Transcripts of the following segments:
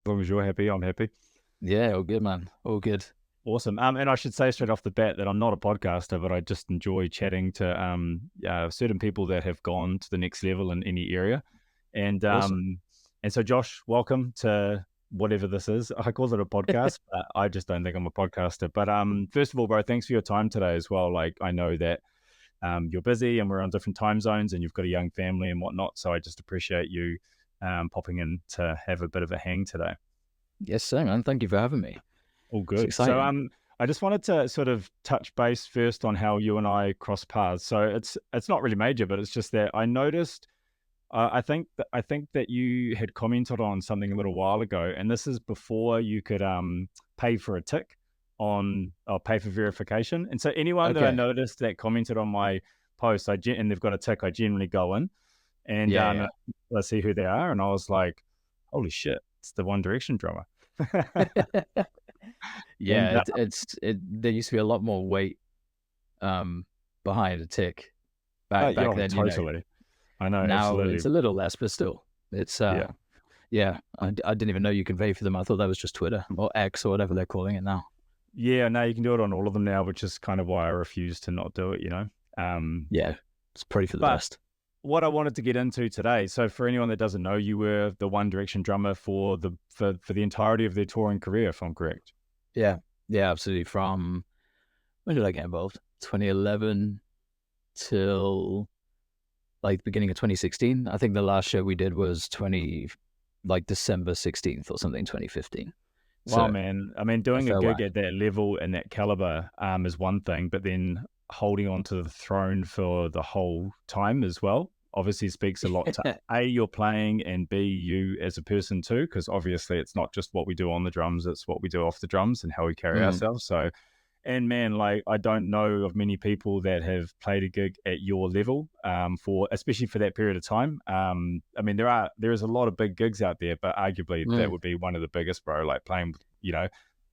long as you're happy, I'm happy. Yeah, all good, man. All good. Awesome. And I should say straight off the bat that I'm not a podcaster, but I just enjoy chatting to certain people that have gone to the next level in any area. And Awesome. and so, Josh, welcome to whatever this is. I call it a podcast, but I just don't think I'm a podcaster. But first of all, bro, thanks for your time today as well. Like, I know that you're busy and we're on different time zones and you've got a young family and whatnot. So I just appreciate you popping in to have a bit of a hang today. Yes, sir, man. Thank you for having me. All It's good. So exciting. I just wanted to sort of touch base first on how you and I cross paths. So it's not really major, but it's just that I noticed. I think that you had commented on something a little while ago, and this is before you could pay for a tick on or pay for verification. And so anyone that I Okay. noticed that commented on my post, and they've got a tick, I generally go in and Yeah, let's see who they are, and I was like, holy shit, it's the One Direction drummer. yeah. Yeah, And there used to be a lot more weight behind a tick back yeah, then, totally. I know, Now absolutely. it's a little less, but still. It's Yeah. yeah, I didn't even know you could pay for them. I thought that was just Twitter or X or whatever they're calling it now. Yeah, no, you can do it on all of them now, which is kind of why I refuse to not do it. Yeah. It's pretty for the But best. what I wanted to get into today, so for anyone that doesn't know, you were the One Direction drummer for the entirety of their touring career, if I'm correct. Yeah. Yeah, absolutely. From when did I get involved? 2011 till like the beginning of 2016. I think the last show we did was December 16th or something, 2015. Wow, So man. I mean, a doing a fair gig whack. at that level and that caliber is one thing, but then holding on to the throne for the whole time as well obviously speaks a lot to A, you're playing, and B, you as a person too, because obviously it's not just what we do on the drums, it's what we do off the drums and how we carry Mm, ourselves. So, and man, like I don't know of many people that have played a gig at your level, for especially for that period of time. I mean, there is a lot of big gigs out there, but arguably that mm. would be one of the biggest, bro. Like playing,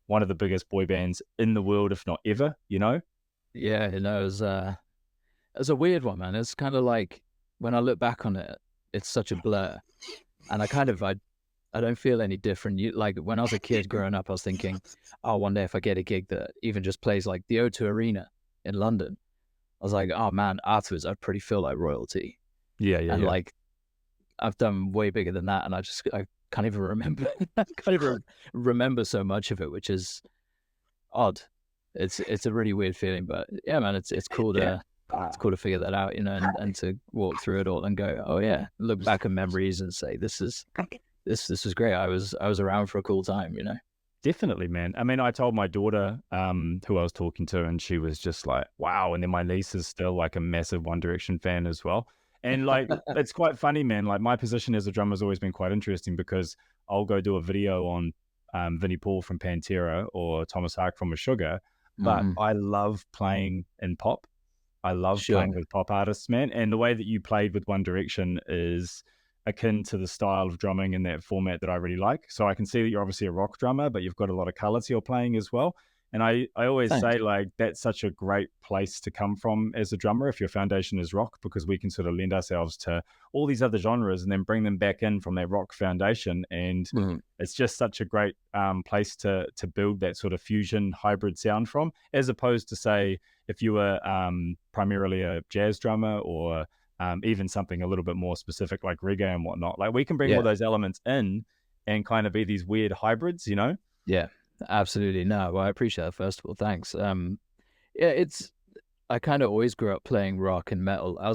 one of the biggest boy bands in the world, if not ever. Yeah, it was a weird one, man. It's kind of like when I look back on it, it's such a blur. And I don't feel any different. Like when I was a kid growing up, I was thinking, oh, one day if I get a gig that even just plays like the O2 Arena in London, I was like, oh man, afterwards I'd pretty feel like royalty. Yeah, yeah, And yeah. like I've done way bigger than that, and I can't even remember. I can't even remember so much of it, which is odd. It's a really weird feeling, but yeah, man, it's cool Yeah. to figure that out, and to walk through it all and go, oh yeah, look back at memories and say this was great. I was around for a cool time. Definitely, man. I mean, I told my daughter, who I was talking to, and she was just like, wow. And then my niece is still like a massive One Direction fan as well. And like, it's quite funny, man. Like, my position as a drummer has always been quite interesting because I'll go do a video on Vinnie Paul from Pantera or Thomas Hark from Sugar, but Mm-hmm. I love playing in pop. I love Sure. playing with pop artists, man. And the way that you played with One Direction is akin to the style of drumming in that format that I really like. So I can see that you're obviously a rock drummer, but you've got a lot of color to your playing as well. And I always Thanks. say, like, that's such a great place to come from as a drummer if your foundation is rock, because we can sort of lend ourselves to all these other genres and then bring them back in from that rock foundation. And Mm. it's just such a great place to build that sort of fusion hybrid sound from, as opposed to, say, if you were primarily a jazz drummer or even something a little bit more specific like reggae and whatnot. Like we can bring all Yeah. those elements in and kind of be these weird hybrids. Yeah. Absolutely. No. Well, I appreciate that. First of all, thanks. Yeah. I kind of always grew up playing rock and metal. I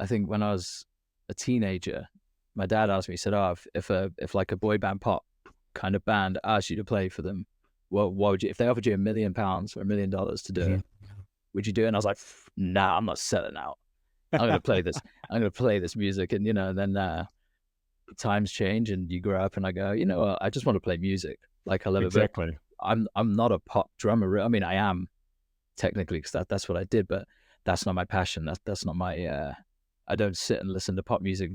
think when I was a teenager, my dad asked me, he said, "Oh, if like a boy band pop kind of band asked you to play for them, what would you, if they offered you £1 million or $1 million to do Mhm. it, would you do it?" And I was like, "Nah, I'm not selling out. I'm gonna play this. I'm gonna play this music." And then times change and you grow up, and I go, you know what? I just want to play music like I love it. But Exactly. I'm not a pop drummer. I mean, I am technically because that's what I did, but that's not my passion. That's not my. I don't sit and listen to pop music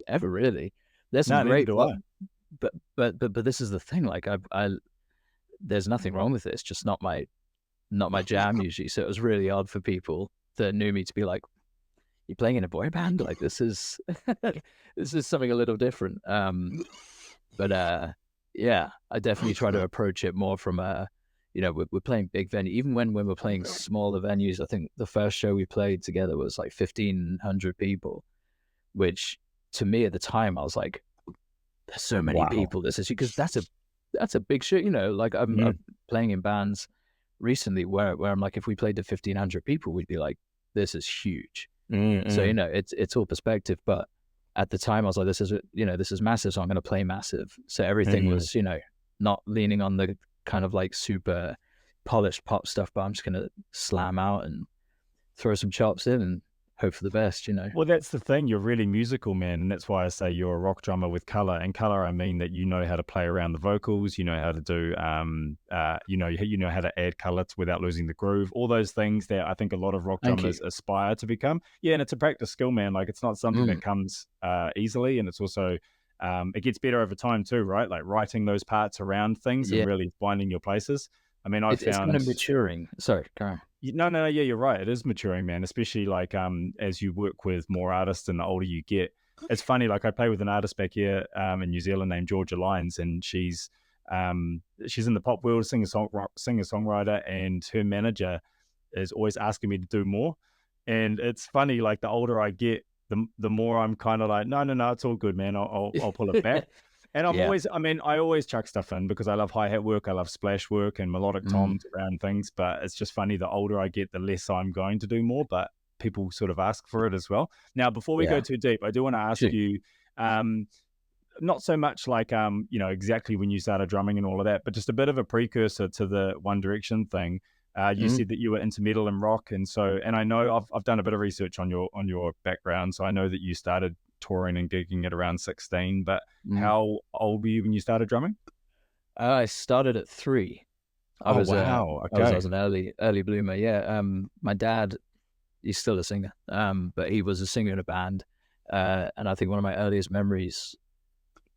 ever really. There's some No, neither great do pop, I. but this is the thing. Like I there's nothing wrong with it. It's just not my jam usually. So it was really odd for people that knew me to be like, "You playing in a boy band? Like this is this is something a little different." But Yeah, I definitely try to approach it more from a, we're playing big venue. Even when we're playing smaller venues, I think the first show we played together was like 1,500 people, which to me at the time I was like, there's so many Wow. people. This is because that's a big show. Like I'm Mm, playing in bands recently where I'm like, if we played to 1,500 people, we'd be like, this is huge. mm, So mm, it's all perspective, but at the time I was like, this is massive, so I'm going to play massive. So everything mm. was not leaning on the kind of like super polished pop stuff, but I'm just going to slam out and throw some chops in and hope for the best. Well, that's the thing. You're really musical, man, and that's why I say you're a rock drummer with color. And color, I mean that you know how to play around the vocals. You know how to do, you know how to add color without losing the groove. All those things that I think a lot of rock Thank you. drummers aspire to become. Yeah, and it's a practice skill, man. Like it's not something Mm, that comes easily, and it's also it gets better over time too, right? Like writing those parts around things and yeah, really finding your places. I mean, I've it's kind found of maturing. Sorry, Karen. no, yeah, you're right. It is maturing, man. Especially like as you work with more artists and the older you get. It's funny, like I play with an artist back here in New Zealand named Georgia Lyons, and she's in the pop world, singer songwriter, and her manager is always asking me to do more. And it's funny, like the older I get, the more I'm kind of like, no, it's all good, man. I'll pull it back. And Yeah. I always chuck stuff in because I love hi-hat work, I love splash work and melodic Mm, toms around things. But it's just funny, the older I get, the less I'm going to do more, but people sort of ask for it as well. Now, before we go yeah. too deep, I do want to ask Shoot. you, um, not so much like exactly when you started drumming and all of that, but just a bit of a precursor to the One Direction thing. You Mm, said that you were into metal and rock, and I know I've done a bit of research on your background, so I know that you started touring and gigging at around 16. But mm. how old were you when you started drumming? I started at 3. I Oh was wow, I okay, was an early bloomer. Yeah. My dad, he's still a singer. But he was a singer in a band. And I think one of my earliest memories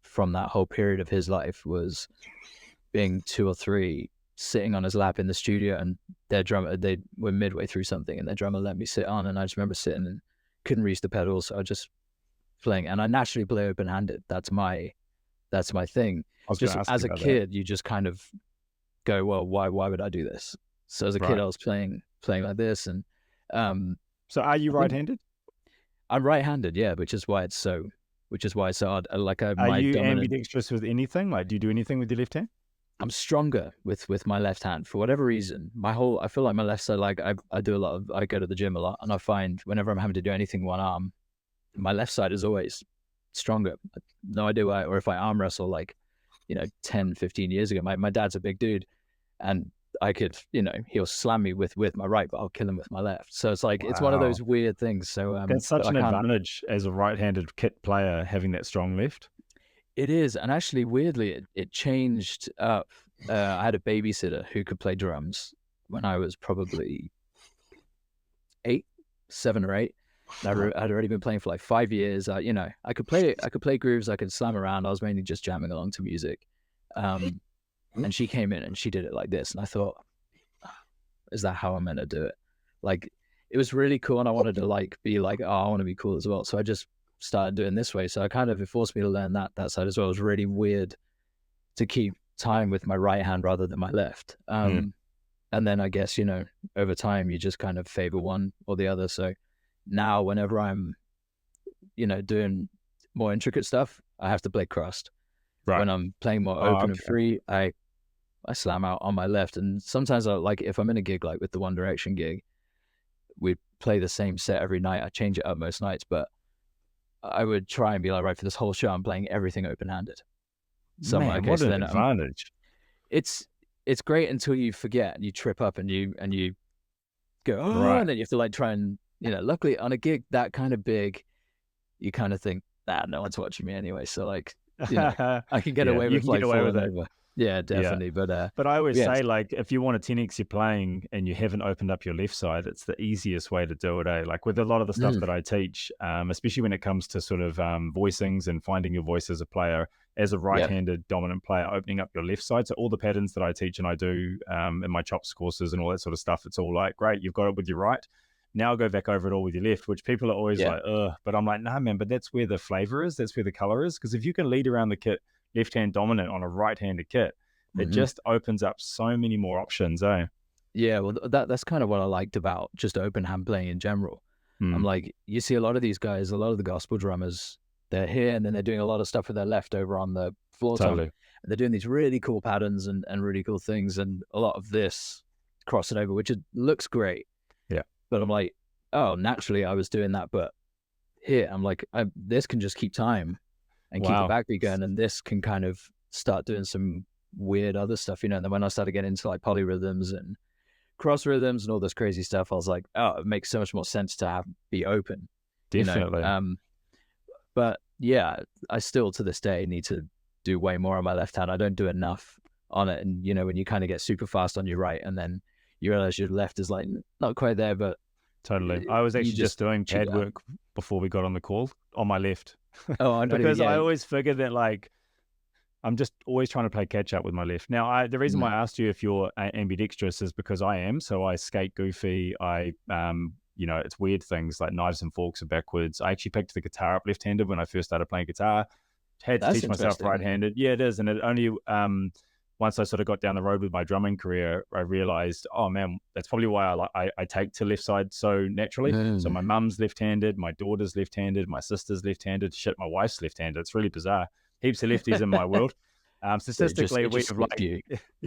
from that whole period of his life was being 2 or 3, sitting on his lap in the studio, and their drummer, they were midway through something, and their drummer let me sit on, and I just remember sitting and couldn't reach the pedals, so I just playing, and I naturally play open handed. That's my thing. I was going Just to ask as you a about that. kid, you just kind of go, well, why would I do this? So as a kid, Right. I was playing like this, and um, So are you I think right-handed? I'm right-handed, yeah, which is why it's so odd. Are My you dominant. ambidextrous with anything? Like, do you do anything with your left hand? I'm stronger with my left hand for whatever reason. I feel like my left side, like I do a lot of, I go to the gym a lot, and I find whenever I'm having to do anything one arm, my left side is always stronger. No idea why. Or if I arm wrestle like 10, 15 years ago, my dad's a big dude, and I could, he'll slam me with my right, but I'll kill him with my left. So it's like it's one of Wow. those weird things. So That's but such I an can't. advantage as a right-handed kit player having that strong left. It is, and actually, weirdly, it changed up. I had a babysitter who could play drums when I was probably 8, 7 or 8. And I'd already been playing for like 5 years. I could play grooves. I could slam around. I was mainly just jamming along to music. Um, and she came in and she did it like this, and I thought, is that how I'm meant to do it? Like, it was really cool, and I wanted to like be like, oh, I want to be cool as well. So I just started doing this way. So I kind of, it forced me to learn that side as well. It was really weird to keep time with my right hand rather than my left. Mm. And then I guess, over time you just kind of favor one or the other. So now whenever I'm, doing more intricate stuff, I have to play crossed. Right. When I'm playing more Oh, open and okay. free, I slam out on my left. And sometimes I like, if I'm in a gig like with the One Direction gig, we play the same set every night. I change it up most nights, but I would try and be like, right, for this whole show, I'm playing everything open handed. So I'm like, Man, okay, what so an then advantage. it's it's great until you forget and you trip up and you go, oh, Right. and then you have to like try and luckily on a gig that kind of big, you kind of think, no one's watching me anyway. So like, I can get Yeah, away you with can get like away with falling it. over. Yeah, Yeah. definitely. But But I always yes. say, like, if you want to 10x your playing and you haven't opened up your left side, it's the easiest way to do it, eh? Like with a lot of the stuff Mm, that I teach, especially when it comes to sort of voicings and finding your voice as a player, as a yeah. right-handed dominant player, opening up your left side. So all the patterns that I teach and I do in my chops courses and all that sort of stuff, it's all like, great, you've got it with your right. Now go back over it all with your left, which people are always Yeah. like, ugh. But I'm like, nah, man, but that's where the flavor is. That's where the color is. Because if you can lead around the kit left-hand dominant on a right-handed kit, it Hmm. just opens up so many more options, eh? Yeah, well, that's kind of what I liked about just open hand playing in general. I'm Mm, like, you see a lot of these guys, a lot of the gospel drummers, they're here and then they're doing a lot of stuff with their left over on the floor tom. totally. And they're doing these really cool patterns and really cool things. And a lot of this crossing over, which looks great. Yeah. But I'm like, oh, naturally I was doing that. But here, I'm like, this can just keep time and keep the Wow. backbeat going. And this can kind of start doing some weird other stuff, And then when I started getting into like polyrhythms and cross rhythms and all this crazy stuff, I was like, oh, it makes so much more sense to be open, you know. Definitely. But yeah, I still to this day need to do way more on my left hand. I don't do enough on it, and when you kind of get super fast on your right, and then you realize your left is like not quite there, but Totally. I was you actually just just doing cheat pad out. work before we got on the call on my left Oh, I don't even. because Yeah. I always figured that like I'm just always trying to play catch up with my left. Now, the reason why Mhm. I asked you if you're ambidextrous is because I am. So I skate goofy. It's weird things like knives and forks are backwards. I actually picked the guitar up left-handed when I first started playing guitar. Had to That's teach myself interesting. right-handed. Yeah, it is. And it only once I sort of got down the road with my drumming career, I realized, oh man, that's probably why I take to left side so naturally. So Mm. my mum's left-handed, my daughter's left-handed, my sister's left-handed. Shit, my wife's left-handed. It's really bizarre. Heaps of lefties in my world. So it just Statistically, it we just have skipped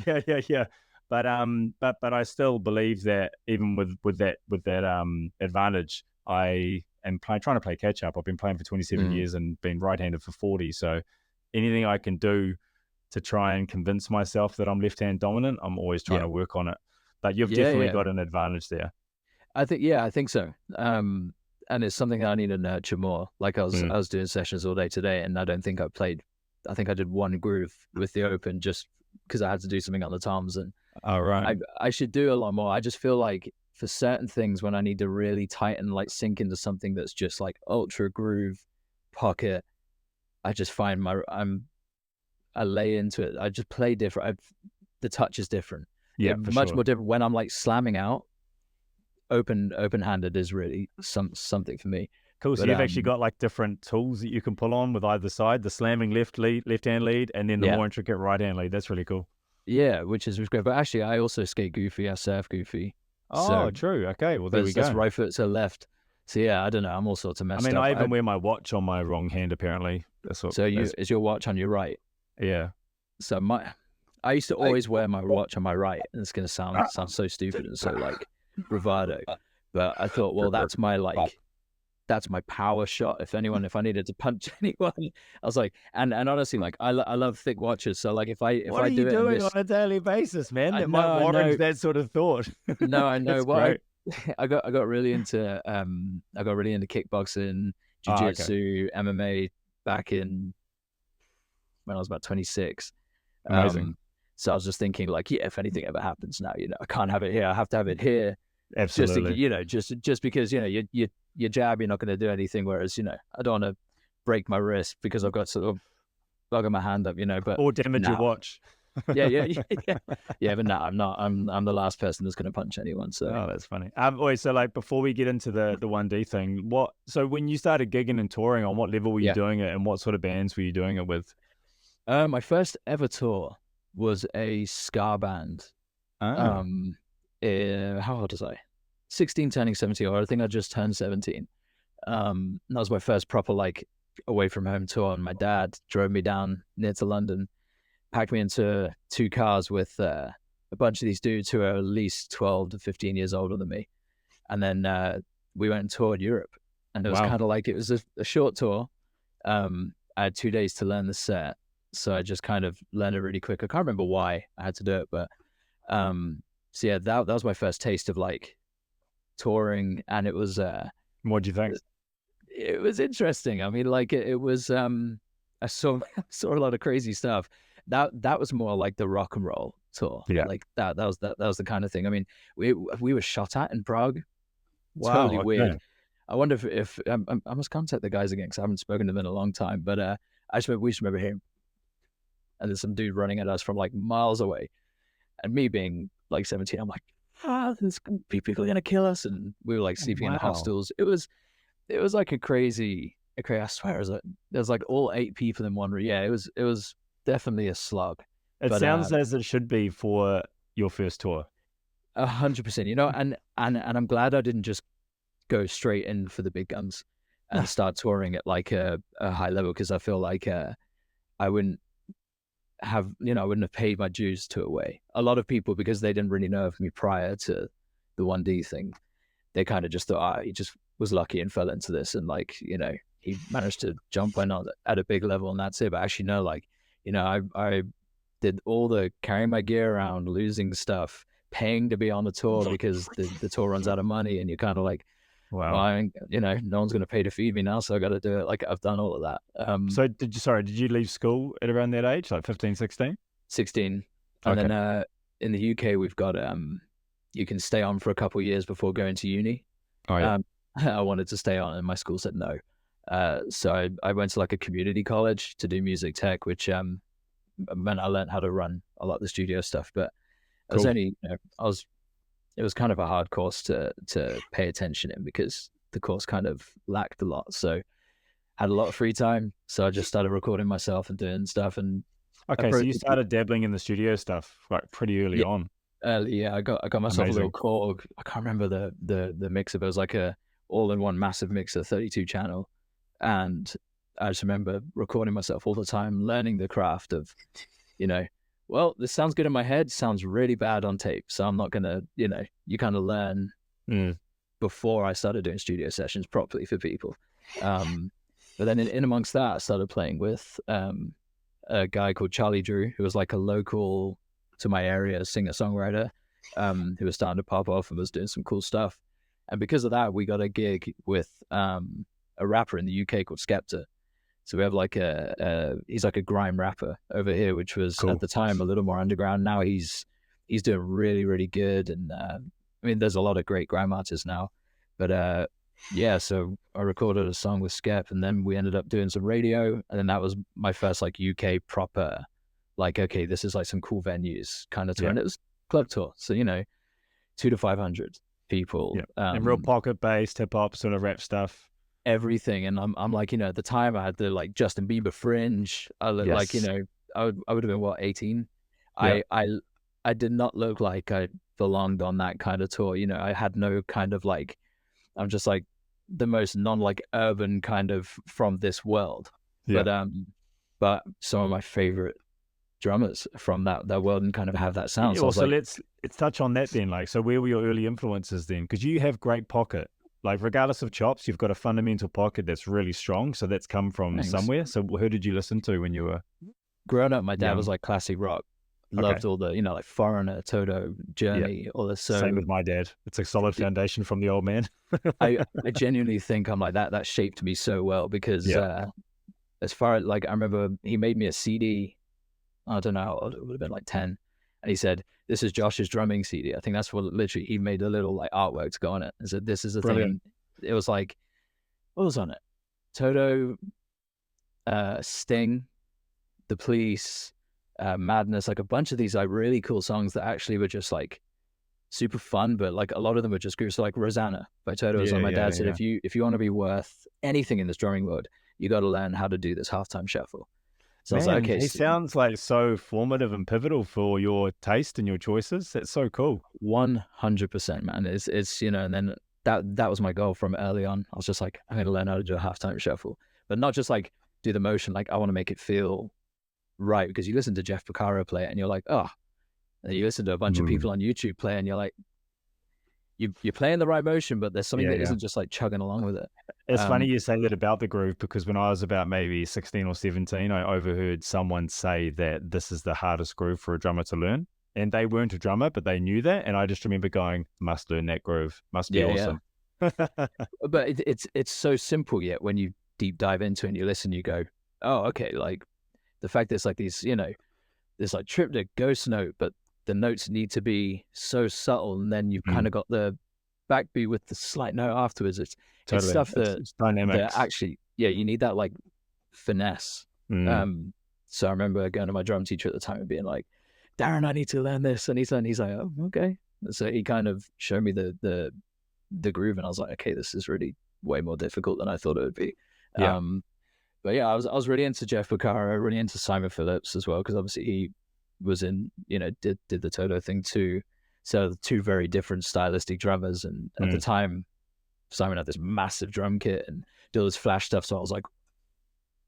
like, you. yeah. But I still believe that even with that advantage, I am trying to play catch up. I've been playing for 27 Mm. years and been right-handed for 40. So anything I can do to try and convince myself that I'm left-hand dominant, I'm always trying Yeah. to work on it. But you've Yeah. definitely Yeah. got an advantage there. I think so. And it's something I need to nurture more. Like Mm. I was doing sessions all day today, and I don't think I played. I think I did one groove with the open just because I had to do something on the toms, and All right. I should do a lot more. I just feel like for certain things, when I need to really tighten, like sink into something that's just like ultra groove pocket, I just find I lay into it. I just play different. The touch is different. Yeah, for Much sure. more different when I'm like slamming out open handed is really something for me. Cool. So But you've actually got like different tools that you can pull on with either side, the slamming left hand lead, and then the yeah, more intricate right hand lead. That's really cool. yeah, which is great. But actually, I also skate goofy. I surf goofy. So, Oh, true. Okay. Well, there but we that's go. right foot to left. So yeah, I don't know. I'm all sorts of I messed mean, up. I even wear my watch on my wrong hand, apparently. That's what, So that's, is your watch on your right? yeah. So I used to always wear my watch on my right, and it's gonna sound so stupid and so like bravado. But I thought, well, that's my power shot. If I needed to punch anyone, I was like, and honestly, like I love thick watches. So like if What I are you do it and doing on miss, a daily basis, man? That might I warrant know, that sort of thought. no, I know. That's Well, great. I got really into kickboxing, Oh, okay. jiu-jitsu, MMA back in when I was about 26. Amazing. So I was just thinking, like, yeah, if anything ever happens now, I can't have it here. I have to have it here, just to, Absolutely. just because your jab, you're not going to do anything. Whereas I don't want to break my wrist because I've got sort of bug on my hand up, But Or damage your now, watch. yeah. But now I'm not. I'm the last person that's going to punch anyone. So Oh, that's funny. Wait, so like before we get into the 1D thing, so when you started gigging and touring, on what level were you yeah. doing it and what sort of bands were you doing it with? My first ever tour was a ska band. Oh, How old was I? 16 turning 17, or I think I just turned 17. That was my first proper like away from home tour, and my dad drove me down near to London, packed me into two cars with a bunch of these dudes who are at least 12 to 15 years older than me, and then we went and toured Europe, and it was wow. kind of like it was a short tour. I had 2 days to learn the set, so I just kind of learned it really quick. I can't remember why I had to do it, but so yeah, that was my first taste of like touring, and What'd you think? it was interesting. I mean, like it was I saw saw a lot of crazy stuff. That was more like the rock and roll tour. Yeah. Like that was the kind of thing. I mean, we were shot at in Prague. Totally Wow. weird. Okay. I wonder if I must contact the guys again because I haven't spoken to them in a long time. But we just remember hearing, and there's some dude running at us from like miles away, and me being like 17, I'm like, there's people are gonna kill us, and we were like sleeping in the Wow. hostels. It was like a crazy. I swear, there's like all 8 people in one room. Yeah, it was definitely a slog, It but sounds as it should be for your first tour. 100%. And I'm glad I didn't just go straight in for the big guns and start touring at like a high level, because I feel like I wouldn't I wouldn't have paid my dues to Away. A lot of people, because they didn't really know of me prior to the 1D thing, they kind of just thought, he just was lucky and fell into this, and like, he managed to jump in on at a big level and that's it. But actually, no, like, I did all the carrying my gear around, losing stuff, paying to be on the tour because the tour runs out of money, and you're kind of like, well, Wow. no one's going to pay to feed me now, so I got to do it. Like, I've done all of that. So did you leave school at around that age, like 15, 16? 16, and Okay. then in the UK we've got you can stay on for a couple of years before going to uni. Oh yeah. I wanted to stay on, and my school said no. So I went to like a community college to do music tech, which meant I learned how to run a lot of the studio stuff. But I was Cool. only, it was kind of a hard course to pay attention in, because the course kind of lacked a lot. So had a lot of free time, so I just started recording myself and doing stuff. And Okay, so you approached started dabbling in the studio stuff like pretty early yeah, on. yeah. I got myself a little Amazing. Korg. I can't remember the mixer, but it was like a all-in-one massive mixer, 32 channel. And I just remember recording myself all the time, learning the craft of, you know, well, this sounds good in my head, sounds really bad on tape, so I'm not gonna, you kind of learn Mm, before I started doing studio sessions properly for people. But then in amongst that, I started playing with a guy called Charlie Drew, who was like a local to my area singer-songwriter, who was starting to pop off and was doing some cool stuff. And because of that, we got a gig with a rapper in the UK called Skepta. So we have like he's like a grime rapper over here, which was at cool. the time a little more underground. Now he's doing really, really good. And I mean, there's a lot of great grime artists now, but yeah. So I recorded a song with Skep, and then we ended up doing some radio, and then that was my first like UK proper, like, okay, this is like some cool venues kind of tour, Yeah. and it was club tour. So 200 to 500 people. Yeah. And real pocket based hip hop sort of rap stuff. Everything. And I'm like, at the time I had the like Justin Bieber fringe. I looked like, Yes. I would have been what, 18. Yeah. I did not look like I belonged on that kind of tour. I had no kind of like, I'm just like the most non like urban kind of from this world. Yeah. But some of my favorite drummers from that world and kind of have that sound. Yeah, So I well, was so like, let's touch on that then. Like, so where were your early influences then? Because you have great pocket. Like, regardless of chops, you've got a fundamental pocket that's really strong. So that's come from thanks. somewhere. So who did you listen to when you were Growing up, my dad was young? like classic rock. Okay. Loved all the, like Foreigner, Toto, Yeah. Journey, all this. Same So with my dad. It's a solid foundation from the old man. I genuinely think I'm like that. That shaped me so well, because Yeah. as far as like, I remember he made me a CD. I don't know, it would have been like 10, and he said, "This is Josh's drumming CD." I think that's what literally he made a little like artwork to go on it, and said, "This is the thing." Brilliant. And it was like, what was on it? Toto, Sting, The Police, Madness, like a bunch of these like really cool songs that actually were just like super fun, but like a lot of them were just groups. So like Rosanna by Toto was Yeah. on. My Yeah. dad said, Yeah. if you want to be worth anything in this drumming world, you got to learn how to do this halftime shuffle. So I was like, Man, okay, he sounds like so formative and pivotal for your taste and your choices. That's so cool. 100%, man. It's and then that was my goal from early on. I was just like, I'm going to learn how to do a halftime shuffle, but not just like do the motion. Like, I want to make it feel right, because you listen to Jeff Porcaro play it and you're like, oh, and then you listen to a bunch of Mm. people on YouTube play and you're like, you're playing the right motion, but there's something Yeah. that Yeah. isn't just like chugging along with it. It's funny Um, you say that about the groove, because when I was about maybe 16 or 17, I overheard someone say that this is the hardest groove for a drummer to learn. And they weren't a drummer, but they knew that. And I just remember going, must learn that groove. Must be yeah, yeah. awesome. But it's so simple, yet when you deep dive into it and you listen, you go, oh, okay. Like the fact that it's like these, this like triptych ghost note, but the notes need to be so subtle, and then you've kind Mm, of got the backbeat with the slight note afterwards. It's totally. stuff It's that dynamics. actually, yeah, you need that like finesse. Mm, So I remember going to my drum teacher at the time and being like, Darren, I need to learn this, and he's like, oh, okay. So he kind of showed me the groove, and I was like, okay, this is really way more difficult than I thought it would be. yeah. Um, But yeah, I was really into Jeff Porcaro, really into Simon Phillips as well, because obviously he was in, did the Toto thing too. So two very different stylistic drummers, and at the Mm, time Simon had this massive drum kit and did all this flash stuff. So I was like,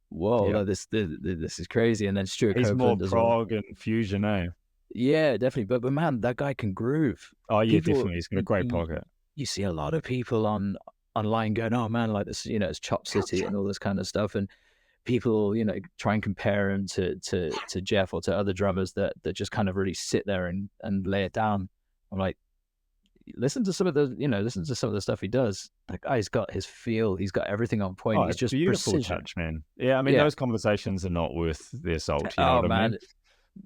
whoa, yeah. like this is crazy. And then Stuart He's more Copeland as well. prog and fusion, eh? Yeah, definitely. But man, that guy can groove. Oh, yeah, People, definitely. He's got a great pocket. you see a lot of people online going, oh man, like this, it's Chop City and all this kind of stuff, and people, try and compare him to Jeff or to other drummers that just kind of really sit there and lay it down. I'm like, listen to some of the stuff he does. That guy's got his feel. He's got everything on point. Oh, He's it's just beautiful precision. touch, man. Yeah, I mean, Yeah. those conversations are not worth their salt, you know Oh what I mean?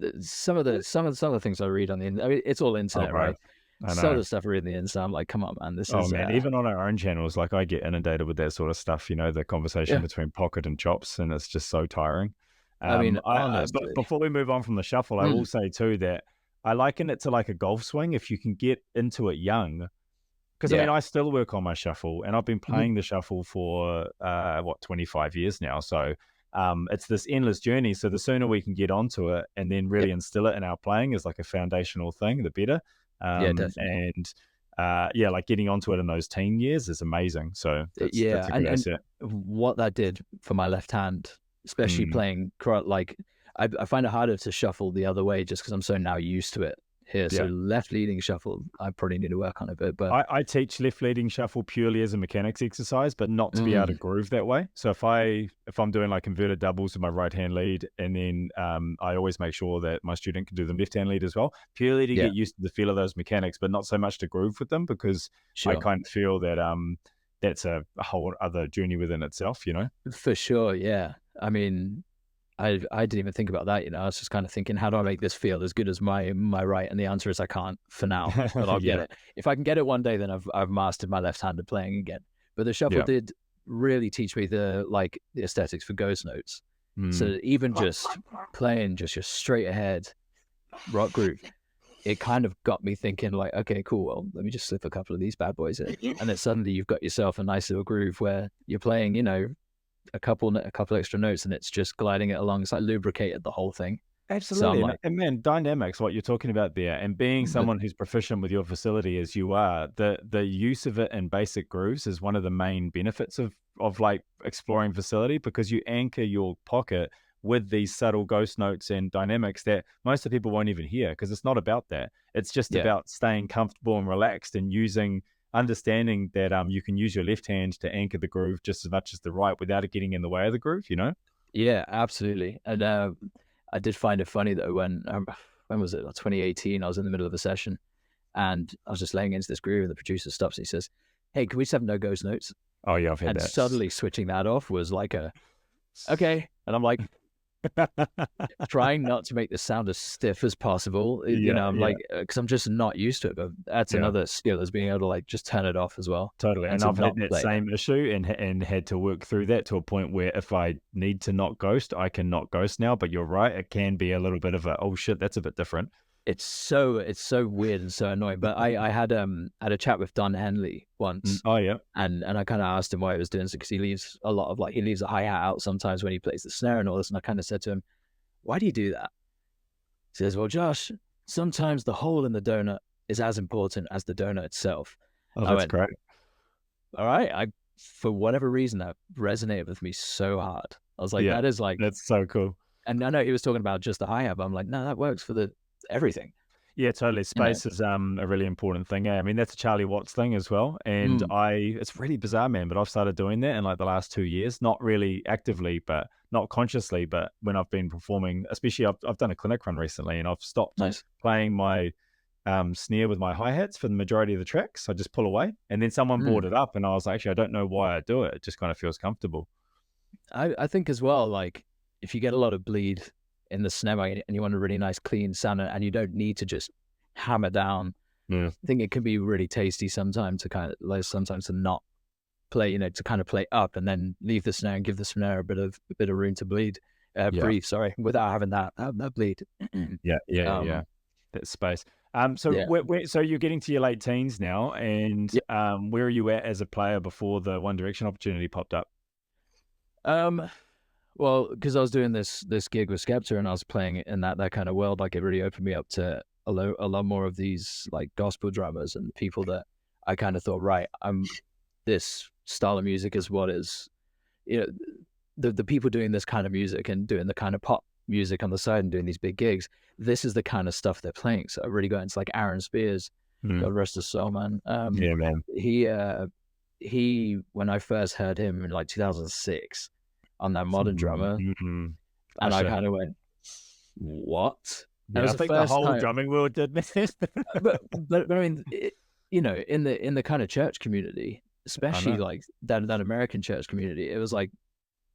man, some of the things I read on the internet, I mean, it's all Oh, internet, bro, right? I Some of know. the stuff I read on the internet, I'm like, come on, man, this Oh, is man, even on our own channels, like, I get inundated with that sort of stuff, the conversation yeah. between Pocket and Chops, and it's just so tiring. I mean, But honestly, before we move on from the shuffle, I will mm, say too that I liken it to like a golf swing if you can get into it young. Because I mean, yeah, I still work on my shuffle, and I've been mhm, playing the shuffle for 25 years now. So it's this endless journey. So the sooner we can get onto it and then yeah, really instill it in our playing is like a foundational thing, the better. yeah, definitely. And yeah, like getting onto it in those teen years is amazing. So that's Yeah, a good and asset. what that did for my left hand, especially Mm. playing like I find it harder to shuffle the other way just because I'm so now used to it here. So Yeah. left leading shuffle, I probably need to work on a bit, but I teach left leading shuffle purely as a mechanics exercise, but not to be able to mm, groove that way. So if I'm doing like inverted doubles with my right hand lead, and then I always make sure that my student can do the left hand lead as well, purely to yeah, get used to the feel of those mechanics, but not so much to groove with them because I sure. kind of feel that that's a whole other journey within itself, you know? For sure, yeah. I mean, I didn't even think about that, I was just kind of thinking, how do I make this feel as good as my right? And the answer is I can't for now, but I'll get Yeah, it. If I can get it one day, then I've mastered my left-handed playing again. But the shuffle yeah. did really teach me the aesthetics for ghost notes. Mm. So even just playing just your straight ahead rock groove, it kind of got me thinking like, okay, cool. Well, let me just slip a couple of these bad boys in, and then suddenly you've got yourself a nice little groove where you're playing, a couple extra notes, and it's just gliding it along. It's like lubricated the whole thing. So I'm Absolutely. like, And man, dynamics, what you're talking about there, and being but someone who's proficient with your facility as you are, the use of it in basic grooves is one of the main benefits of like exploring facility, because you anchor your pocket with these subtle ghost notes and dynamics that most of the people won't even hear, because it's not about that. It's just yeah, about staying comfortable and relaxed and understanding that you can use your left hand to anchor the groove just as much as the right without it getting in the way of the groove, you know? yeah, absolutely. And I did find it funny though when was it? Like 2018. I was in the middle of a session, and I was just laying into this groove, and the producer stops and he says, "Hey, can we just have no ghost notes?" Oh yeah, I've had And that. suddenly switching that off was like okay. And I'm like, trying not to make this sound as stiff as possible. Yeah, I'm yeah. like, because I'm just not used to it. But that's Yeah, another skill, is being able to like just turn it off as well totally. and And to I've had not that play it. same issue and had to work through that to a point where if I need to not ghost, I can not ghost now. But you're right, it can be a little bit of a oh shit, that's a bit different. It's so weird and so annoying. But I had a chat with Don Henley Mm, once, oh yeah. and I kind of asked him why he was doing this, because he leaves a lot of he leaves a hi hat out sometimes when he plays the snare and all this. And I kind of said to him, "Why do you do that?" He says, "Well, Josh, sometimes the hole in the donut is as important as the donut itself." Oh, I that's went, great. "All right." For whatever reason, that resonated with me so hard. I was like, Yeah, that is like, that's so cool. and I know he was talking about just the hi hat, but I'm like, no, that works for the everything. Yeah, totally. You know, Space is a really important thing. I mean, that's a Charlie Watts thing as well. And mm, it's really bizarre, man, but I've started doing that in like the last 2 years, not really actively, but not consciously. But when I've been performing, especially I've done a clinic run recently, and I've stopped nice. playing my snare with my hi-hats for the majority of the tracks. I just pull away. And then someone brought Mm. it up, and I was like, actually, I don't know why I do it. It just kind of feels comfortable. I think as well, like if you get a lot of bleed in the snare and you want a really nice clean sound, and you don't need to just hammer down, Yeah. I think it can be really tasty sometimes to kind of like sometimes to not play, to kind of play up and then leave the snare and give the snare a bit of room to Yeah. breathe. Sorry, without having that bleed. Yeah. Yeah. Yeah. Yeah. um, That space. So yeah, so you're getting to your late teens now, and yeah. where are you at as a player before the One Direction opportunity popped up? Um, Well, because I was doing this gig with Skepta and I was playing in that kind of world, like it really opened me up to a lot more of these like gospel drummers and people that I kind of thought, right, this style of music is what is, you know, the people doing this kind of music and doing the kind of pop music on the side and doing these big gigs. This is the kind of stuff they're playing. So I really got into like Aaron Spears, Mm. God rest his soul, man. Yeah, man. He when I first heard him in like 2006 on that Modern Drummer, Mm-hmm. and I Usher. kind of went, "What?" That Yeah, was I the think the first whole time. drumming world did, man. But I mean, in the kind of church community, I especially know. like that American church community, it was like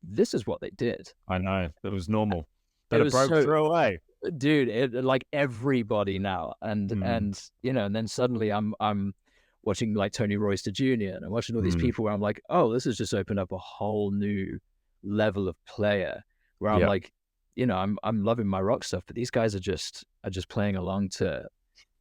this is what they did. I know. It was normal. It But it was broke so, through away. dude, like everybody now, Mm, and then suddenly I'm watching like Tony Royster Jr. and I'm watching all these mm. people where I'm like, oh, this has just opened up a whole new level of player where I'm Yeah, like, I'm loving my rock stuff, but these guys are just playing along to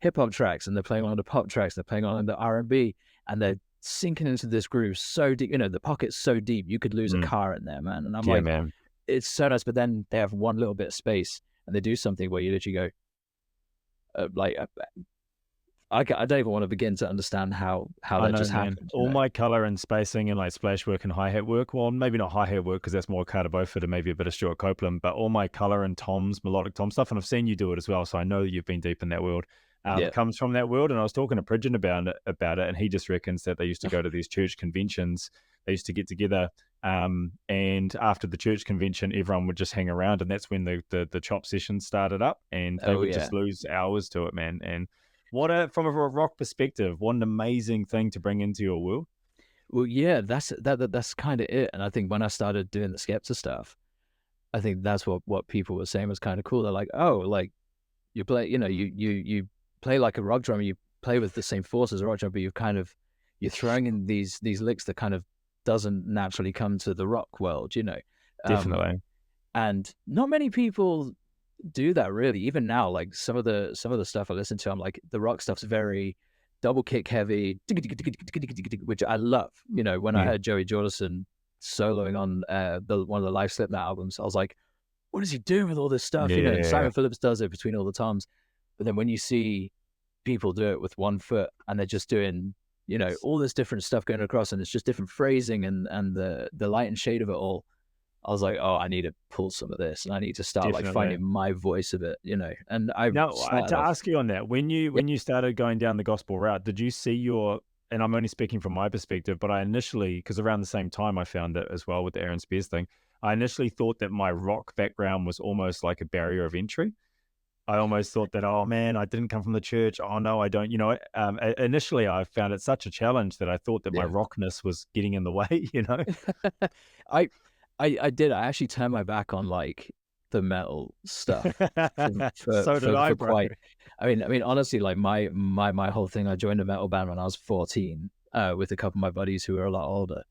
hip hop tracks and they're playing along to pop tracks, they're playing along to R&B, and they're sinking into this groove so deep. The pocket's so deep you could lose a mm. car in there, man. And I'm Yeah, like, man. it's so nice, but then they have one little bit of space and they do something where you literally go, like, I don't even want to begin to understand how I that know, just man. happened. All my color and spacing and like splash work and hi-hat work, well, maybe not hi-hat work because that's more Carter Beaufort and maybe a bit of Stuart Copeland, but all my color and toms, melodic tom stuff, and I've seen you do it as well, so I know that you've been deep in that world. Yeah. Comes from that world, and I was talking to Pridgeon about it, and he just reckons that they used to go to these church conventions. They used to get together, and after the church convention, everyone would just hang around, and that's when the chop sessions started up, and they Oh would yeah. just lose hours to it, man. And from a rock perspective, what an amazing thing to bring into your world. Well, yeah, that's kind of it. And I think when I started doing the Skepta stuff, I think that's what people were saying was kind of cool. They're like, oh, like you play, you play like a rock drummer, you play with the same force as a rock drummer, but you're throwing in these licks that kind of doesn't naturally come to the rock world. Um, Definitely. and not many people do that really. Even now, like some of the stuff I listen to, I'm like the rock stuff's very double kick heavy, which I love. When I Yeah. heard Joey Jordison soloing on the one of the live Slipknot albums, I was like, what is he doing with all this stuff? Yeah, yeah, And yeah. Simon Phillips does it between all the toms. But then when you see people do it with one foot and they're just doing, all this different stuff going across and it's just different phrasing and the light and shade of it all, I was like, oh, I need to pull some of this and I need to start like Definitely. finding my voice of it. And I Now, started to off, ask you on that, when you yeah, when you started going down the gospel route, did you see and I'm only speaking from my perspective, but I initially, because around the same time I found it as well with the Aaron Spears thing, I initially thought that my rock background was almost like a barrier of entry. I almost thought that, oh man, I didn't come from the church. Oh no, I don't. Initially I found it such a challenge that I thought that my yeah. rockness was getting in the way. I, I did. I actually turned my back on like the metal stuff for for So did for, I, for bro. quite. I mean, honestly, like my whole thing. I joined a metal band when I was 14, with a couple of my buddies who were a lot older,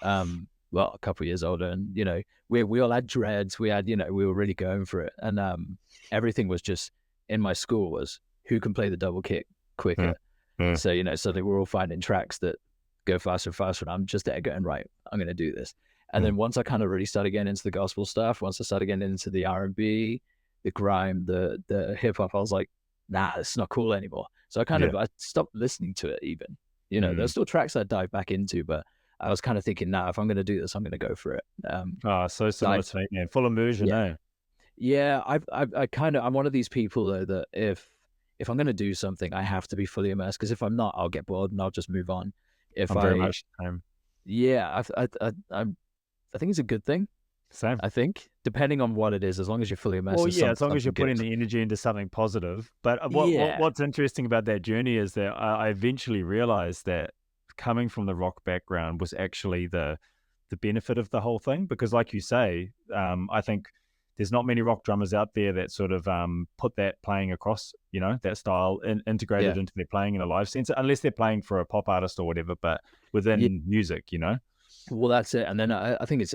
well, a couple of years older, and we all had dreads. We had, we were really going for it, and everything was just in my school was who can play the double kick Yeah, quicker. yeah, So suddenly we're all finding tracks that go faster and faster, and I'm just there going, right, I'm going to do this. And yeah. then once I kind of really started getting into the gospel stuff, once I started getting into the R&B, the grime, the hip hop, I was like, nah, it's not cool anymore. So Yeah. I stopped listening to it even. There's Mm. still tracks I dive back into, but I was kind of thinking, nah, if I'm going to do this, I'm going to go for it. Oh, so So similar to me, man. Full immersion, yeah, eh? yeah, I'm one of these people though that if I'm going to do something, I have to be fully immersed because if I'm not, I'll get bored and I'll just move on. If I'm very I, much the same. yeah, I think it's a good thing. Same. I think, depending on what it is, as long as you're fully immersed Well, in yeah, as long as you're something putting good. the energy into something positive. But Yeah, what's interesting about that journey is that I eventually realized that coming from the rock background was actually the benefit of the whole thing. Because, like you say, I think there's not many rock drummers out there that sort of put that playing across, that style yeah, integrated into their playing in a live sense, unless they're playing for a pop artist or whatever. But yeah. within music. Well, that's it. And then I think it's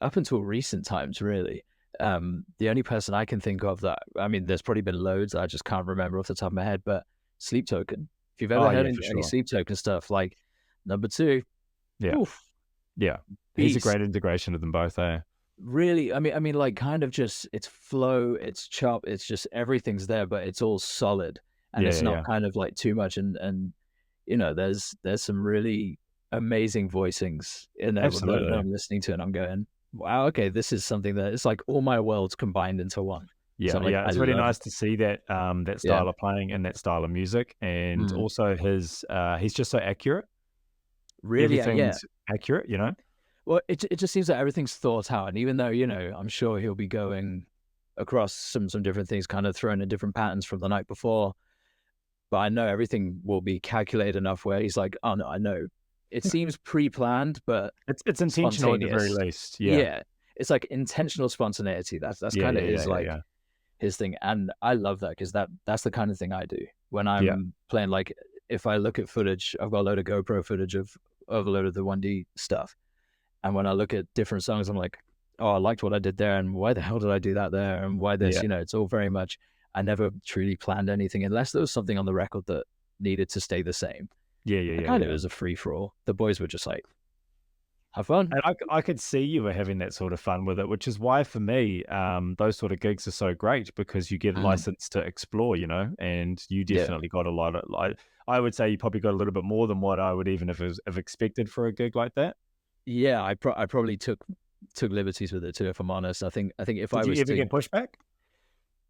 up until recent times, really. The only person I can think of that, I mean, there's probably been loads. I just can't remember off the top of my head. But Sleep Token. If you've ever Oh heard yeah, for any sure. Sleep Token stuff, like number two, Yeah, oof, yeah. He's a beast. great integration of them both, eh? really, I mean, like kind of just it's flow, it's chop, it's just everything's there, but it's all solid and Yeah, it's yeah, not yeah. kind of like too much. And there's some really amazing voicings in there that Absolutely. I'm listening to, and I'm going, wow, okay, this is something that it's like all my worlds combined into one. So Yeah, I'm like, yeah, I it's really love it. nice to see that, that Yeah. style of playing and that style of music, and Mm. also he's just so accurate. Really, yeah. Everything's accurate, you know? Well, it just seems that everything's thought out, and even though I'm sure he'll be going across some different things, kind of throwing in different patterns from the night before, but I know everything will be calculated enough where he's like, oh no, I know it seems pre-planned, but It's intentional at the very spontaneous. least, yeah. Yeah, it's like intentional spontaneity. That's Yeah, kind of yeah, yeah, yeah, yeah. his thing, and I love that because that's the kind of thing I do when Yeah, I'm playing. Like if I look at footage, I've got a load of GoPro footage of a load of the 1D stuff. And when I look at different songs, I'm like, oh, I liked what I did there. And why the hell did I do that there? And why this? yeah. It's all very much, I never truly planned anything unless there was something on the record that needed to stay the same. Yeah, yeah, I yeah, kind of yeah. was a free for all. The boys were just like, have fun. And I could see you were having that sort of fun with it, which is why for me, those sort of gigs are so great because you get a Mm, license to explore, you know, and you yeah. definitely got a lot of like I would say you probably got a little bit more than what I would even have expected for a gig like that. Yeah. I probably took liberties with it too, if I'm honest. I think if I Did you was ever to, get pushback?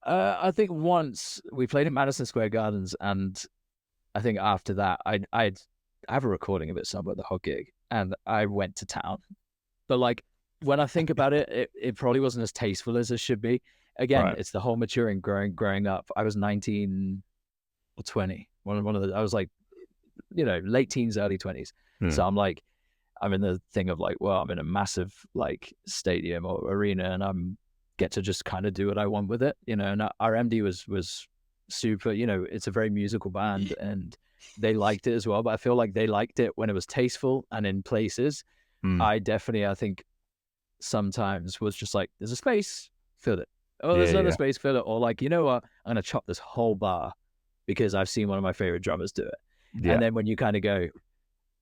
I think once we played in Madison Square Gardens, and I think after that, I have a recording of it somewhere, the whole gig, and I went to town. But like when I think about it, it probably wasn't as tasteful as it should be. Again, Right. it's the whole maturing, growing up. I was 19 or 20. One of the I was like, late teens, early 20s. Hmm. So I'm like, I'm in the thing of like, well, I'm in a massive like stadium or arena, and I'm get to just kind of do what I want with it, And our MD was super. It's a very musical band, and they liked it as well. But I feel like they liked it when it was tasteful and in places. Hmm. I think sometimes was just like, there's a space, fill it. Oh, Yeah, there's another yeah, space, fill it. Or like, you know what? I'm gonna chop this whole bar because I've seen one of my favorite drummers do it. yeah, And then when you kind of go,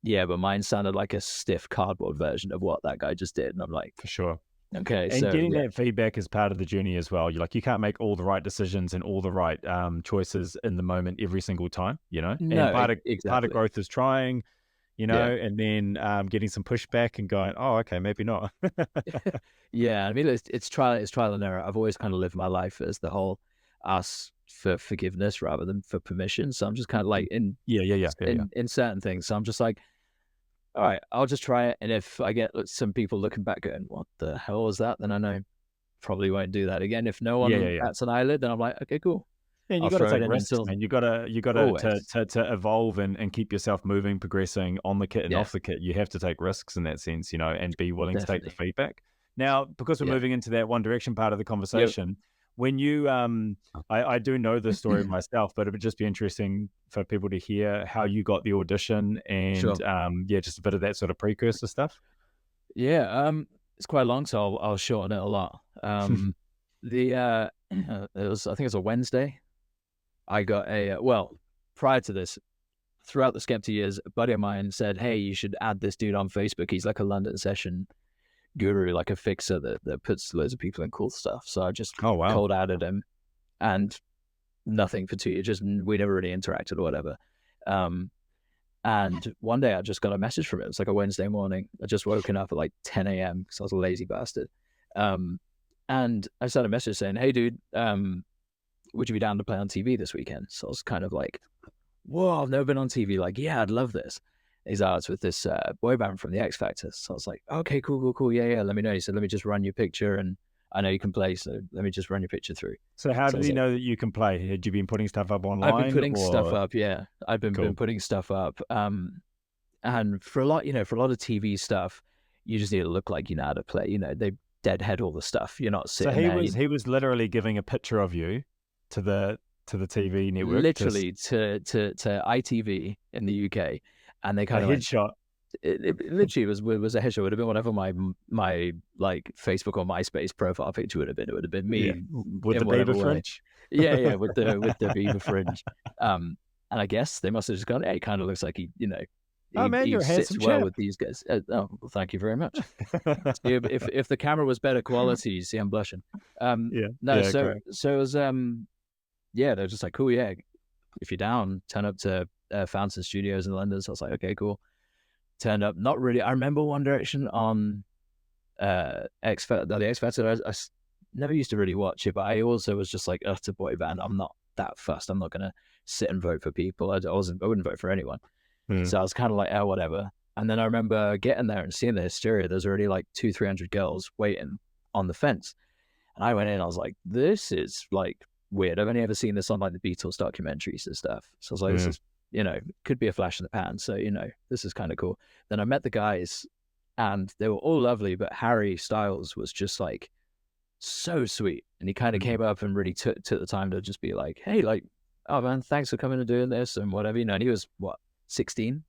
yeah, but mine sounded like a stiff cardboard version of what that guy just did. And I'm like, for sure. okay, And so getting yeah. that feedback is part of the journey as well. You can't make all the right decisions and all the right choices in the moment every single time, you know. And No, part of exactly. growth is trying, Yeah. and then getting some pushback and going, oh, okay, maybe not. Yeah. I mean, it's trial and error. I've always kind of lived my life as the whole ask for forgiveness rather than for permission. So I'm just kind of like Yeah, yeah, yeah, yeah, yeah, in certain things. So I'm just like, all right, I'll just try it. And if I get some people looking back going, what the hell was that? Then I know probably won't do that again. If no yeah, yeah, one yeah. bats an eyelid, then I'm like, okay, cool. And you I'll got to throw it take in risks, until man. You got to always. to evolve and keep yourself moving, progressing on the kit and Yeah, off the kit. You have to take risks in that sense, and be willing to take the definitely. feedback. Now, because we're Yeah. moving into that One Direction part of the Yep. conversation, when you I do know this story myself, but it would just be interesting for people to hear how you got the audition and Sure. yeah, just a bit of that sort of precursor stuff. Yeah. It's quite long, so I'll shorten it a lot. The it was, I think it was a Wednesday. I got well, prior to this, throughout the Skepta years, a buddy of mine said, "Hey, you should add this dude on Facebook. He's like a London session guru, like a fixer that puts loads of people in cool stuff." So I just Oh wow. cold added him, and nothing for 2 years. Just we never really interacted or whatever. Um, and one day I just got a message from him. It's like a Wednesday morning. I just woken up at like 10 a.m. because I was a lazy bastard. Um, and I sent a message saying, "Hey, dude, would you be down to play on TV this weekend?" So I was kind of like, "Whoa, I've never been on TV." Like, yeah, I'd love this. He's out with this boy band from the X Factor. So I was like, "Okay, cool, cool, cool. Yeah, yeah. Let me know." He said, "Let me just run your picture, and I know you can play, so let me just run your picture through." So how So I did was he like, know that you can play? Had you been putting stuff up "I've been online putting stuff or up. Yeah, I've been cool? putting stuff up. And for a lot, for a lot of TV stuff, you just need to look like you know how to play. They deadhead all the stuff. You're not So sitting he there. was he was literally giving a picture of you to the TV network, Literally to ITV in the UK, and they a kind of went. headshot. It literally was a headshot. It would have been whatever my like Facebook or MySpace profile picture would have been. It would have been Yeah, me with the in whatever Bieber way. fringe. Yeah, yeah, with the Beaver fringe. And I guess they must have just gone, hey, it kind of looks like he, Oh man, he you're a sits handsome well chap. with these guys. Oh, well, thank you very much. See, if the camera was better quality, you see, I'm blushing. Yeah, No, yeah, so great. so it was yeah, they're just like, cool, yeah, if you're down, turn up to Fountain Studios in London. So I was like, okay, cool. Turned up, not really. I remember One Direction on the X Factor. Never used to really watch it, but I also was just like, it's a boy band. I'm not that fussed. I'm not gonna sit and vote for people. I wouldn't vote for anyone. Mm. So I was kind of like, oh, whatever. And then I remember getting there and seeing the hysteria. There's already like 200-300 girls waiting on the fence. And I went in, I was like, this is like weird. I've only ever seen this on like the Beatles documentaries and stuff. So I was like, this Mm. is, could be a flash in the pan. So, this is kind of cool. Then I met the guys and they were all lovely, but Harry Styles was just like so sweet. And he kind of Mm. came up and really took the time to just be like, hey, like, oh man, thanks for coming and doing this and whatever, and he was what, 16?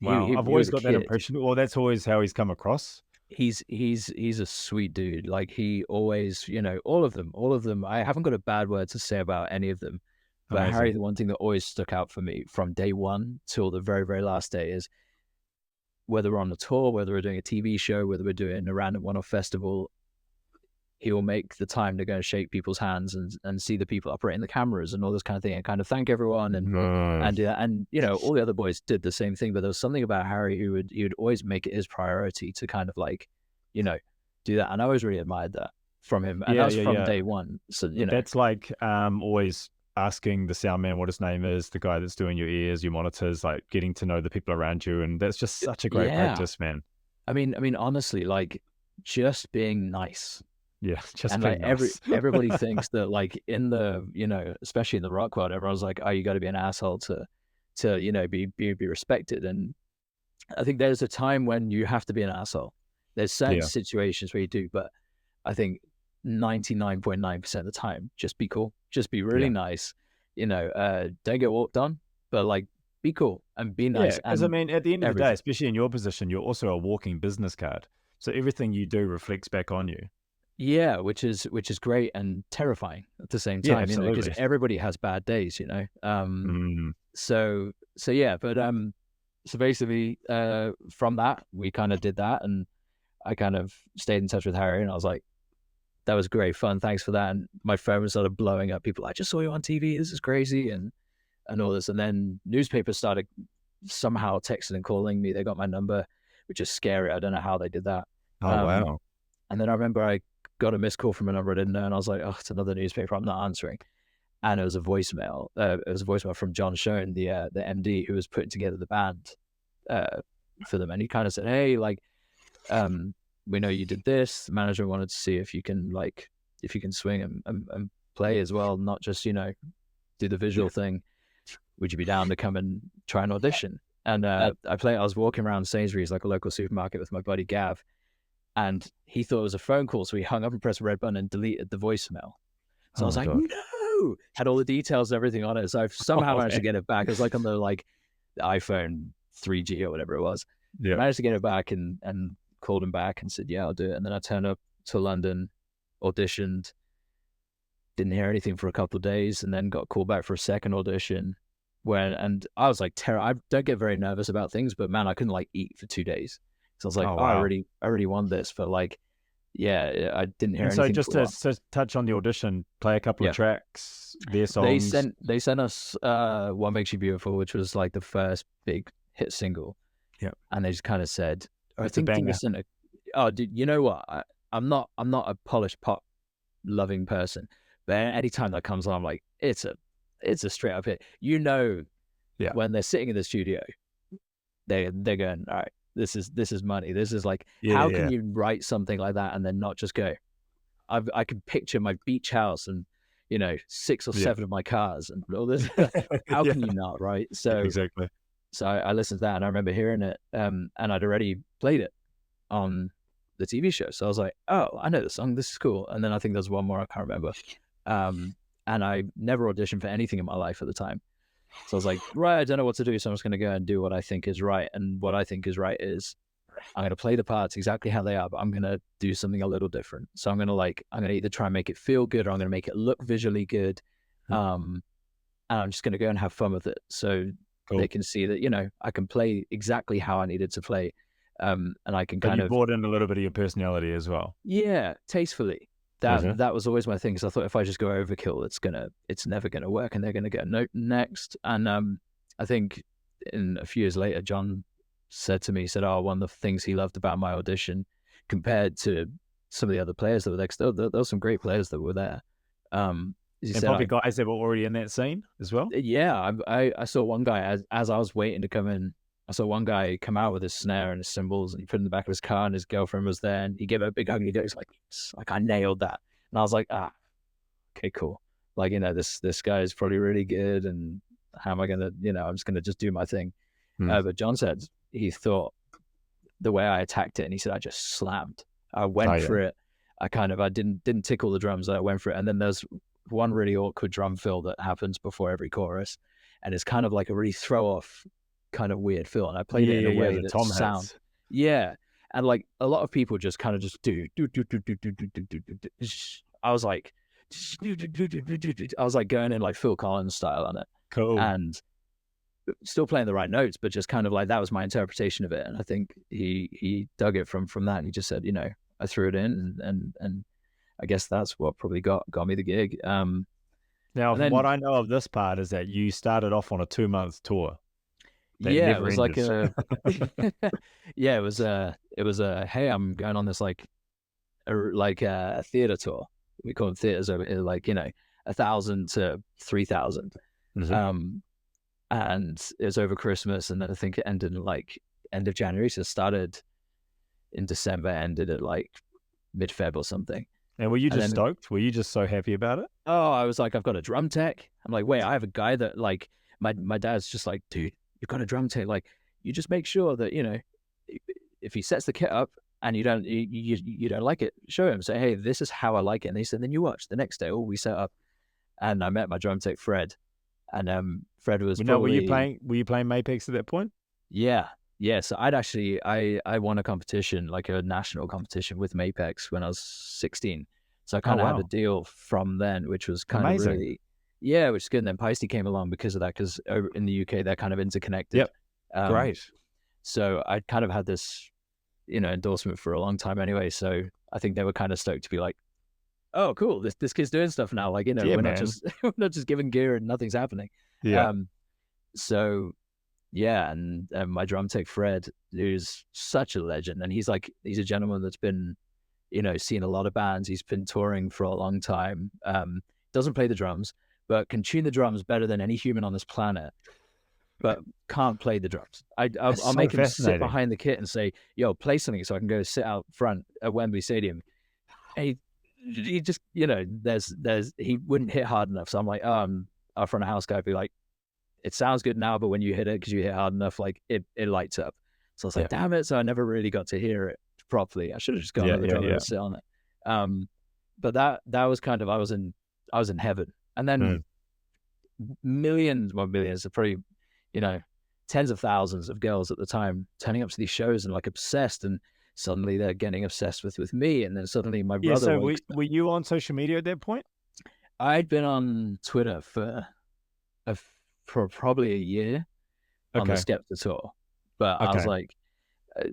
Wow, I've He was always a got that kid. impression. Well, that's always how he's come across. He's a sweet dude. Like he always, all of them. I haven't got a bad word to say about any of them. But Harry, Amazing. the one thing that always stuck out for me from day one till the very, very last day is whether we're on a tour, whether we're doing a TV show, whether we're doing a random one-off festival, he will make the time to go and shake people's hands and see the people operating the cameras and all this kind of thing and kind of thank everyone No. and do that. And all the other boys did the same thing, but there was something about Harry who he would always make it his priority to kind of like, do that. And I always really admired that from him. And that Yeah, was yeah, from yeah. day one. So, That's like always asking the sound man what his name is, the guy that's doing your ears, your monitors, like getting to know the people around you, and that's just such a great yeah. practice, man. I mean, honestly, like just being nice. Yeah, just And like being nice. everybody thinks that like in the, especially in the rock world, everyone's like, oh, you got to be an asshole to, be respected. And I think there's a time when you have to be an asshole. There's certain Yeah, situations where you do, but I think 99.9% of the time, just be cool, just be really yeah. nice. Don't get walked on, but like be cool and be Yeah, nice because I and mean, at the end of the day, everything. especially in your position, you're also a walking business card. So everything you do reflects back on you. Yeah, which is great and terrifying at the same Yeah, time, because absolutely. everybody has bad days. Mm. So yeah, but so basically, from that we kind of did that, and I kind of stayed in touch with Harry, and I was like, that was great fun, thanks for that. And my phone started blowing up. People, I just saw you on TV. This is crazy, and all this. And then newspapers started somehow texting and calling me. They got my number, which is scary. I don't know how they did that. Oh, Um, wow. and then I remember I got a missed call from a number I didn't know, and I was like, oh, it's another newspaper. I'm not answering. And it was a voicemail. It was a voicemail from John Schoen, the MD, who was putting together the band for them. And he kind of said, hey, like, we know you did this. The manager wanted to see if you can swing and play as well, not just do the visual thing. Would you be down to come and try an audition? And I was walking around Sainsbury's, like a local supermarket, with my buddy Gav, and he thought it was a phone call, so he hung up and pressed the red button and deleted the voicemail. So I Oh was my like, God. no, had all the details and everything on it. So I've somehow Oh, managed to man. get it back. It was like on the iPhone 3G or whatever it was. Yeah. Managed to get it back and called him back and said, yeah, I'll do it. And then I turned up to London, auditioned, didn't hear anything for a couple of days, and then got called back for a second audition. And I was like, I don't get very nervous about things, but man, I couldn't like eat for 2 days. So I was like, Oh, oh, wow. I really won this, but like, yeah, I didn't hear And so anything just for a to while. touch on the audition, play a couple of Yeah, tracks, their they songs. sent us "What Makes You Beautiful," which was like the first big hit single, Yeah, and they just kind of said, I it's a think they banger. sent a, oh, dude, you know what? I'm not a polished pop loving person, but anytime that comes on, I'm like, it's a straight up hit. Yeah. When they're sitting in the studio, they're going, all right, this is money. This is like, Yeah, how can yeah. you write something like that and then not just go? I can picture my beach house and 6 or 7 of my cars and all this. How Yeah, can you not, right? yeah, So exactly. I listened to that and I remember hearing it, and I'd already played it on the TV show. So I was like, oh, I know the song. This is cool. And then I think there's one more I can't remember. And I never auditioned for anything in my life at the time. So I was like, right, I don't know what to do. So I'm just going to go and do what I think is right. And what I think is right is I'm going to play the parts exactly how they are, but I'm going to do something a little different. So I'm going to either try and make it feel good or I'm going to make it look visually good. Mm. And I'm just going to go and have fun with it. So they Cool. can see that, I can play exactly how I needed to play. And I can But kind you of, brought in a little bit of your personality as well. yeah, tastefully. Okay. That was always my thing. Because I thought if I just go overkill, it's never gonna work, and they're gonna get a note next. And I think in a few years later, John said to me, he said, "Oh, one of the things he loved about my audition, compared to some of the other players that were there, 'cause there were some great players that were there." He And said, probably guys that were already in that scene as well? yeah, I saw one guy as I was waiting to come in. I saw one guy come out with his snare and his cymbals, and he put it in the back of his car, and his girlfriend was there, and he gave her a big hug, and he's like, "Yes," like I nailed that, and I was like, okay, cool. Like this guy is probably really good, and how am I gonna, I'm just gonna just do my thing. Hmm. But John said he thought the way I attacked it, and he said I just slammed. I Oh, went yeah. for it. I didn't tickle the drums. I went for it, and then there's one really awkward drum fill that happens before every chorus, and it's kind of like a really throw off, kind of weird fill. And I played Yeah, it in yeah, a yeah, way the that tom sound, hits. yeah, and like a lot of people just kind of just do. I was like, I was like going in like Phil Collins style on it, Cool. and still playing the right notes, but just kind of like that was my interpretation of it. And I think he dug it from that, and he just said, I threw it in, and I guess that's what probably got me the gig. Now, And from what then I know of this part is that you started off on a 2-month tour that yeah, it never was like ended. yeah, it was a hey, I'm going on this like a theater tour. We call them theaters over here, like 1,000 to 3,000. Mhm. Um, and it was over Christmas, and then I think it ended in like end of January. So it started in December, ended at like mid-Feb or something. And were you And just then stoked? Were you just so happy about it? I was like, I've got a drum tech. I'm like, wait, I have a guy that like my dad's just like, dude, you've got a drum tech. Like, you just make sure that if he sets the kit up and you don't like it, show him. Say, hey, this is how I like it. And he said, then you watch the next day. Oh, we set up, and I met my drum tech Fred, and Fred was Now, probably were you playing Mapex at that point? yeah. Yeah, so I won a competition, like a national competition with Mapex when I was 16. So I Oh, kind of had a wow. deal from then, which was kind of Amazing. really, yeah, which is good. And then Peisty came along because of that, because in the UK they're kind of interconnected. Yep. Um, Great. so I kind of had this, endorsement for a long time anyway. So I think they were kind of stoked to be like, oh, cool, this kid's doing stuff now. Like, Yeah, we're not man. just we're not just giving gear and nothing's happening. Yeah. Um, so yeah, and my drum tech Fred, who's such a legend, and he's a gentleman that's been, seen a lot of bands. He's been touring for a long time. Doesn't play the drums, but can tune the drums better than any human on this planet. But can't play the drums. That's I'll so make him sit fascinating. behind the kit and say, "Yo, play something," so I can go sit out front at Wembley Stadium. And he just, there's he wouldn't hit hard enough. So I'm like, our front of house guy would be like, it sounds good now, but when you hit it, because you hit hard enough, like it lights up. So I was like, Yeah. damn it. So I never really got to hear it properly. I should have just got Yeah, another yeah, drummer yeah. to sit on it. But that was kind of, I was in heaven. And then Mm. millions, are probably, you know, tens of thousands of girls at the time turning up to these shows and like obsessed, and suddenly they're getting obsessed with me. And then suddenly my Yeah, brother so wakes were you on social media at that point? I'd been on Twitter a, for probably a year on the Okay. Skepta tour, but I was Okay. like,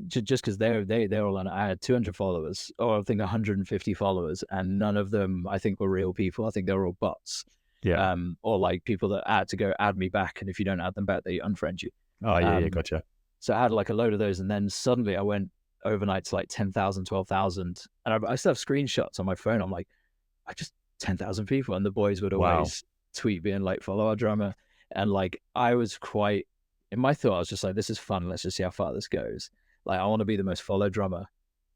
just because they're all on. I had 200 followers, or I think 150 followers, and none of them I think were real people. I think they were all bots, Yeah. or like people that had to go add me back, and if you don't add them back, they unfriend you. Oh, yeah, yeah, Um, gotcha. so I had like a load of those, and then suddenly I went overnight to like 10,000, 12,000, and I still have screenshots on my phone. I'm like, I just 10,000 people, and the boys would Wow. always tweet being like, follow our drummer, and like I was quite in my thought. I was just like, this is fun. Let's just see how far this goes. Like, I want to be the most followed drummer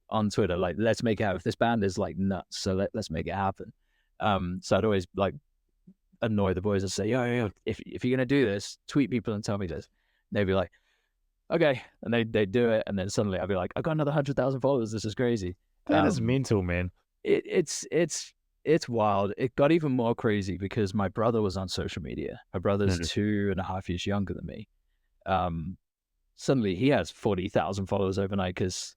on Twitter. Like, let's make it happen. If this band is like nuts, so let's make it happen. So I'd always like annoy the boys and say, yo, if you're gonna do this, tweet people and tell me this. And they'd be like, okay, and they do it, and then suddenly I'd be like, I got another 100,000 followers. This is crazy. That is mental, man. It's wild. It got even more crazy because my brother was on social media. My brother's Mhm. 2.5 years younger than me. Um, Suddenly he has 40,000 followers overnight because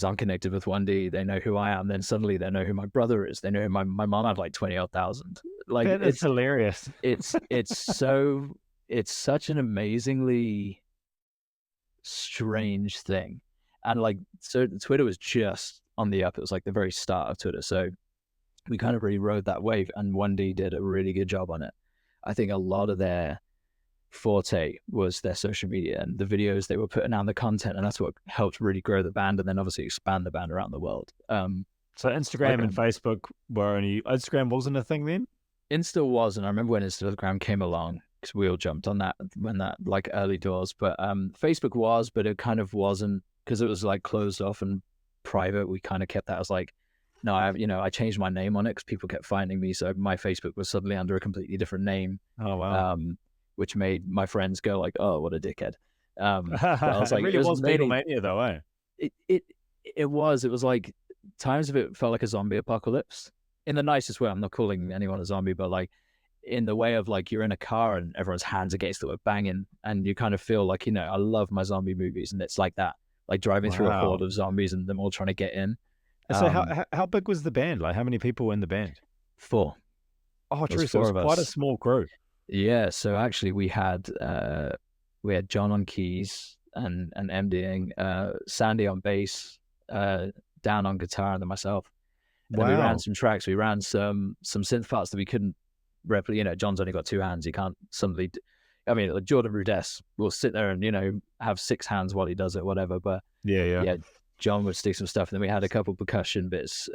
I'm connected with 1D. They know who I am. Then suddenly they know who my brother is. They know who my mom had like 20 odd thousand. Like That is hilarious. it's so it's such an amazingly strange thing. And like, so Twitter was just on the up. It was like the very start of Twitter. So we kind of really rode that wave, and 1D did a really good job on it. I think a lot of their forte was their social media and the videos they were putting out, the content, and that's what helped really grow the band, and then obviously expand the band around the world. So Like Instagram and Facebook were only Instagram wasn't a thing then? Insta was, and I remember when Instagram came along because we all jumped on that when that like early doors. But Facebook was, but it kind of wasn't because it was like closed off and private. We kind of kept that as like, no, I changed my name on it because people kept finding me, so my Facebook was suddenly under a completely different name. Oh wow. Which made my friends go like, "Oh, what a dickhead." But I was It like, it really was was mainly Beatlemania though, eh? it it it was like times of it felt like a zombie apocalypse in the nicest way. I'm not calling anyone a zombie, but like in the way of like you're in a car and everyone's hands against the word banging, and you kind of feel like, I love my zombie movies, and it's like that, like driving through a horde Wow. of zombies and them all trying to get in. So Um, how big was the band? Like how many people were in the band? four. Oh, There was true. So it four was of quite a us. small crew. Yeah, so actually we had John on keys and MDing, Sandy on bass, Dan on guitar, and then myself. And then we ran Wow. some tracks. We ran some synth parts that we couldn't replicate. John's only got two hands. He can't suddenly. I mean, like Jordan Rudess will sit there and have six hands while he does it, whatever. But Yeah, yeah. yeah, John would stick some stuff. And then we had a couple percussion bits.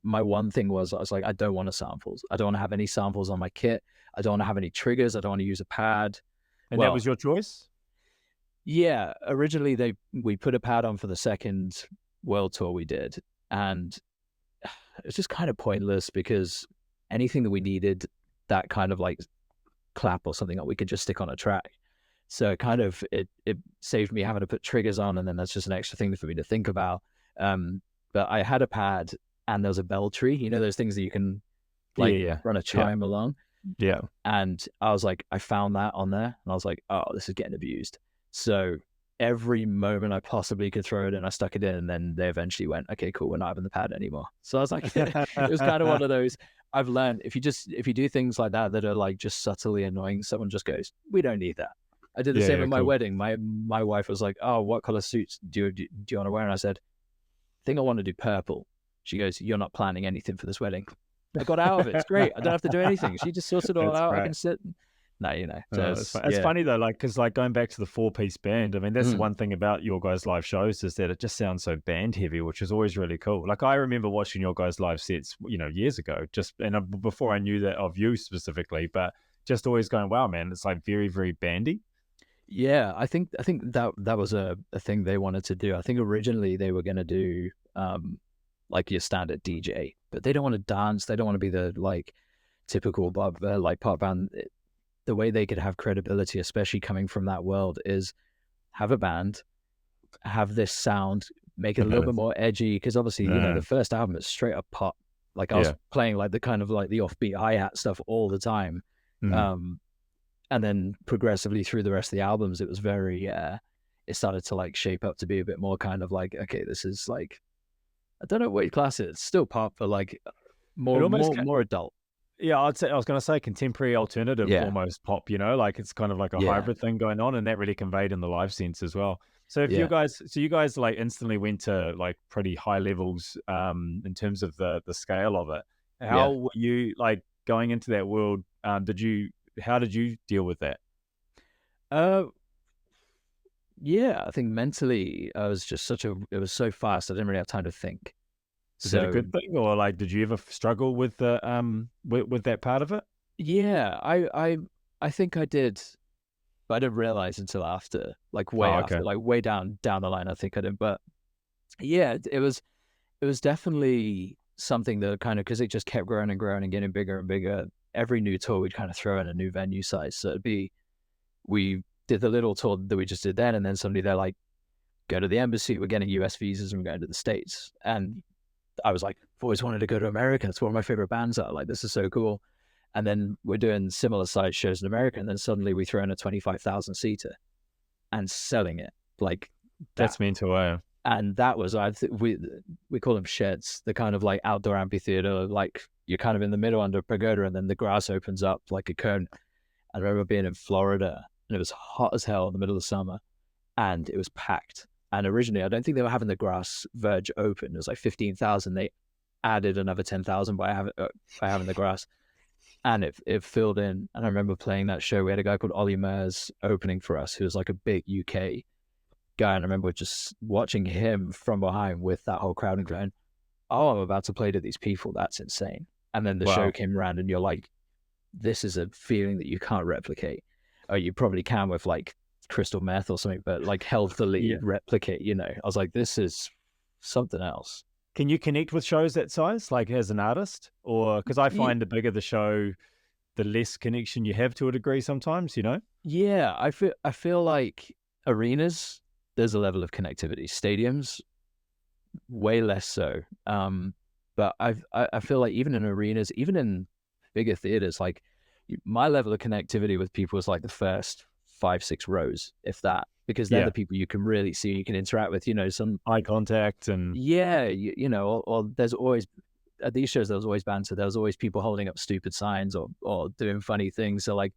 My one thing was I was like, I don't want to samples. I don't want to have any samples on my kit. I don't want to have any triggers. I don't want to use a pad. And that was Well, your choice? yeah, originally we put a pad on for the second world tour we did, and it was just kind of pointless because anything that we needed, that kind of like clap or something that we could just stick on a track. So it saved me having to put triggers on, and then that's just an extra thing for me to think about. But I had a pad and there was a bell tree, those things that you can Yeah, like yeah. run a Yeah. chime along. Yeah. And I was like, I found that on there, and I was like, oh, this is getting abused. So every moment I possibly could throw it in, I stuck it in, and then they eventually went, okay, cool, we're not having the pad anymore. So I was like, it was kind of one of those. I've learned if you do things like that that are like just subtly annoying, someone just goes, we don't need that. I did the Yeah, same yeah, at my cool. wedding. My wife was like, oh, what color suits do you want to wear? And I said, I think I want to do purple. She goes, you're not planning anything for this wedding. I got out of it. It's great. I don't have to do anything. She just sorts it all That's out. I great. can sit. No, So It's it's, it's yeah. funny though, like because like going back to the four-piece band, I mean that's the Mm. one thing about your guys' live shows is that it just sounds so band heavy, which is always really cool. Like I remember watching your guys' live sets, years ago, just before I knew that of you specifically, but just always going, wow, man, it's like very, very bandy. Yeah, I think that was a thing they wanted to do. I think originally they were going to do like your standard DJ, but they don't want to dance. They don't want to be the like typical like pop band. The way they could have credibility, especially coming from that world, is have a band, have this sound, make it a little bit more edgy. Because obviously, the first album is straight up pop. Like I was Yeah. playing like the kind of like the offbeat hi-hat stuff all the time. Mm. Um, and then progressively through the rest of the albums, it was very it started to like shape up to be a bit more kind of like, okay, this is like, I don't know what you class it. It's still pop, but like It more almost more more adult. Yeah, I was going to say contemporary alternative, Yeah, almost pop, like it's kind of like a yeah, hybrid thing going on, and that really conveyed in the live sense as well. So yeah, you guys like instantly went to like pretty high levels in terms of the scale of it. yeah. How were you like going into that world? How did you deal with that? uh yeah, I think mentally I was just it was so fast I didn't really have time to think. Is that a So good thing, or like did you ever struggle with the with that part of it? yeah, I think I did, but I didn't realize until after, like way Oh, okay. after, like way down the line. I think I did, but yeah, it was definitely something that kind of, because it just kept growing and growing and getting bigger and bigger. Every new tour we'd kind of throw in a new venue size. So we did the little tour that we just did then, and then suddenly they're like, go to the embassy, we're getting US visas and we're going to the States. And I was like, I've always wanted to go to America. It's one of my favorite bands are. Like, this is so cool. And then we're doing similar size shows in America, and then suddenly we throw in a 25,000 seater and selling it like that. That's mental, eh? And that was, we call them sheds, the kind of like outdoor amphitheater, like you're kind of in the middle under a pagoda, and then the grass opens up like a cone. I remember being in Florida and it was hot as hell in the middle of summer and it was packed. And originally, I don't think they were having the grass verge open. It was like 15,000. They added another 10,000 by having the grass, and it filled in. And I remember playing that show. We had a guy called Ollie Mers opening for us, who was like a big UK guy. And I remember just watching him from behind with that whole crowd and going, "Oh, I'm about to play to these people. That's insane." And then the show Wow. came around, and you're like, "This is a feeling that you can't replicate." Or you probably can with like crystal meth or something, but like healthily Yeah. replicate. I was like, "This is something else." Can you connect with shows that size, like as an artist? Or because I Ye- find the bigger the show, the less connection you have to a degree sometimes, you know? Yeah, I feel like arenas, there's a level of connectivity. Stadiums, way less so. But I feel like even in arenas, even in bigger theaters, like my level of connectivity with people is like the first 5, 6 rows, if that, because they're Yeah. the people you can really see, you can interact with. Some Eye contact and yeah, or there's always at these shows, there was always banter. There was always people holding up stupid signs or doing funny things. So like,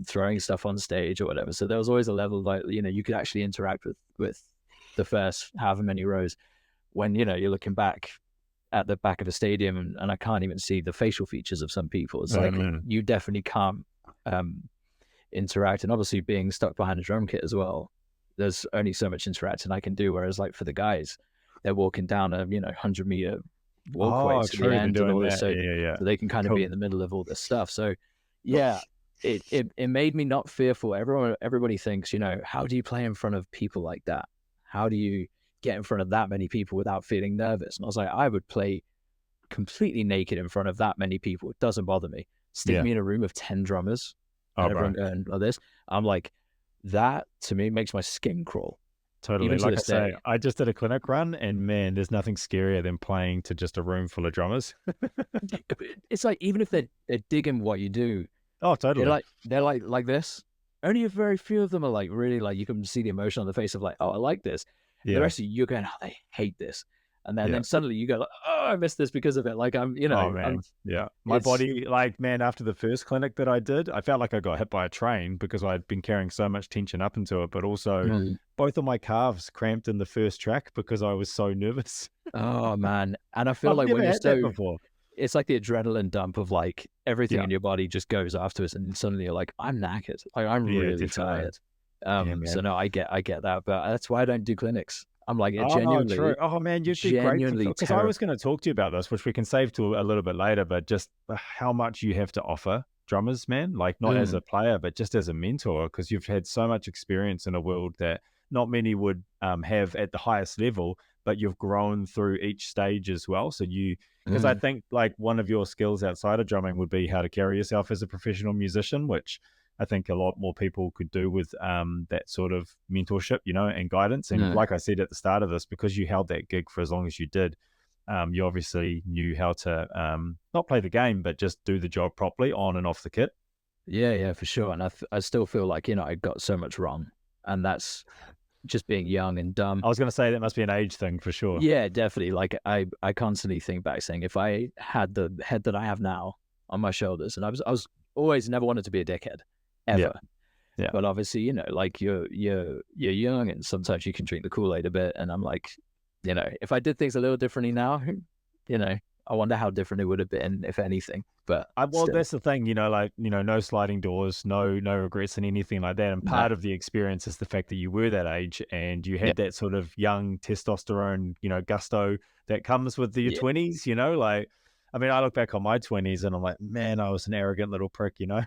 throwing stuff on stage or whatever. So there was always a level like, you could actually interact with the first however many rows. When, you're looking back at the back of a stadium and I can't even see the facial features of some people. It's like man. you definitely can't interact. And obviously being stuck behind a drum kit as well, there's only so much interacting I can do. Whereas like for the guys, they're walking down a 100-meter walkway Oh, to the true. Been end and doing all this, that. so Yeah, yeah. they can kind of be Cool. in the middle of all this stuff. So yeah, it made me not fearful. Everybody thinks, how do you play in front of people like that? How do you get in front of that many people without feeling nervous? And I was like, I would play completely naked in front of that many people. It doesn't bother me. Stick Yeah. me in a room of 10 drummers Oh, and bro. everyone going like this. I'm like, that to me makes my skin crawl, Totally. even to Like I this say, day. I just did a clinic run and man, there's nothing scarier than playing to just a room full of drummers. It's like, even if they're digging what you do, Oh, they're totally. like this. Only a very few of them are like really like, you can see the emotion on the face of like, oh, I like this. And the Yeah. rest of you, you're going, oh, I hate this. And then, Yeah. then suddenly you go like, oh, I missed this because of it. Like Oh I'm man, yeah. My it's body, like, man, after the first clinic that I did, I felt like I got hit by a train because I'd been carrying so much tension up into it, but also mm, both of my calves cramped in the first track because I was so nervous. oh man. And I feel I've like when never you're had that so, before. it's like the adrenaline dump of like everything Yeah, in your body just goes afterwards, and suddenly you're like, I'm knackered. Like I'm yeah, really definitely. tired. Yeah, So man. no, I get that, but that's why I don't do clinics. I'm like, it Oh, true. genuinely, Oh, man, you'd be great to genuinely because I terror. was going to talk to you about this, which we can save to a little bit later, but just how much you have to offer drummers, man, like not as a Mm, player, but just as a mentor, because you've had so much experience in a world that not many would have at the highest level, but you've grown through each stage as well. So because I mm, think like one of your skills outside of drumming would be how to carry yourself as a professional musician, which I think a lot more people could do with that sort of mentorship, and guidance. And mm. like I said at the start of this, because you held that gig for as long as you did, you obviously knew how to not play the game, but just do the job properly on and off the kit. Yeah, yeah, for sure. And I still feel like, I got so much wrong. And that's just being young and dumb. I was going to say that must be an age thing for sure. Yeah, definitely. Like I constantly think back saying, if I had the head that I have now on my shoulders, and I was always never wanted to be a dickhead, Yeah, ever. yeah, But obviously, like you're young and sometimes you can drink the Kool-Aid a bit. And I'm like, if I did things a little differently now, you know, I wonder how different it would have been, if anything. But well, still, that's the thing, like no sliding doors, no regrets, and anything like that. And no. part of the experience is the fact that you were that age and you Yeah. had that sort of young testosterone, gusto that comes with your Yeah. 20s. Like, I mean, I look back on my 20s and I'm like, man, I was an arrogant little prick. I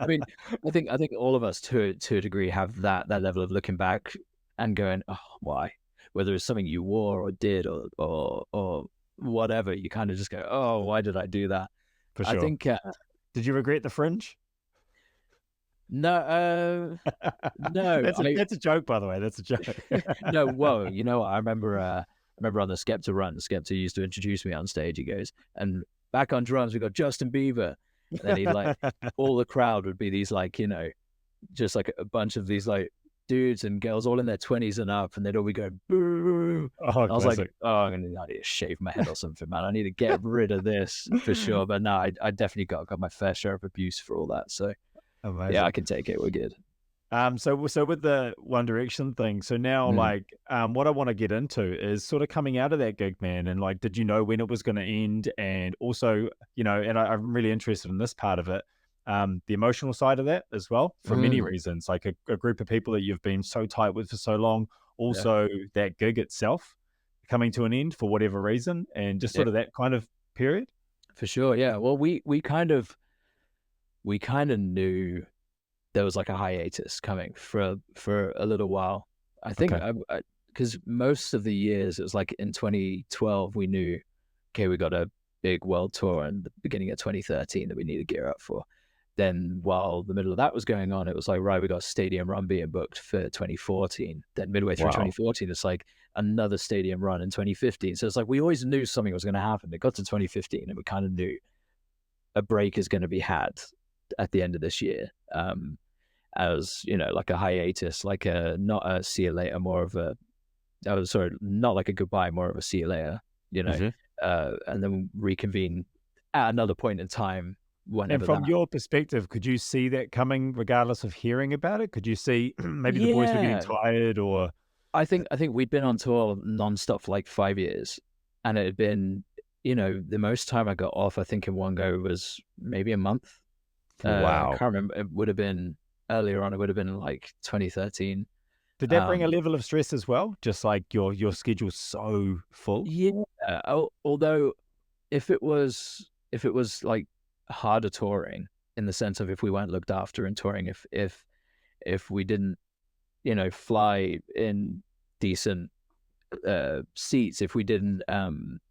mean, I think all of us to a degree have that level of looking back and going, oh, why? Whether it's something you wore or did or whatever, you kind of just go, oh, why did I do that? For I sure. think Did you regret the fringe? no, no, That's a joke, by the way. That's a joke. no. Whoa, what? I remember on the Skepta run, Skepta used to introduce me on stage. He goes, and back on drums we got Justin Bieber, and then he'd like all the crowd would be these like just like a bunch of these like dudes and girls all in their 20s and up, and they'd all be going boo. Oh, I was like, classic. oh, I need to shave my head or something, man. I need to get rid of this for sure. But no, I definitely got my fair share of abuse for all that. So yeah, I Amazing. can take it. We're good. So with the One Direction thing, so now Mm. like what I want to get into is sort of coming out of that gig, man, and like, did you know when it was going to end? And also, and I'm really interested in this part of it, the emotional side of that as well, for many Mm. reasons, like a group of people that you've been so tight with for so long, Yeah, also that gig itself coming to an end for whatever reason, and just yeah, sort of that kind of period. for sure. Yeah. Well, we kind of knew there was like a hiatus coming for a little while. I think Okay. because most of the years it was like in 2012 we knew, okay, we got a big world tour in the beginning of 2013 that we need to gear up for. Then while the middle of that was going on, it was like, right, we got a stadium run being booked for 2014. Then midway through Wow. 2014, it's like another stadium run in 2015. So it's like we always knew something was going to happen. It got to 2015 and we kind of knew a break is going to be had at the end of this year. As like a hiatus, like a not a see you later, more of a sorry, not like a goodbye, more of a see you later, hmm and then reconvene at another point in time, And whenever from that. your perspective, could you see that coming regardless of hearing about it? Could you see maybe the boys were getting Yeah, tired or I think we'd been on tour nonstop for like 5 years, and it had been, the most time I got off, I think in one go was maybe a month. I wow. can't remember. It would have been earlier on. It would have been like 2013. Did that bring a Um, level of stress as well? Just like your schedule's so full? Yeah. Although if it was like harder touring in the sense of if we weren't looked after in touring, if we didn't, fly in decent seats, if we didn't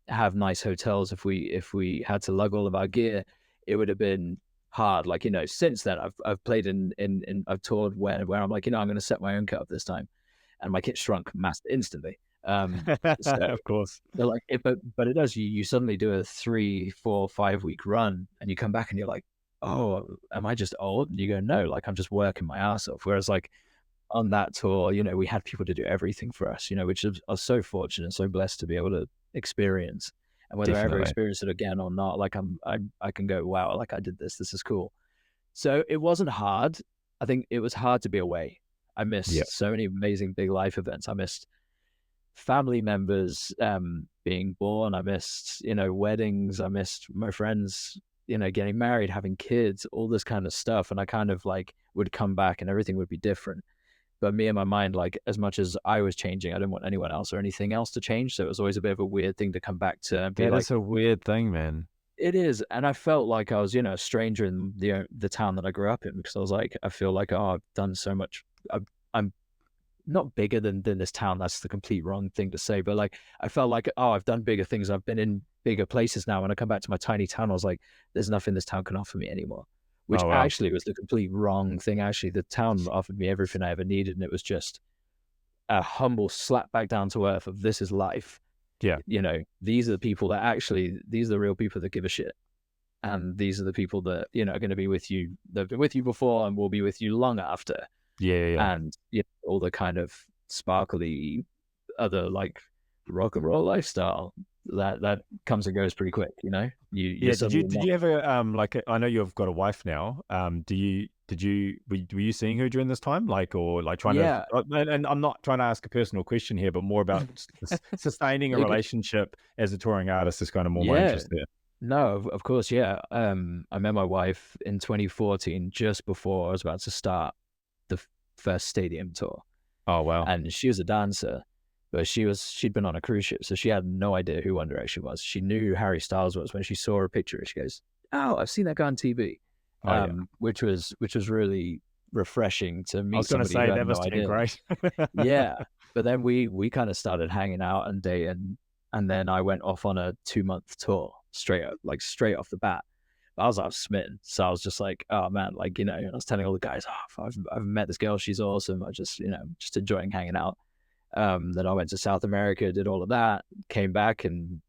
have nice hotels, if we had to lug all of our gear, it would have been hard. Like, since then I've played in I've toured where I'm like, I'm gonna set my own cut up this time. And my kit shrunk mass instantly. So Of course. they're like, but it does. You suddenly do a 3, 4, 5 week run, and you come back and you're like, oh, am I just old? And you go, no, like I'm just working my ass off. Whereas like on that tour, we had people to do everything for us, which is, I was so fortunate, so blessed to be able to experience. And whether I ever Definitely. experience it again or not, like I can go, wow, like I did this. This is cool. So it wasn't hard. I think it was hard to be away. I Yeah. missed so many amazing big life events. I missed family members being born. I missed, weddings. I missed my friends, getting married, having kids, all this kind of stuff. And I kind of like would come back and everything would be different. But me in my mind, like as much as I was changing, I didn't want anyone else or anything else to change. So it was always a bit of a weird thing to come back to and be That like, is a weird thing, man. it is. And I felt like I was, a stranger in the town that I grew up in because I was like, I feel like, oh, I've done so much. I'm not bigger than this town. That's the complete wrong thing to say. But like, I felt like, oh, I've done bigger things. I've been in bigger places now. When I come back to my tiny town, I was like, there's nothing this town can offer me anymore, which Oh wow. actually was the complete wrong thing. Actually, the town offered me everything I ever needed. And it was just a humble slap back down to earth of this is life. Yeah. These are the people that actually, these are the real people that give a shit. And these are the people that, are going to be with you. They've been with you before and will be with you long after. Yeah, yeah, yeah. And all the kind of sparkly other like rock and roll lifestyle that comes and goes pretty quick. You Yeah, did you suddenly did not. you ever like I know you've got a wife now. Do you did you were you seeing her during this time, like, or like trying to? Yeah. And I'm not trying to ask a personal question here, but more about sustaining a Okay. relationship as a touring artist is kind of more my Yeah. interest there. No, of course, yeah. I met my wife in 2014, just before I was about to start the first stadium tour, Oh wow. and she was a dancer, but she'd been on a cruise ship, so she had no idea who One Direction was. She knew who Harry Styles was when she saw a picture. She goes, "Oh, I've seen that guy on TV," Oh yeah. which was really refreshing to I meet was gonna somebody who say had that no must have been idea. great. Yeah, but then we kind of started hanging out and dating, and then I went off on a 2 month tour straight off the bat. I was smitten, so I was just like, oh man, like I was telling all the guys, oh, I've met this girl, she's awesome. I just just enjoying hanging out. Then I went to South America, did all of that, came back, and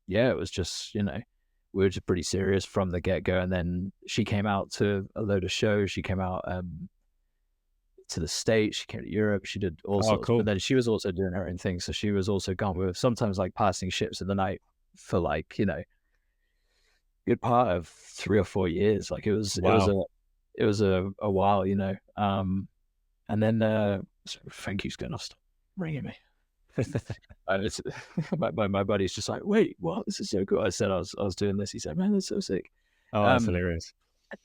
yeah, it was just we were just pretty serious from the get go. And then she came out to a load of shows. She came out to the States, she came to Europe, she did all Oh, sorts. But cool. then she was also doing her own thing. So she was also gone. We were sometimes like passing ships in the night for like, good part of 3 or 4 years. Like Wow. it was a while, and then thank you's going to stop ringing me. And it's my buddy's just like, wait, what? This is so cool. I said I was doing this. He said, man, that's so sick. Oh, that's Um, hilarious.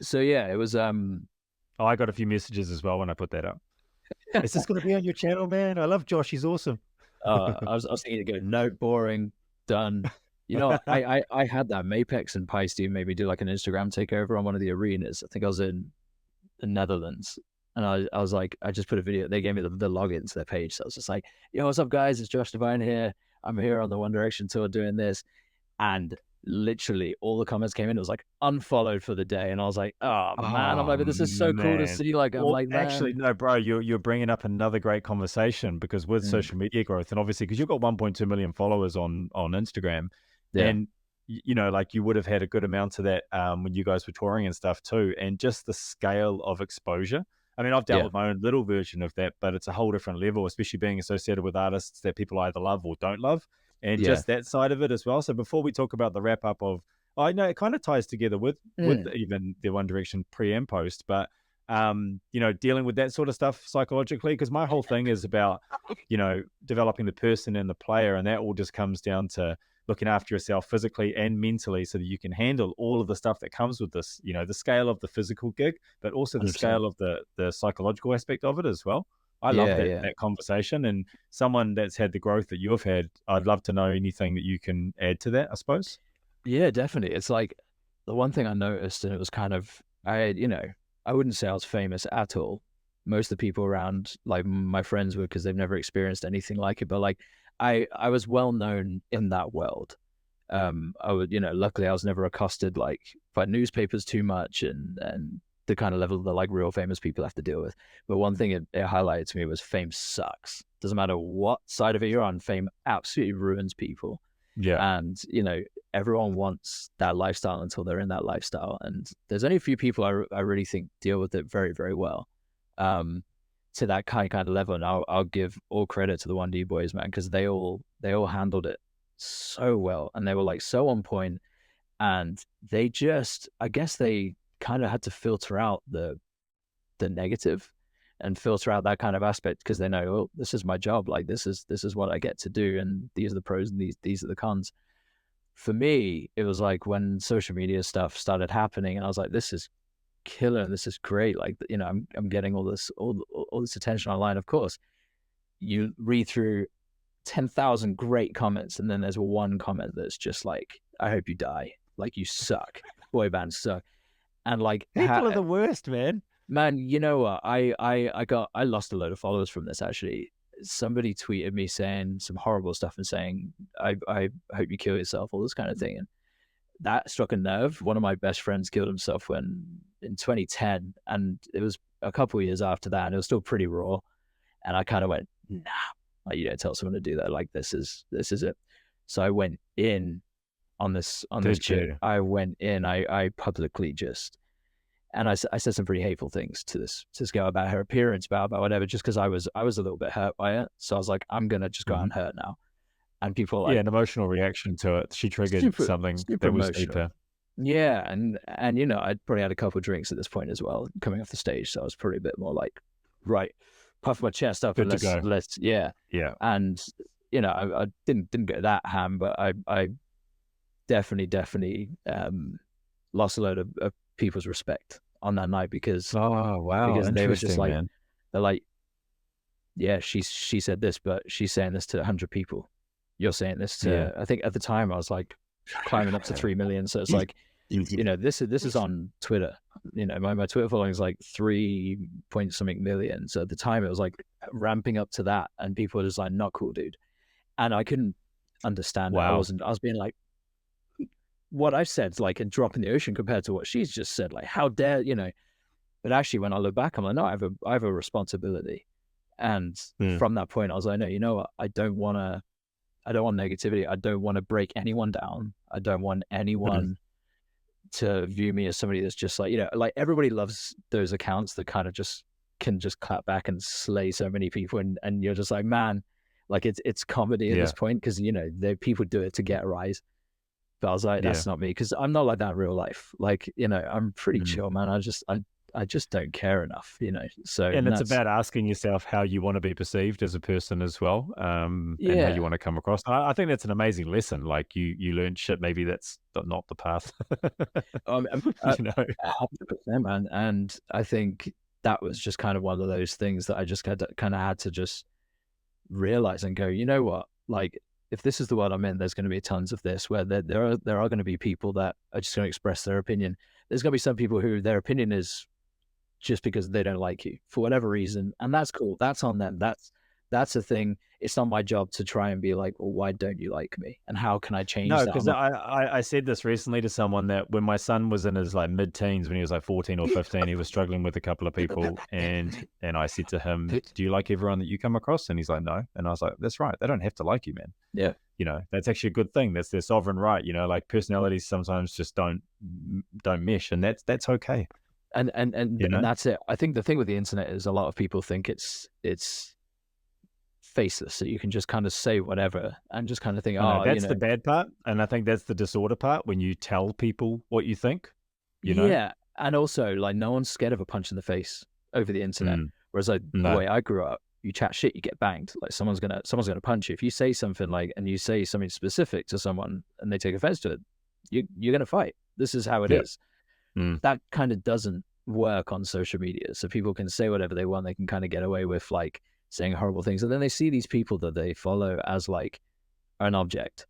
so yeah, it was Oh, I got a few messages as well when I put that up. Is this going to be on your channel, man? I love Josh. He's awesome. I was thinking to go, no, boring, done. I had that Mapex and Piesteam made me do like an Instagram takeover on one of the arenas. I think I was in the Netherlands. And I was like, I just put a video. They gave me the login to their page. So I was just like, yo, what's up, guys? It's Josh Devine here. I'm here on the One Direction tour doing this. And literally all the comments came in. It was like unfollowed for the day. And I was like, oh, man. I'm like, Oh, but this is so cool to man. see. Like, I'm Well, like, actually, man. no, bro, you're bringing up another great conversation because with Mm, social media growth, and obviously because you've got 1.2 million followers on Instagram, yeah. and like you would have had a good amount of that when you guys were touring and stuff too, and just the scale of exposure. I mean, I've dealt Yeah. with my own little version of that, but it's a whole different level, especially being associated with artists that people either love or don't love, and Yeah. just that side of it as well. So before we talk about the wrap up of, I know it kind of ties together with Mm, even the One Direction pre and post, but dealing with that sort of stuff psychologically, because my whole thing is about, developing the person and the player, and that all just comes down to looking after yourself physically and mentally so that you can handle all of the stuff that comes with this, the scale of the physical gig, but also the 100%. scale of the psychological aspect of it as well. I love Yeah. that Yeah. that conversation, and someone that's had the growth that you've had, I'd love to know anything that you can add to that, I suppose. Yeah, definitely. It's like the one thing I noticed, and it was kind of, I wouldn't say I was famous at all. Most of the people around, like my friends were, because they've never experienced anything like it. But like, I was well known in that world. I would, luckily I was never accosted like by newspapers too much, and the kind of level that like real famous people have to deal with. But one thing it highlighted to me was fame sucks. Doesn't matter what side of it you're on, fame absolutely ruins people. Yeah. And everyone wants that lifestyle until they're in that lifestyle, and there's only a few people I really think deal with it very, very well, um to that kind of level. And I'll give all credit to the 1D boys, man, because they all handled it so well, and they were like so on point. And they just, I guess they kind of had to filter out the negative and filter out that kind of aspect, because they know, oh, this is my job, like this is what I get to do, and these are the pros and these are the cons. For me, it was like when social media stuff started happening, and I was like, this is killer, this is great. Like, I'm getting all this attention online. Of course, you read through 10,000 great comments, and then there's one comment that's just like, I hope you die, like you suck, boy bands suck. And like, People are the worst, man. man, you know what? I lost a load of followers from this, actually. Somebody tweeted me saying some horrible stuff and saying, I hope you kill yourself, all this kind of thing. And that struck a nerve. One of my best friends killed himself when in 2010, and it was a couple of years after that, and it was still pretty raw. And I kind of went, nah, like, you don't tell someone to do that. Like, this is it. So I went in on this Did chick. you? I went in. I publicly just, and I said some pretty hateful things to this girl about her appearance, about whatever, just because I was a little bit hurt by it. So I was like, I'm gonna just go out Mhm. and hurt now. And people were Yeah, like, an emotional reaction to it. She triggered super something super that was emotional. deeper. Yeah, and I'd probably had a couple of drinks at this point as well, coming off the stage, so I was probably a bit more like, right, puff my chest up and Good to let's go. let's yeah. Yeah. And I didn't go that ham, but I definitely lost a load of people's respect on that night, because Oh, wow. they were just Interesting, like, man. they're like, yeah, she said this, but she's saying this to 100 people. You're saying this Yeah. to, I think at the time I was like climbing up to 3 million. So it's like, this is on Twitter. My Twitter following is like 3 point something million. So at the time it was like ramping up to that, and people were just like, not cool, dude. And I couldn't understand it. I Wow. was being like, what I've said is like a drop in the ocean compared to what she's just said. Like, how dare. But actually, when I look back, I'm like, no, I have a responsibility. And Mm. from that point, I was like, no, you know what? I don't want negativity. I don't want to break anyone down. I don't want Mm. anyone to view me as somebody that's just like, like everybody loves those accounts that kind of just can just clap back and slay so many people, and you're just like, man, like it's comedy at this Yeah. point, because people do it to get a rise. But I was like, Yeah. that's not me, because I'm not like that in real life. Like, I'm pretty Mm. chill, man. I just don't care enough, So And it's that's about asking yourself how you want to be perceived as a person as well, and how you yeah. want to come across. I think that's an amazing lesson. Like you learn shit maybe that's not the path. You know. 100%, man. And I think that was just kind of one of those things that I just kind of had to just realize and go, you know what? Like, if this is the world I'm in, there's going to be tons of this where there are going to be people that are just going to express their opinion. There's going to be some people who their opinion is just because they don't like you for whatever reason, and that's cool. That's on them. That's a thing. It's not my job to try and be like, well, why don't you like me, and how can I change No, that? I'm because not. I said this recently to someone that when my son was in his like mid-teens, when he was like 14 or 15, he was struggling with a couple of people, and I said to him, "Do you like everyone that you come across?" And he's like, "No." And I was like, "That's right. They don't have to like you, man. Yeah, That's actually a good thing. That's their sovereign right. Like personalities sometimes just don't mesh, and that's okay. and that's it. I think the thing with the internet is a lot of people think it's faceless, so you can just kind of say whatever and just kind of think, I know oh, that's the bad part, and I think that's the disorder part when you tell people what you think. You know. yeah. And also, like, no one's scared of a punch in the face over the internet. Mm, Whereas, like, the no. way I grew up, you chat shit, you get banged. Like, someone's gonna punch you if you say something, like, and you say something specific to someone and they take offense to it. You're gonna fight. This is how it Yeah. is. Mm, That kind of doesn't work on social media. So people can say whatever they want. They can kind of get away with like saying horrible things, and then they see these people that they follow as like an object.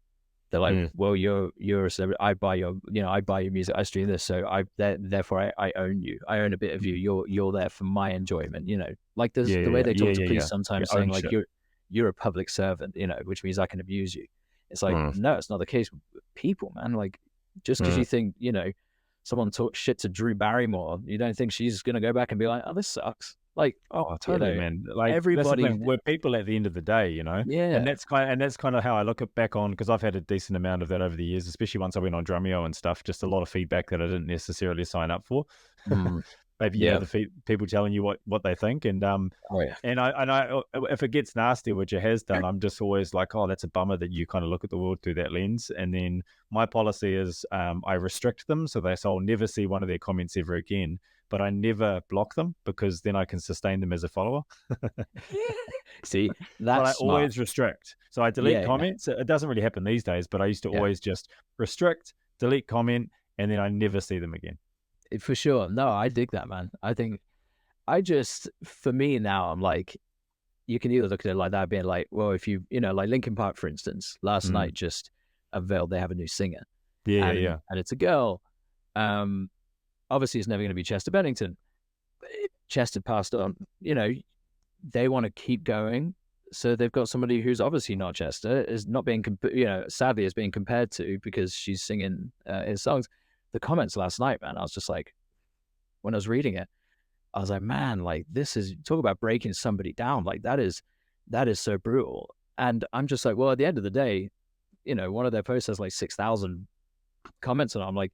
They're like, mm, well, you're a celebrity. I buy your music. I stream this, so therefore I own you. I own a bit of you. You're there for my enjoyment. Like there's yeah, the yeah, way yeah, they yeah, talk to yeah, police yeah. sometimes, Your saying own like shit. you're a public servant, which means I can abuse you. It's like, Mm, no, it's not the case with people, man. Like, just because mm. you think someone talks shit to Drew Barrymore, you don't think she's gonna go back and be like, oh, this sucks. Like, Oh, totally, man. Like that's the everybody, thing. We're people at the end of the day, and yeah. that's kind of how I look at back on because I've had a decent amount of that over the years, especially once I went on Drumeo and stuff. Just a lot of feedback that I didn't necessarily sign up for. Mm, Maybe yeah. the people telling you what they think, Oh yeah. and I if it gets nasty, which it has done, I'm just always like, oh, that's a bummer that you kind of look at the world through that lens. And then my policy is I restrict them, so I'll never see one of their comments ever again. But I never block them because then I can sustain them as a follower. See, But that's I smart. always restrict. So I delete Yeah, yeah, comments. It doesn't really happen these days, but I used to yeah. always just restrict, delete comment, and then I never see them again. For sure. No, I dig that, man. I think for me now, I'm like, you can either look at it like that, being like, well, if like Linkin Park, for instance, last Mm. night just unveiled they have a new singer, Yeah, yeah, and yeah. it's a girl. Um, Obviously, it's never going to be Chester Bennington. Chester passed on. They want to keep going, so they've got somebody who's obviously not Chester, is not being, sadly, is being compared to because she's singing his songs. The comments last night, man, I was just like, when I was reading it, I was like, man, like this is talk about breaking somebody down. Like that is so brutal. And I'm just like, well, at the end of the day, one of their posts has like 6,000 comments, and I'm like,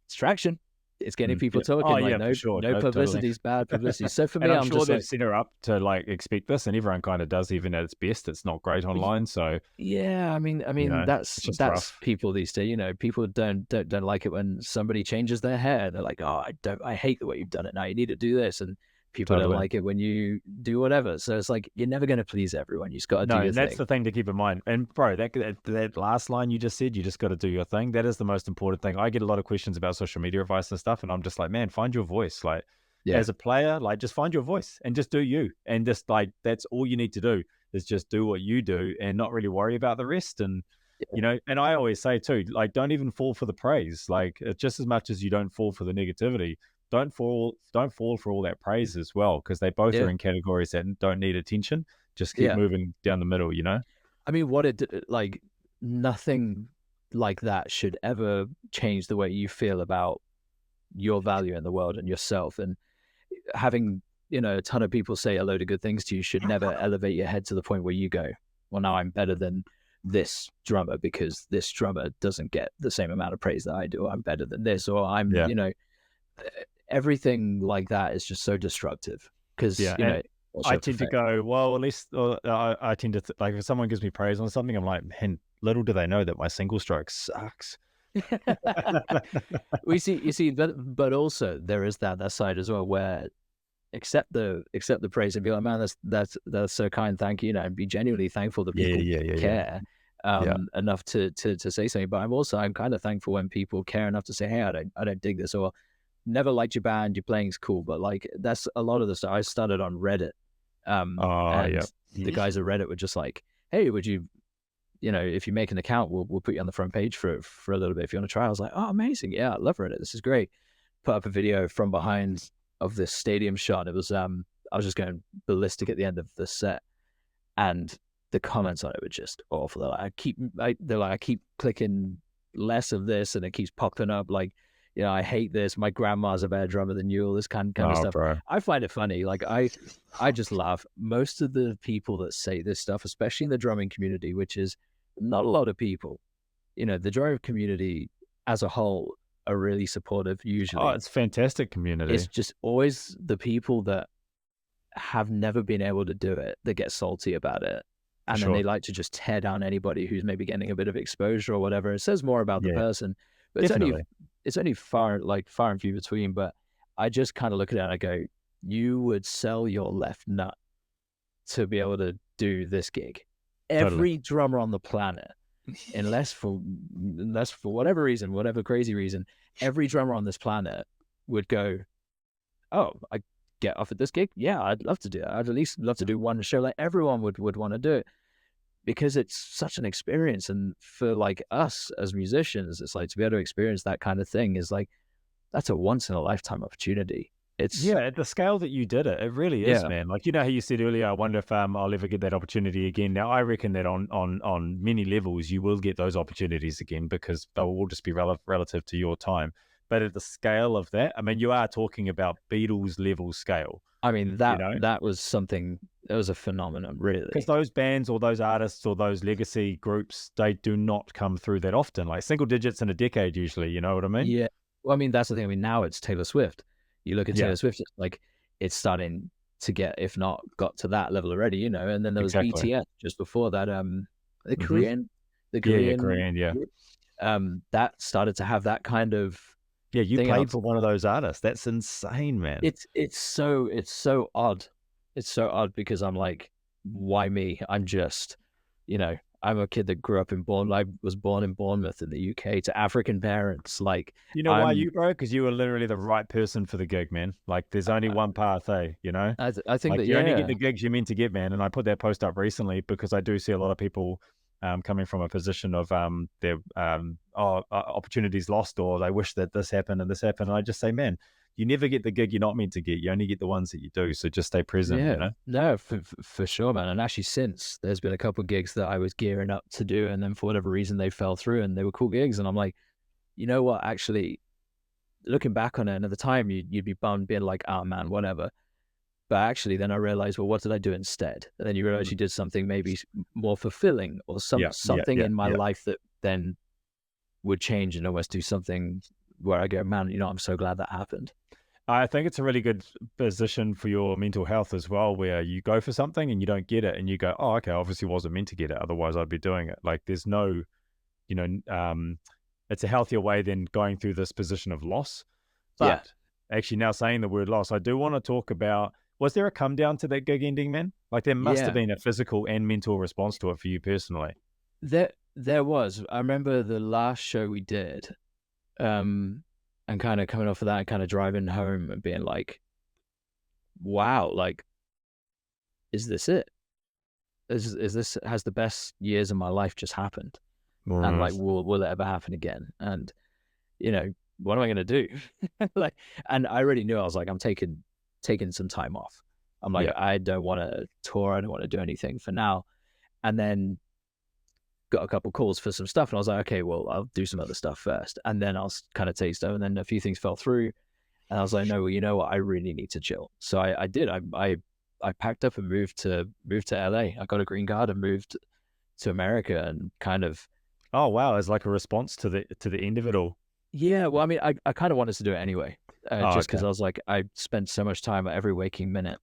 distraction. It's getting people Yeah. Oh, talking. Like yeah, for no, sure. no Totally. publicity is bad publicity. So for And me, I'm I'm sure just they've like, set her up to like expect this, and everyone kind of does, even at its best. It's not great online, so yeah. I mean, it's that's just that's rough. people these days. People don't like it when somebody changes their hair. They're like, oh, I hate the way you've done it now. You need to do this, and people don't Totally. like it when you do whatever. So it's like you're never going to please everyone. You just got to do No, your and that's thing. the thing to keep in mind. And bro, that last line you just said, you just got to do your thing. That is the most important thing. I get a lot of questions about social media advice and stuff, and I'm just like, man, find your voice. Like Yeah, as a player, like just find your voice and just do you. And just like that's all you need to do is just do what you do and not really worry about the rest. And and I always say too, like don't even fall for the praise. Like just as much as you don't fall for the negativity, don't fall for all that praise as well, because they both are yeah, in categories that don't need attention. Just keep yeah. moving down the middle. I mean, like nothing like that should ever change the way you feel about your value in the world and yourself. And having a ton of people say a load of good things to you should never elevate your head to the point where you go, well, now I'm better than this drummer because this drummer doesn't get the same amount of praise that I do. I'm better than this, or I'm Yeah. everything like that is just so destructive. because Yeah, you and know what's I your tend to perfection. go, well, at least I tend to like if someone gives me praise on something, I'm like, man, little do they know that my single stroke sucks. We see, you see, but also there is that side as well where accept the praise and be like, man, that's so kind, thank you, and be genuinely thankful that Yeah, people yeah, yeah, yeah, care yeah. enough to say something. But I'm kind of thankful when people care enough to say, hey, I don't dig this, or never liked your band, your playing's cool. But like that's a lot of the stuff. I started on Reddit, Oh, and yeah. the guys at Reddit were just like, hey, would you, if you make an account, we'll put you on the front page for a little bit if you want to try. I was like, oh, amazing, yeah, I love Reddit, this is great. Put up a video from behind of this stadium shot. It was I was just going ballistic at the end of the set, and the comments on it were just awful. They're like, I keep clicking less of this, and it keeps popping up like, I hate this. My grandma's a better drummer than you. All this kind of Oh, stuff. bro. I find it funny. Like I just laugh. Most of the people that say this stuff, especially in the drumming community, which is not a lot of people, the drumming community as a whole are really supportive Oh, usually. it's fantastic It's community. just always the people that have never been able to do it that get salty about it. For And then they sure. like to just tear down anybody who's maybe getting a bit of exposure or whatever. It says more about the Yeah, person, but definitely. it's only far and few between. But I just kind of look at it and I go, you would sell your left nut to be able to do this gig. Totally. Every drummer on the planet, unless for whatever reason, whatever crazy reason, every drummer on this planet would go, oh, I get offered this gig. Yeah, I'd love to do it. I'd at least love to do one show. Like everyone would want to do it because it's such an experience. And for like us as musicians, it's like to be able to experience that kind of thing is like, that's a once in a lifetime opportunity. It's, Yeah, at the scale that you did it, it really is, yeah, man. Like, how you said earlier, I wonder if I'll ever get that opportunity again. Now, I reckon that on many levels, you will get those opportunities again because they will all just be relative to your time. But at the scale of that, I mean, you are talking about Beatles level scale, I mean, you know, that was something, that was a phenomenon, because really. those bands or those artists or those legacy groups, they do not come through that often, like single digits in a decade, usually. You know what I mean? Yeah. Well, I mean, that's the thing. I mean, now it's Taylor Swift. You look at Yeah, Taylor Swift, it's like it's starting to get, if not got to that level already, And then there was exactly. BTS just before that. The Hmm. Korean, the Yeah, yeah, Korean Korean, yeah. group, that started to have that kind of Yeah, you thing. And played for one of those artists. That's insane, man. it's so odd. It's so odd because I'm like, why me? I'm just, you know, I'm a kid that grew up in I was born in Bournemouth in the UK to African parents. Like You know why I'm, you broke? Because you were literally the right person for the gig, man. Like, there's only one path, I think Like, that, you only get yeah. the gigs you're meant to get, man. And I put that post up recently because I do see a lot of people coming from a position of their opportunities lost, or they wish that this happened and this happened. And I just say, man, you never get the gig you're not meant to get. You only get the ones that you do. So just stay present, Yeah, no, for sure, man. And actually, since there's been a couple of gigs that I was gearing up to do, and then for whatever reason they fell through, and they were cool gigs, and I'm like, you know what? Actually, looking back on it, and at the time, you'd be bummed, being like, oh man, whatever. But actually, then I realized, well, what did I do instead? And then you realize Mm. you did something maybe more fulfilling, or Yeah, yeah, something yeah, in my yeah. life that then would change and almost do something where I go, man, I'm so glad that happened. I think it's a really good position for your mental health as well, where you go for something and you don't get it, and you go, "Oh, okay, obviously wasn't meant to get it. Otherwise, I'd be doing it." Like, there's no, you know, it's a healthier way than going through this position of loss. Yeah, But actually, now saying the word loss, I do want to talk about: was there a come down to that gig ending, man? Like, there must have yeah. been a physical and mental response to it for you personally. There was. I remember the last show we did, um, and kind of coming off of that, kind of driving home and being like, "Wow, like, is this it? Is this has the best years of my life just happened? And like, Mm, will it ever happen again? And what am I gonna do? Like, and I already knew I was like, I'm taking some time off. I'm like, yeah, I don't want to tour. I don't want to do anything for now. And then got a couple calls for some stuff, and I was like, okay, well, I'll do some other stuff first, and then I'll kind of taste them. And then a few things fell through, and I was like, no, well, you know what, I really need to chill. So I did. I packed up and moved to LA. I got a green card and moved to America, and kind of, oh wow, it's like a response to the end of it all. yeah. Well, I mean, I kind of wanted to do it anyway, Oh, just because okay. I was like, I spent so much time every waking minute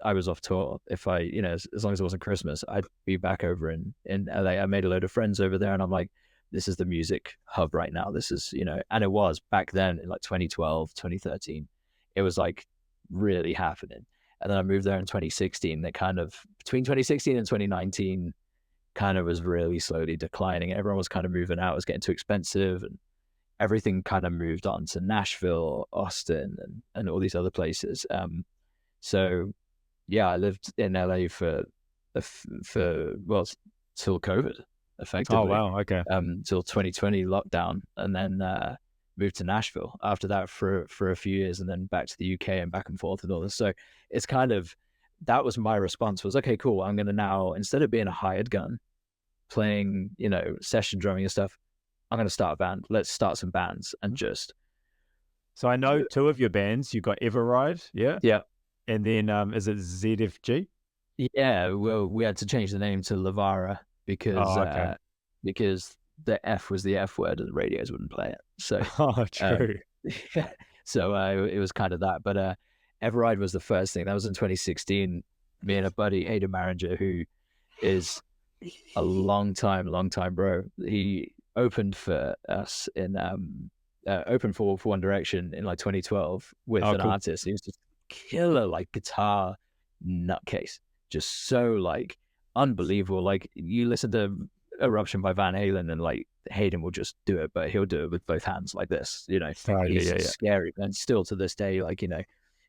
I was off tour, if I, as long as it wasn't Christmas, I'd be back over in LA. I made a load of friends over there, and I'm like, this is the music hub right now. This is, and it was back then in like 2012, 2013. It was like really happening. And then I moved there in 2016. That kind of between 2016 and 2019 kind of was really slowly declining. Everyone was kind of moving out. It was getting too expensive, and everything kind of moved on to Nashville, Austin, and all these other places. So yeah, I lived in LA for well, till COVID, Oh, effectively, wow. Okay. till 2020 lockdown, and then moved to Nashville after that for a few years, and then back to the UK and back and forth and all this. So it's kind of, that was my response was, okay, cool. I'm going to now, instead of being a hired gun playing, session drumming and stuff, I'm going to start a band. Let's start some bands and just, So I know two of your bands. You got Everride, yeah, yeah. and then is it ZFG? Yeah, well, we had to change the name to Lavara because Oh, okay. because the F was the F word and the radios wouldn't play it. So Oh, um, true. so it was kind of that. But Everride was the first thing. That was in 2016. Me and a buddy, Ada Maringer, who is a long time bro. He opened for us in opened for One Direction in like 2012 with Oh, an cool. artist. He was just killer like guitar nutcase, just so like unbelievable. Like you listen to Eruption by Van Halen and like Hayden will just do it, but he'll do it with both hands like this. Oh, yeah, He's yeah, yeah. scary, and still to this day, like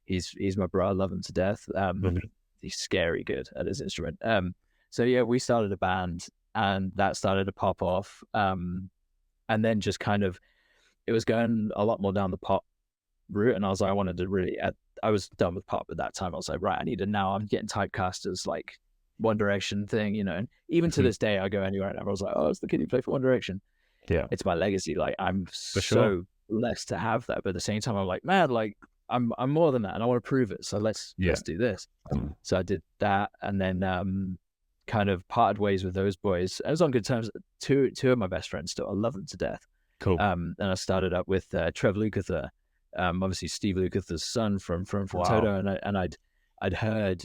he's my bro. I love him to death. Mhm. He's scary good at his instrument. So yeah, we started a band, and that started to pop off. And then just kind of, it was going a lot more down the pop route, and I was like, I wanted to really. I was done with pop at that time. I was like, right, I need to now. I'm getting typecast as like One Direction thing, And even to Mhm. this day, I go anywhere and I was like, oh, it's the kid who played for One Direction. Yeah, It's my legacy. Like I'm for sure. so blessed to have that, but at the same time, I'm like, man, like I'm more than that, and I want to prove it. So Yeah. let's do this. So I did that, and then kind of parted ways with those boys. I was on good terms. Two of my best friends still. I love them to death. Cool. And I started up with Trev Lukather, obviously Steve Lukather's son from Wow. Toto, and I'd heard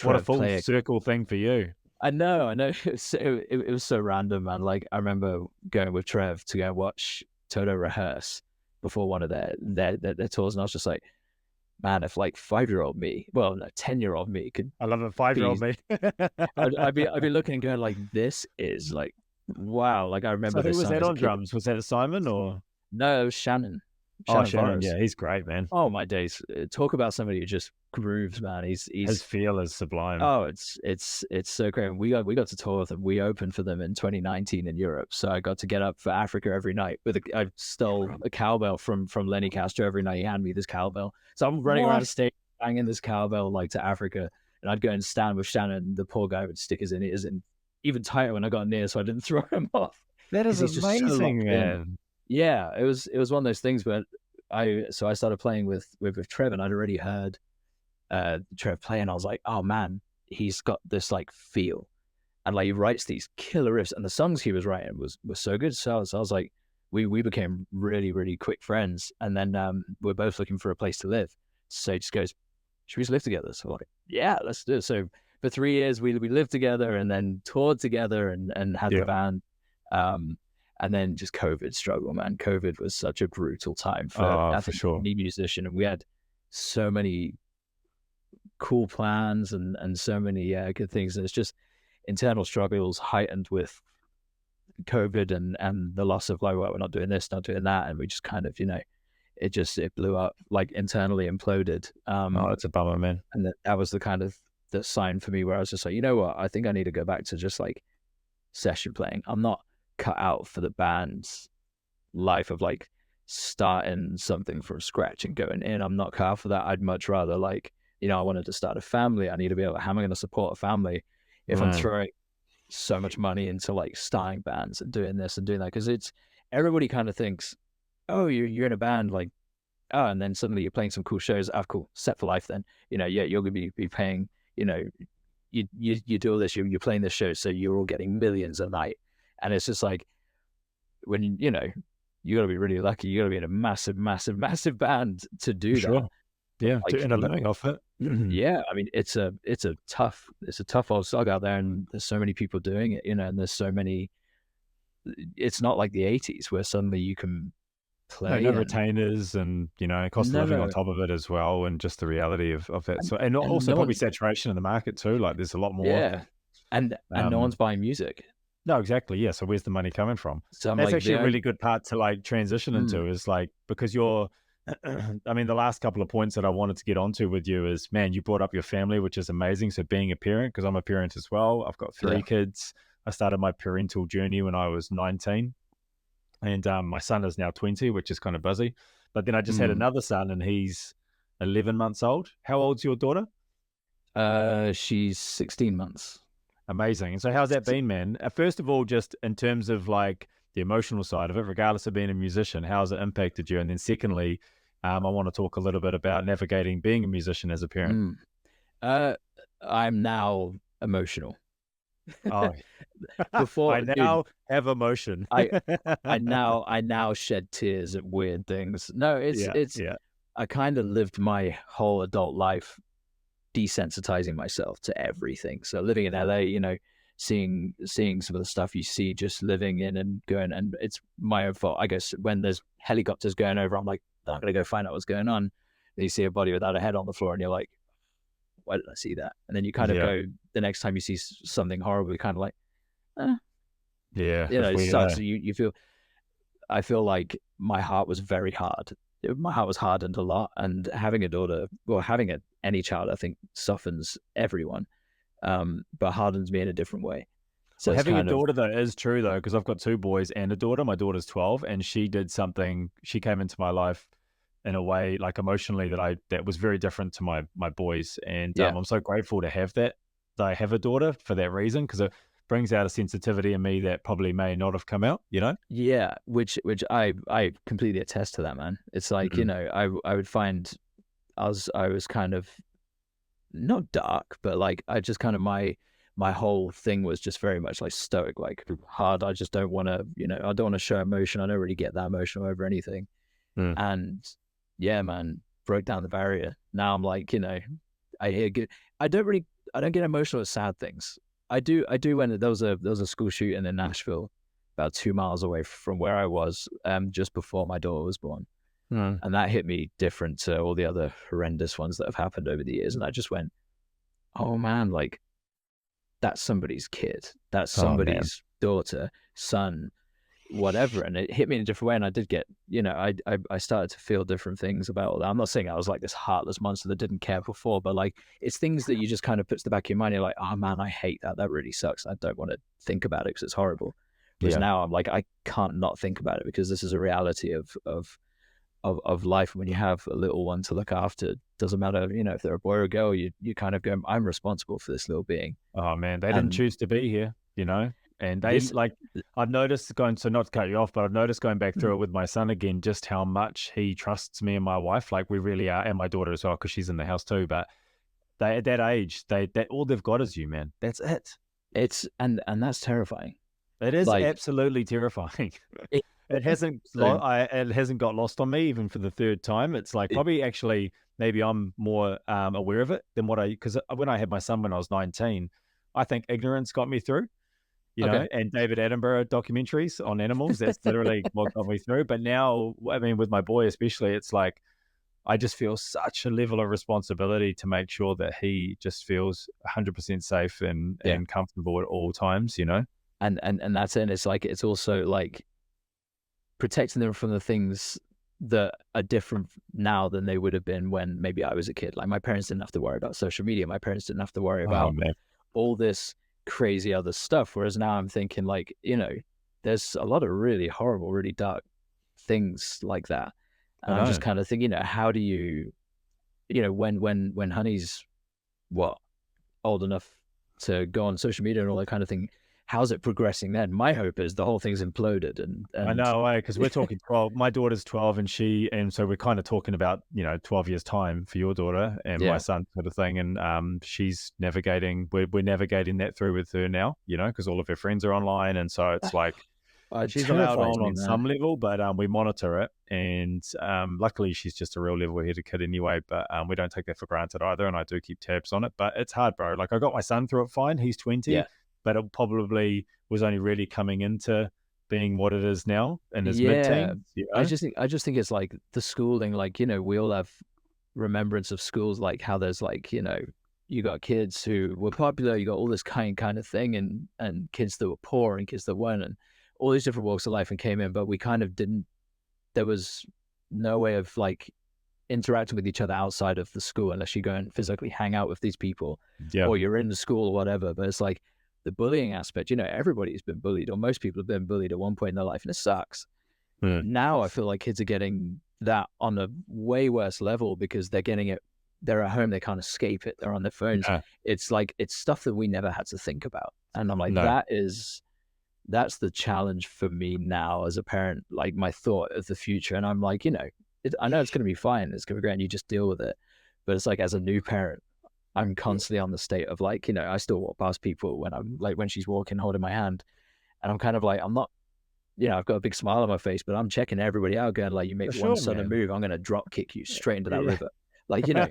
What a Trev full play. circle thing for you. I know. It was so random, man. Like I remember going with Trev to go watch Toto rehearse before one of their tours, and I was just like, man, if like 5-year-old me, well, no, 10-year-old me could I love a 5-year-old be, me. I'd be looking and going like, this is like, wow. Like I So remember who this was song that as a on kid. drums? Was that Simon or? No, it was Shannon, Oh, Shannon Shannon. Forrest. Yeah, he's great, man. Oh my days! Talk about somebody who just grooves, man. His He's feel is sublime. oh, it's so great. We got to tour with them. We opened for them in 2019 in Europe, so I got to get up for Africa every night. I stole a cowbell from Lenny Castro every night. He handed me this cowbell, so I'm running around the What? stage banging this cowbell like to Africa, and I'd go and stand with Shannon. And the poor guy would stick his ears in even tighter when I got near, so I didn't throw him off That because is he's just so amazing, locked in. man. Yeah, it was one of those things where I started playing with Trev, and I'd already heard Trev play, and I was like, oh man, he's got this like feel, and like he writes these killer riffs, and the songs he was writing was so good. So I was like, we became really quick friends, and then we're both looking for a place to live. So he just goes, should we just live together? So I'm like, yeah, let's do it. So for 3 years we lived together, and then toured together, and had the Yeah. band. And then just COVID struggle, man. COVID was such a brutal time for, Oh, I for think, sure. any musician, and we had so many cool plans and so many good things. And it's just internal struggles heightened with COVID and the loss of like, well, we're not doing this, not doing that, and we just kind of, it blew up, like internally imploded. Oh, that's a bummer, man. And that was the kind of the sign for me where I was just like, you know what, I think I need to go back to just like session playing. I'm not cut out for the band's life of like starting something from scratch and going in. I'm not cut out for that. I'd much rather like, I wanted to start a family. I need to be able, how am I going to support a family if I'm Right. throwing so much money into like starting bands and doing this and doing that? Because it's, everybody kind of thinks, oh, you're in a band, like, oh, and then suddenly you're playing some cool shows. Oh, cool, set for life. Then yeah, you're gonna be paying. You do all this. You're playing this show, so you're all getting millions a night. And it's just like when you got to be really lucky. You got to be in a massive band to For do that. sure. Yeah, to Like, earn a living off it. yeah, I mean, it's a tough old slog out there, and there's so many people doing it, and there's so many. It's not like the '80s where suddenly you can No, no play and retainers and, cost of no, living on no, top of it as well, and just the reality of that. and So, and and also no probably one's saturation in the market too. Like there's a lot more. yeah, and no Um, one's buying music. no, exactly. Yeah. So where's the money coming from? So I'm That's like actually the a really only good part to like transition mm, into is like, because you're, I mean, the last couple of points that I wanted to get onto with you is, man, you brought up your family, which is amazing. So being a parent, because I'm a parent as well, I've got yeah, 3 kids. I started my parental journey when I was 19. And my son is now 20, which is kind of busy. But then I just had mm. another son, and he's 11 months old. How old's your daughter? She's 16 months. Amazing. And so, how's that S- been, man? First of all, just in terms of like the emotional side of it, regardless of being a musician, how's it impacted you? And then, secondly, I want to talk a little bit about navigating being a musician as a parent. Mm. Uh, I'm now emotional. Oh, I Before, dude, now have emotion. I I now shed tears at weird things. No, Yeah, it's yeah, I kind of lived my whole adult life desensitizing myself to everything. So living in LA, seeing some of the stuff you see just living in and going, and it's my own fault. I guess when there's helicopters going over, I'm like, I'm gonna go find out what's going on. Then you see a body without a head on the floor, and you're like, why did I see that? And then you kind of yeah, go the next time you see something horrible, you're kind of like, eh, yeah. If it we, sucks. You feel I feel like my heart was very hard. My heart was hardened a lot, and having a daughter, well, having any child, I think softens everyone, but hardens me in a different way. So Well, it's having a kind of daughter though is true though, because I've got 2 boys and a daughter. My daughter's 12, and she did something. She came into my life in a way, like emotionally, that was very different to my boys, and yeah, I'm so grateful to have that. That I have a daughter for that reason, because it brings out a sensitivity in me that probably may not have come out. You know. yeah, which I completely attest to that, man. It's like Mm. I would find I was kind of not dark, but like I just kind of my whole thing was just very much like stoic, like hard. I just don't want to, I don't want to show emotion. I don't really get that emotional over anything. Mm. And yeah, man, broke down the barrier. Now I'm like, I hear good. I don't really, I don't get emotional at sad things. I do when there was a school shooting in Nashville, about 2 miles away from where I was, just before my daughter was born, Mm. and that hit me different to all the other horrendous ones that have happened over the years. And I just went, oh man, like that's somebody's kid, that's Oh man. somebody's daughter, son, whatever. And it hit me in a different way. And I did get, I started to feel different things about all that. I'm not saying I was like this heartless monster that didn't care before, but like it's things that you just kind of put to the back of your mind. You're like, oh man, I hate that. That really sucks. I don't want to think about it because it's horrible. Whereas Yeah. now I'm like, I can't not think about it because this is a reality of life. When you have a little one to look after, doesn't matter, if they're a boy or a girl, you kind of go, I'm responsible for this little being. Oh man, they didn't And choose to be here, and they this, like. I've noticed going so not to cut you off, but I've noticed going back through it with my son again, just how much he trusts me and my wife. Like we really are, and my daughter as well, because she's in the house too. But they at that age, that all they've got is you, man. That's it. it's and that's terrifying. It is Like absolutely terrifying. it, It hasn't so it hasn't got lost on me even for the third time. It's like it, probably actually maybe I'm more aware of it than what I because when I had my son when I was 19, I think ignorance got me through. okay. And David Attenborough documentaries on animals. That's literally what got me through. But now, I mean, with my boy especially, it's like I just feel such a level of responsibility to make sure that he just feels 100% safe and Yeah. comfortable at all times. And that's it. And it's like it's also like protecting them from the things that are different now than they would have been when maybe I was a kid. Like my parents didn't have to worry about social media. My parents didn't have to worry Oh about man, all this crazy other stuff. Whereas now I'm thinking like, there's a lot of really horrible, really dark things like that. I And I'm just know. kind of thinking, how do you, when Honey's what old enough to go on social media and all that kind of thing, how's it progressing then? My hope is the whole thing's imploded I and know, because we're talking 12. My daughter's 12, and so we're kind of talking about 12 years time for your daughter and my yeah, son, sort of thing. And she's navigating. We're navigating that through with her now, because all of her friends are online, and so it's like She's allowed terrifies me, on man. some level, but we monitor it, and luckily she's just a real level-headed kid anyway. But we don't take that for granted either, and I do keep tabs on it. But it's hard, bro. Like I got my son through it fine. He's 20, Yeah. but it probably was only really coming into being what it is now in his Yeah. mid-teens. You know? I just think it's like the schooling, like, we all have remembrance of schools, like how there's like, you got kids who were popular, you got all this kind of thing, and kids that were poor and kids that weren't, and all these different walks of life and came in, but we kind of didn't, there was no way of like interacting with each other outside of the school unless you go and physically hang out with these people Yeah. or you're in the school or whatever. But it's like the bullying aspect, everybody's been bullied, or most people have been bullied at one point in their life, and it sucks. Mm. Now I feel like kids are getting that on a way worse level because they're getting it, they're at home, they can't escape it, they're on their phones. No. It's like, it's stuff that we never had to think about. And I'm like, No. that's the challenge for me now as a parent, like my thought of the future. And I'm like, I know it's going to be fine, it's going to be great, and you just deal with it. But it's like, as a new parent, I'm constantly on the state of like, I still walk past people when I'm like, when she's walking, holding my hand, and I'm kind of like, I'm not, I've got a big smile on my face, but I'm checking everybody out, going like, you make For one sure, sudden man. move, I'm going to drop kick you straight into that Yeah. river. Like, I Yeah,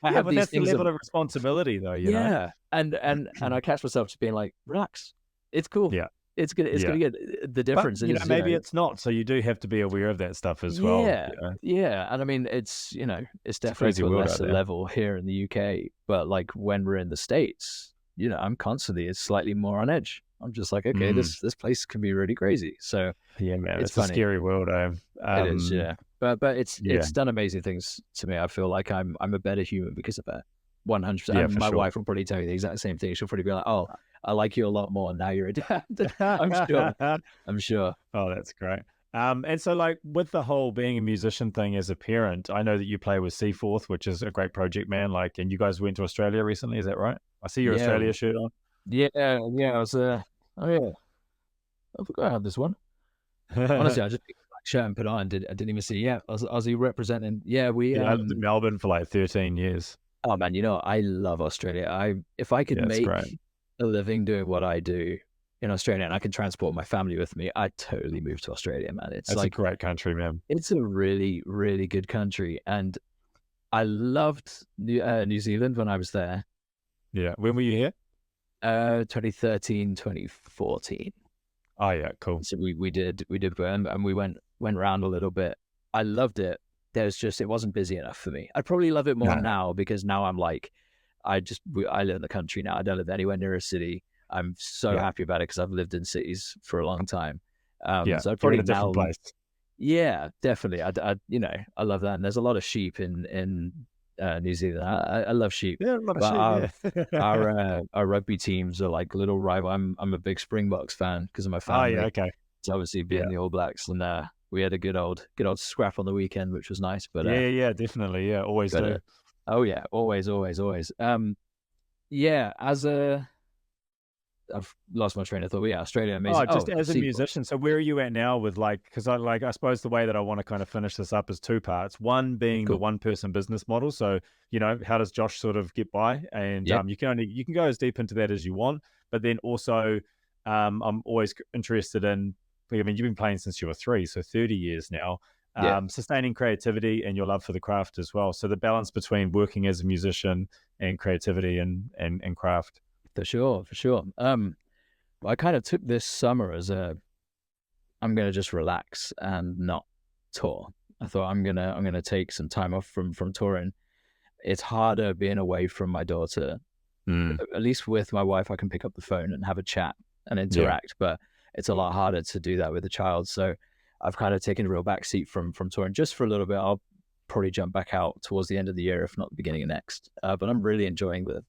have but these that's the things level of, of responsibility, though. yeah. And I catch myself just being like, relax. It's cool. Yeah. It's Yeah. gonna get, the But difference is, maybe it's not. So you do have to be aware of that stuff as well. yeah, You know? yeah. And I mean, it's It's a definitely crazy to a world out lesser there. level here in the UK. But like when we're in the States, I'm constantly, it's slightly more on edge. I'm just like, okay, Mm. this place can be really crazy. So Yeah, man, it's it's a funny. scary world. It is, yeah. But Yeah, it's done amazing things to me. I feel like I'm a better human because of that. 100%. yeah, And for my sure. wife will probably tell you the exact same thing. She'll probably be like, "Oh, I like you a lot more now you're a dad." I'm sure. I'm sure. Oh, that's great. And so, like, with the whole being a musician thing as a parent, I know that you play with Seaforth, which is a great project, man. Like, and you guys went to Australia recently, is that right? I see your Yeah, Australia shirt yeah, yeah. I was oh yeah, I forgot I had this one. on. Honestly, I just picked a black shirt and put it on. I didn't even see. Yeah, Aussie representing. Yeah, we Yeah, I lived in Melbourne for like 13 years. oh man, I love Australia. If I could Yeah, it's great. make a living doing what I do in Australia and I can transport my family with me, I'd totally move to Australia, man. It's It's a like, great country, man. it's a really, really good country. And I loved New Zealand when I was there, Yeah. When were you here? 2013, 2014. Oh, yeah, cool. So we did Burn, and we went around a little bit. I loved it. It wasn't busy enough for me. I'd probably love it more No. now because now I'm like, I live in the country now. I don't live anywhere near a city. I'm so Yeah. happy about it because I've lived in cities for a long time. Yeah. So I'd You're in probably a different now, place. yeah, definitely. I love that. And there's a lot of sheep in New Zealand. I love sheep, Yeah, a lot of but shit. Yeah. our rugby teams are like little rival. I'm a big Springboks fan because of my Oh, yeah. family. Okay. So obviously being Yeah. the All Blacks, and we had a good old scrap on the weekend, which was nice. But Yeah. Yeah. Definitely. Yeah. Always but do. oh yeah, always, always, always. Yeah, I've lost my train of thought. But yeah, Australia, amazing. Oh, just Oh, as a sequel. musician. So where are you at now with like, because I suppose the way that I want to kind of finish this up is two parts. One being the Cool. one person business model. So, how does Josh sort of get by? And Yeah, you can go as deep into that as you want, but then also I'm always interested in, I mean, you've been playing since you were 3, so 30 years now. yeah, Sustaining creativity and your love for the craft as well. So the balance between working as a musician and creativity and craft. for sure, for sure. I kind of took this summer as I'm gonna just relax and not tour. I thought I'm gonna take some time off from touring. It's harder being away from my daughter. Mm, At least with my wife, I can pick up the phone and have a chat and yeah. interact, but it's a lot harder to do that with a child. So I've kind of taken a real backseat from touring just for a little bit. I'll probably jump back out towards the end of the year, if not the beginning of next. But I'm really enjoying the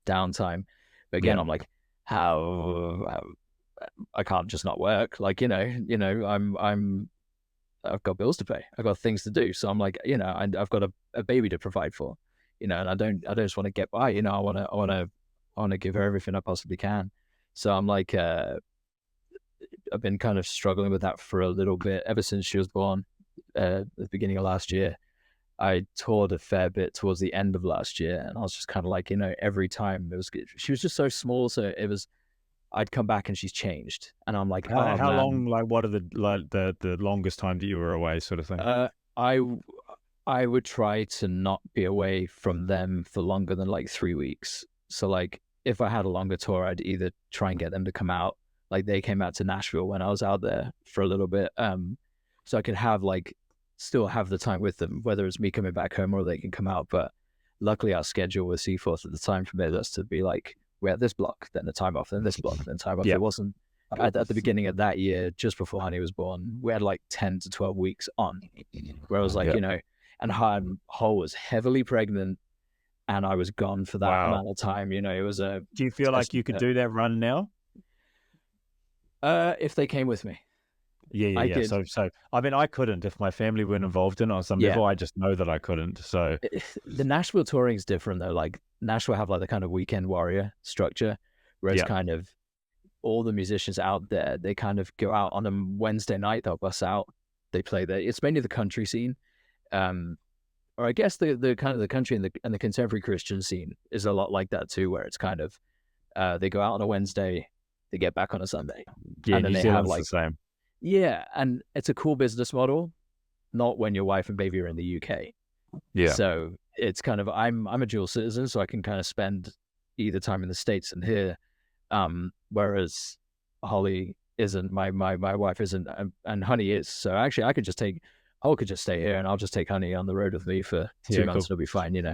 downtime. But again, Yeah. I'm like, how I can't just not work. Like, I've got bills to pay. I've got things to do. So I'm like, I've got a baby to provide for, and I don't just want to get by. I want to give her everything I possibly can. So I'm like, I've been kind of struggling with that for a little bit ever since she was born, at the beginning of last year. I toured a fair bit towards the end of last year, and I was just kind of like, every time she was just so small, so it was I'd come back and she's changed, and I'm like, How oh how man. long, like, what are the longest time that you were away sort of thing? Uh, I w- I would try to not be away from them for longer than like 3 weeks. So like if I had a longer tour, I'd either try and get them to come out. Like they came out to Nashville when I was out there for a little bit. So I could have like still have the time with them, whether it's me coming back home or they can come out. But luckily our schedule with Seaforth at the time permitted us to be like, we're at this block, then the time off, then this block, then time off. Yeah. It wasn't at the beginning of that year, just before Honey was born, we had like 10 to 12 weeks on, where I was like, Yeah. and Hole was heavily pregnant and I was gone for that Wow. amount of time. It was a Do you feel like test. you could do that run now? If they came with me, Yeah, yeah, I yeah. could. So I mean, I couldn't if my family weren't involved in it on some Yeah. level. I just know that I couldn't. So The Nashville touring is different though. Like Nashville have like the kind of weekend warrior structure, whereas yeah, kind of all the musicians out there, they kind of go out on a Wednesday night, they'll bus out, they play there. It's mainly the country scene. Um, or I guess the kind of the country and the contemporary Christian scene is a lot like that too, where it's kind of they go out on a Wednesday, they get back on a Sunday, yeah. and then New they have Zealand's the like same. yeah, and it's a cool business model. Not when your wife and baby are in the UK. Yeah, So it's kind of I'm a dual citizen, so I can kind of spend either time in the States and here. Whereas Holly isn't, my wife isn't, and Honey is. So actually, Holly could just stay here, and I'll just take Honey on the road with me for two yeah, months, cool. and it'll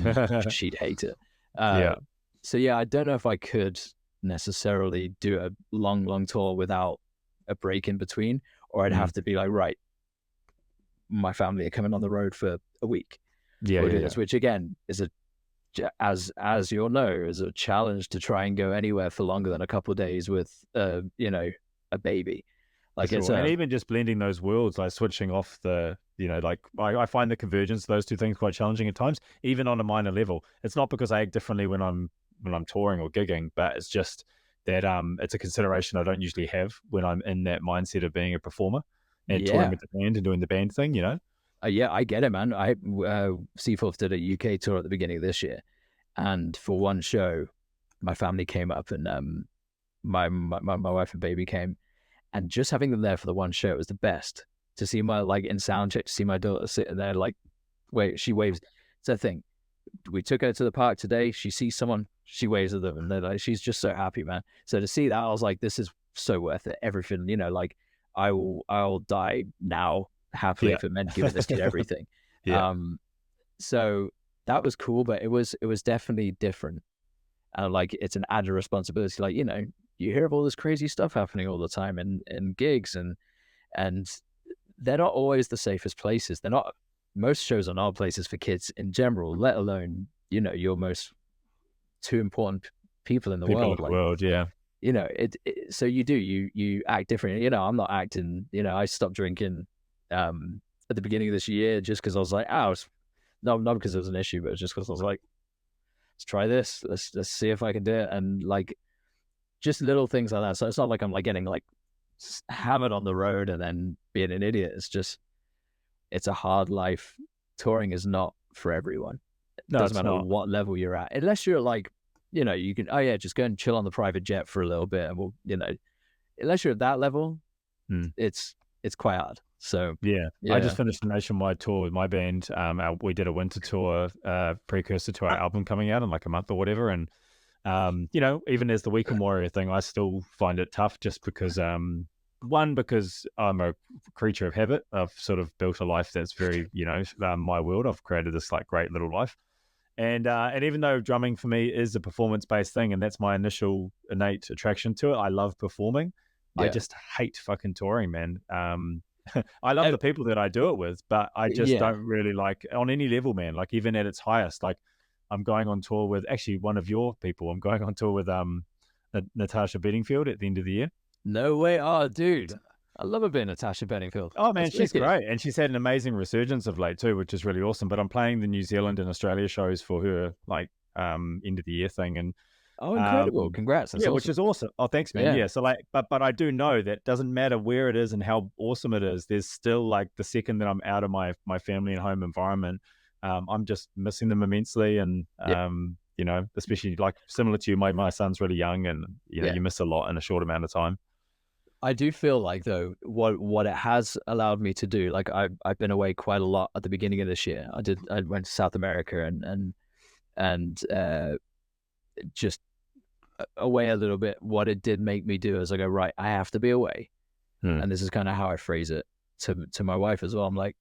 be fine. She'd hate it. Uh, Yeah. so yeah, I don't know if I could necessarily do a long tour without a break in between, or I'd Mm. have to be like, right, my family are coming on the road for a week. Yeah, We'll yeah, do yeah. this, which again is as you'll know, is a challenge to try and go anywhere for longer than a couple of days with a baby. For Like it's sure. And a even just blending those worlds, like switching off like I find the convergence of those two things quite challenging at times, even on a minor level. It's not because I act differently when I'm touring or gigging, but it's just that it's a consideration I don't usually have when I'm in that mindset of being a performer and touring yeah. with the band and doing the band thing. Yeah, I get it, man. Seaforth did a UK tour at the beginning of this year, and for one show, my family came up, and my wife and baby came, and just having them there for the one show was the best. To see my like in sound check, to see my daughter sitting there like, wait, she waves. It's a thing. We took her to the park today. She sees someone, she waves at them, and they're like, she's just so happy, man. So to see that, I was like, this is so worth it. Everything, like I'll die now happily Yeah. if it meant giving this kid everything. Yeah. Um, so that was cool, but it was definitely different. And like it's an added responsibility. Like, you hear of all this crazy stuff happening all the time in gigs and they're not always the safest places. They're not most shows are not places for kids in general, let alone, your most two important people in the People in world. the Like, world, yeah. so you act different. I'm not acting, I stopped drinking at the beginning of this year just because I was like, no, not because it was an issue, but just because I was like, let's try this. Let's see if I can do it. And like just little things like that. So it's not like I'm like getting like hammered on the road and then being an idiot. It's just it's a hard life. Touring is not for everyone. It No, doesn't it's matter not. what level you're at, unless you're like, you can. Oh yeah, just go and chill on the private jet for a little bit, and unless you're at that level, Mm. it's quite hard. So Yeah. I yeah, just finished a nationwide tour with my band. We did a winter tour, precursor to our album coming out in like a month or whatever. And, even as the weekend warrior thing, I still find it tough just because, one, because I'm a creature of habit. I've sort of built a life that's very, my world. I've created this like great little life. And even though drumming for me is a performance-based thing, and that's my initial innate attraction to it, I love performing. I yeah, just hate fucking touring, man. I love the people that I do it with, but I just yeah. don't really like on any level, man. Like even at its highest, like I'm going on tour with actually one of your people. I'm going on tour with Natasha Bedingfield at the end of the year. No way. Oh, dude, I love a bit of Natasha Bedingfield. Oh man, That's she's wicked. great, and she's had an amazing resurgence of late too, which is really awesome. But I'm playing the New Zealand and Australia shows for her, like end of the year thing, and Oh, incredible! Congrats. That's yeah, which awesome. is awesome. Oh, thanks, man. Yeah, Yeah, so like, but I do know that doesn't matter where it is and how awesome it is. There's still like the second that I'm out of my family and home environment, I'm just missing them immensely, and yeah. especially like similar to you, my son's really young, and Yeah. you miss a lot in a short amount of time. I do feel like though what it has allowed me to do, like I've been away quite a lot at the beginning of this year. I went to South America and just away a little bit. What it did make me do is I go, right, I have to be away. Hmm. And this is kind of how I phrase it to my wife as well. I'm like,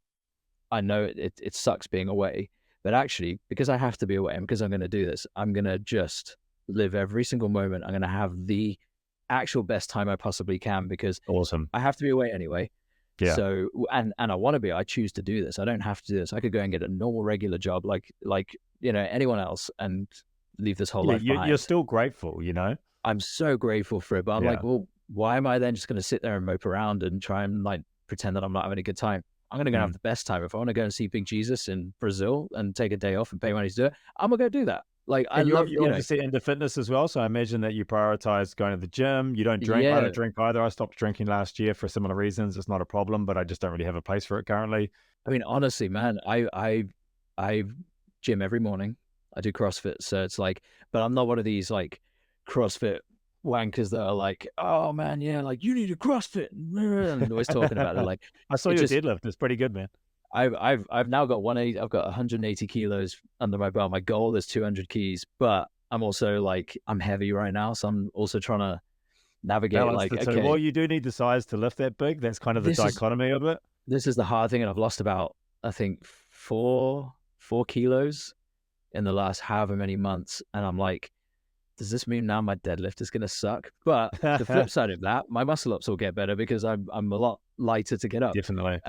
I know it sucks being away, but actually, because I have to be away and because I'm going to do this, I'm going to just live every single moment. I'm going to have the actual best time I possibly can because Awesome. I have to be away anyway. Yeah. So, and I want to be, I choose to do this. I don't have to do this. I could go and get a normal, regular job like, anyone else and leave this whole Yeah. life You're behind. still grateful. I'm so grateful for it, but I'm like, Yeah. well, why am I then just going to sit there and mope around and try and like pretend that I'm not having a good time? I'm going to go and have Mm. the best time. If I want to go and see Big Jesus in Brazil and take a day off and pay money to do it, I'm gonna go do that. Like I And you're love, you're obviously into fitness as well, so I imagine that you prioritize going to the gym. You don't drink. I don't yeah. drink either. I stopped drinking last year for similar reasons. It's not a problem, but I just don't really have a place for it currently. I mean, honestly, man, I gym every morning. I do CrossFit, so it's like, but I'm not one of these like CrossFit wankers that are like, oh man, yeah, like you need a CrossFit and always talking about it. Like I saw it your just deadlift. It's pretty good, man. I've now got 180. I've got 180 kilos under my belt. My goal is 200 keys, but I'm also like I'm heavy right now, so I'm also trying to navigate. Balance Like, the two. Well, okay, you do need the size to lift that big. That's kind of the this is dichotomy of it. this is the hard thing, and I've lost about I think four kilos in the last however many months, and I'm like, does this mean now my deadlift is going to suck? But the flip side of that, my muscle ups will get better because I'm a lot lighter to get up. Definitely.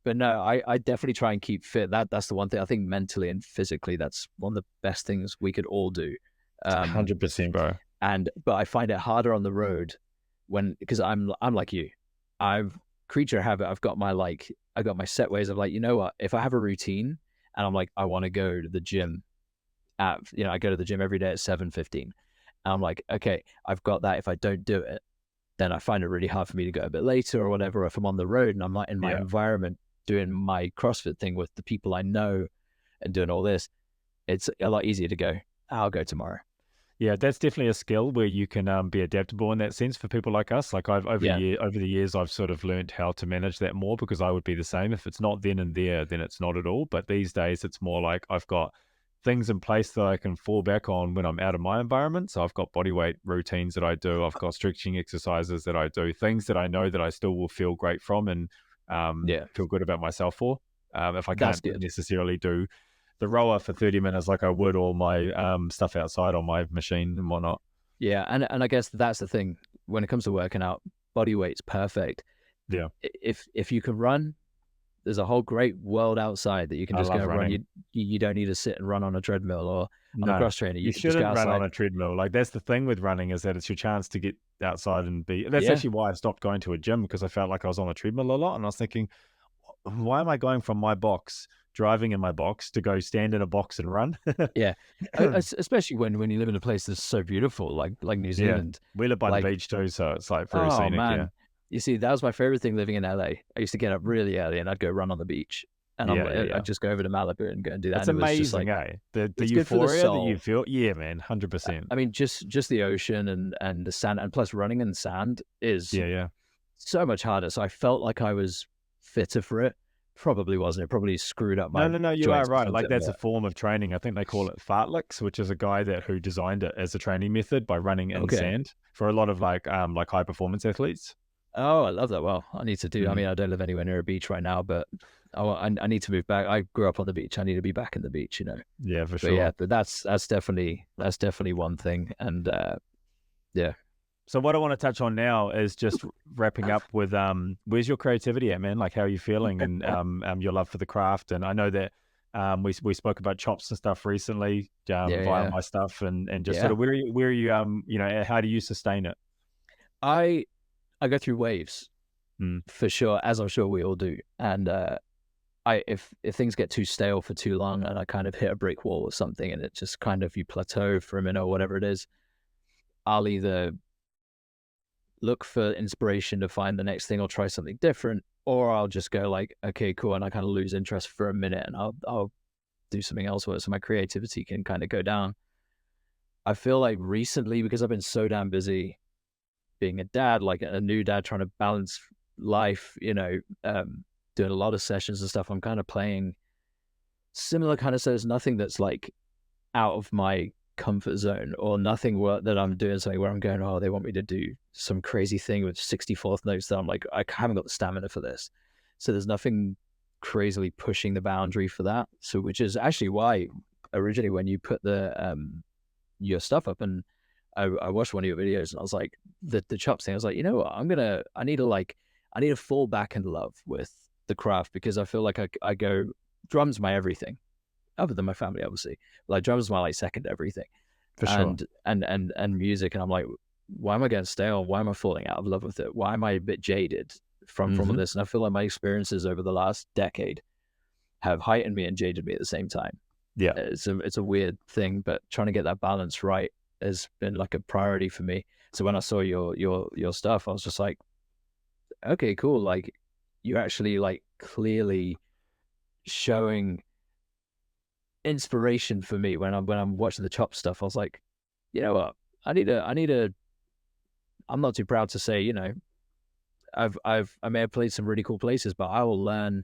But no, I definitely try and keep fit. That's the one thing I think mentally and physically, that's one of the best things we could all do. Um, 100%, bro. but I find it harder on the road because I'm like you. I've creature habit. I got my set ways of like, you know what? If I have a routine and I'm like, I want to go to the gym I go to the gym every day at 7:15. And I'm like, okay, I've got that. If I don't do it, then I find it really hard for me to go a bit later or whatever. If I'm on the road and I'm not in my Yeah. environment doing my CrossFit thing with the people I know and doing all this, it's a lot easier to go, I'll go tomorrow. Yeah, that's definitely a skill where you can be adaptable in that sense for people like us. Like I've Yeah. over the years, I've sort of learned how to manage that more because I would be the same. If it's not then and there, then it's not at all. But these days, it's more like I've got things in place that I can fall back on when I'm out of my environment. So I've got body weight routines that I do. I've got stretching exercises that I do. Things that I know that I still will feel great from and Yeah. feel good about myself for. If I That's can't good. necessarily do the rower for 30 minutes like I would all my stuff outside on my machine and whatnot. Yeah. And I guess that's the thing when it comes to working out, body weight's perfect. Yeah, If you can run, there's a whole great world outside that you can I just go love run. running. You don't need to sit and run on a treadmill or on a No, cross trainer. you You can just go shouldn't run on outside. a treadmill. Like that's the thing with running is that it's your chance to get outside and be. That's Yeah. actually why I stopped going to a gym because I felt like I was on a treadmill a lot, and I was thinking, why am I going from my box, driving in my box, to go stand in a box and run? Yeah. Especially when you live in a place that's so beautiful, like New Yeah, Zealand. we live by the Like, beach too, so it's like very oh scenic. Yeah, man. You see, that was my favorite thing living in LA. I used to get up really early and I'd go run on the beach. And yeah, yeah, yeah. I'd just go over to Malibu and go and do that. It's And it was just amazing, like, eh? The it's good for the euphoria that you soul. feel. Yeah, man, 100%. I mean, just the ocean and the sand, and plus running in sand is Yeah, yeah. so much harder. So I felt like I was fitter for it. Probably wasn't. It probably screwed up No, my no, no, you are joints or right. Like something. that's a But form of training. I think they call it fartleks, which is a guy who designed it as a training method by running in okay. sand for a lot of like high performance athletes. Oh, I love that. Well, I need to do. I Mm. mean, I don't live anywhere near a beach right now, but I need to move back. I grew up on the beach. I need to be back in the beach. Yeah, for But yeah, sure. but that's definitely one thing. And yeah, So what I want to touch on now is just wrapping up with where's your creativity at, man? Like how are you feeling and your love for the craft? And I know that we spoke about chops and stuff recently yeah, via yeah, my stuff and just sort yeah. of where are you how do you sustain it? I I go through waves Mm. for sure, as I'm sure we all do. And I if things get too stale for too long, and I kind of hit a brick wall or something, and it just kind of you plateau for a minute or whatever it is, I'll either look for inspiration to find the next thing or try something different, or I'll just go like, okay, cool, and I kind of lose interest for a minute, and I'll do something else with it, so my creativity can kind of go down. I feel like recently, because I've been so damn busy being a dad, like a new dad trying to balance life, doing a lot of sessions and stuff, I'm kind of playing similar kind of sets, nothing that's like out of my comfort zone or nothing that I'm doing something where I'm going, oh, they want me to do some crazy thing with 64th notes that I'm like, I haven't got the stamina for this. So there's nothing crazily pushing the boundary for that. So, which is actually why originally when you put your stuff up and I watched one of your videos and I was like, the chops thing, I was like, you know what, I need to fall back in love with the craft because I feel like I go, drums my everything other than my family, obviously. Like drums my like second everything, For sure. and music. And I'm like, why am I getting stale? Why am I falling out of love with it? Why am I a bit jaded from all Hmm. this? And I feel like my experiences over the last decade have heightened me and jaded me at the same time. Yeah. It's a weird thing, but trying to get that balance right has been like a priority for me. So when I saw your stuff, I was just like, okay, cool. Like you're actually like clearly showing inspiration for me when I'm watching the chop stuff. I was like, you know what? I need a I'm not too proud to say, I may have played some really cool places, but I will learn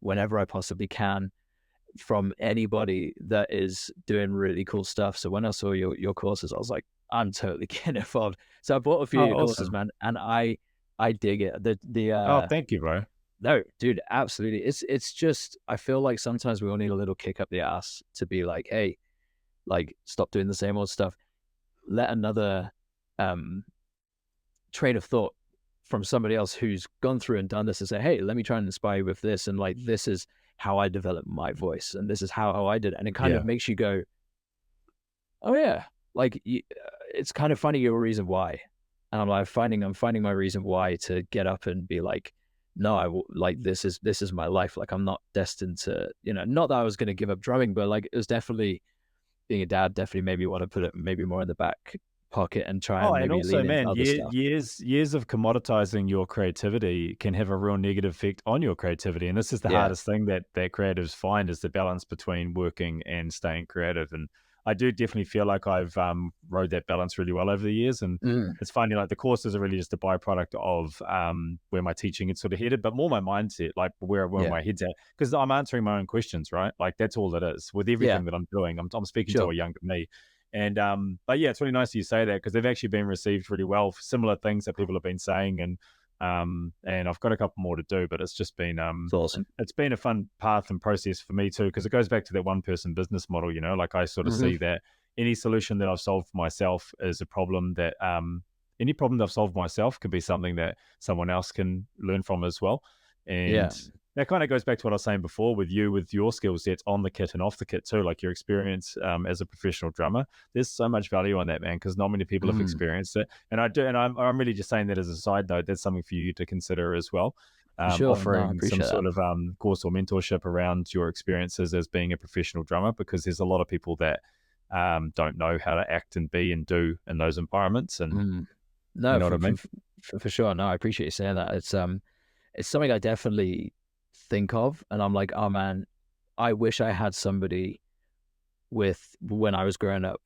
whenever I possibly can from anybody that is doing really cool stuff. So when I saw your courses, I was like, I'm totally getting involved. So I bought a few Oh, of your courses, awesome. man, and I dig it. The Oh, thank you, bro. No, dude, absolutely. It's just I feel like sometimes we all need a little kick up the ass to be like, hey, like stop doing the same old stuff. Let another um train of thought from somebody else who's gone through and done this and say, hey, let me try and inspire you with this. And like this is how I developed my voice and this is how I did it. And it kind of Yeah. makes you go, oh yeah, like it's kind of finding your reason why. And I'm finding my reason why to get up and be like, no, like this is my life. Like I'm not destined to, not that I was going to give up drumming, but like it was definitely being a dad definitely made me want to put it maybe more in the back pocket and try Oh, and and maybe also, lean into man, other stuff. years of commoditizing your creativity can have a real negative effect on your creativity. And this is the Yeah. hardest thing that creatives find is the balance between working and staying creative. And I do definitely feel like I've rode that balance really well over the years. And Mm. it's funny, like the courses are really just a byproduct of where my teaching is sort of headed, but more my mindset, like where Yeah. my head's at, because I'm answering my own questions, right? Like that's all it is with Yeah. everything that I'm doing. I'm speaking to Sure. a younger me. And but yeah, it's really nice that you say that because they've actually been received really well for similar things that people have been saying, and I've got a couple more to do, but It's awesome. it's been a fun path and process for me too because it goes back to that one person business model, like I sort of Hmm. see that any solution that I've solved for myself is a problem that any problem that I've solved myself could be something that someone else can learn from as well, Yeah. and that kind of goes back to what I was saying before with you, with your skill sets on the kit and off the kit too, like your experience as a professional drummer. There's so much value on that, man, because not many people have Mm. experienced it. And I do, and I'm really just saying that as a side note. That's something for you to consider as well. For sure. No, I Offering some appreciate that. sort of course or mentorship around your experiences as being a professional drummer, because there's a lot of people that don't know how to act and be and do in those environments. And Mm. you No, know what I mean? for sure. No, I appreciate you saying that. It's something I definitely think of, and I'm like, oh man, I wish I had somebody with when I was growing up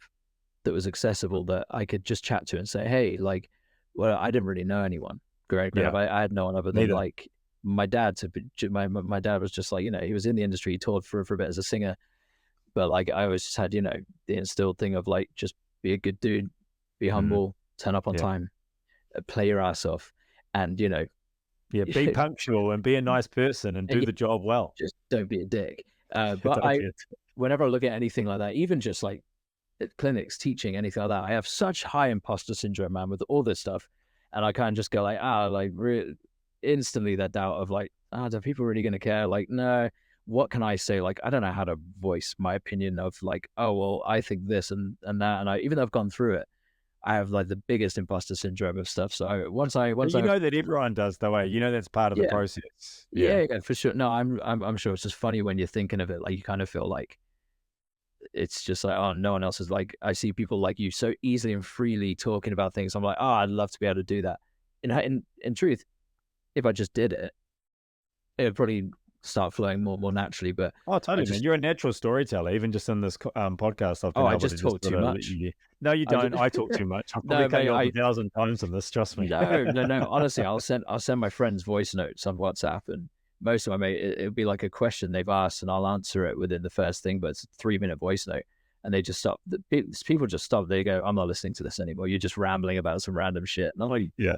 that was accessible that I could just chat to and say, hey, like, well, I didn't really know anyone growing up. Yeah, I had no one other than neither. like my dad. My dad was just like, he was in the industry, he toured for a bit as a singer, but like I always just had, the instilled thing of like just be a good dude, be Mm, humble, turn up on yeah. time, play your ass off, and Yeah, be punctual and be a nice person and and do yeah, the job well. just don't be a dick. But Don't be a whenever I look at anything like that, even just like at clinics, teaching, anything like that, I have such high imposter syndrome, man, with all this stuff. And I kind of just go like, instantly that doubt of like, are people really going to care? Like, no, what can I say? Like, I don't know how to voice my opinion of like, oh, well, I think this and that. And even though I've gone through it, I have like the biggest imposter syndrome of stuff. So once You I, know that everyone does though, eh? You know that's part of the yeah, process. Yeah. yeah, for sure. No, I'm sure it's just funny when you're thinking of it. Like, you kind of feel like, it's just like, oh, no one else is like, I see people like you so easily and freely talking about things. I'm like, oh, I'd love to be able to do that. In truth, if I just did it, it would probably start flowing more naturally. But Oh, I totally, man. just You're a natural storyteller. Even just in this podcast, I've oh, been I able to just just talk sort too of let much. you. No, you I just, don't. I talk too much. I'll probably no, cut mate. you off 1,000 times on this. Trust me. No. Honestly, I'll send my friends voice notes on WhatsApp, and most of my mate, it'll be like a question they've asked, and I'll answer it within the first thing. But it's a 3 minute voice note, and they just stop. People just stop. They go, "I'm not listening to this anymore. You're just rambling about some random shit." And I'm like, Yeah.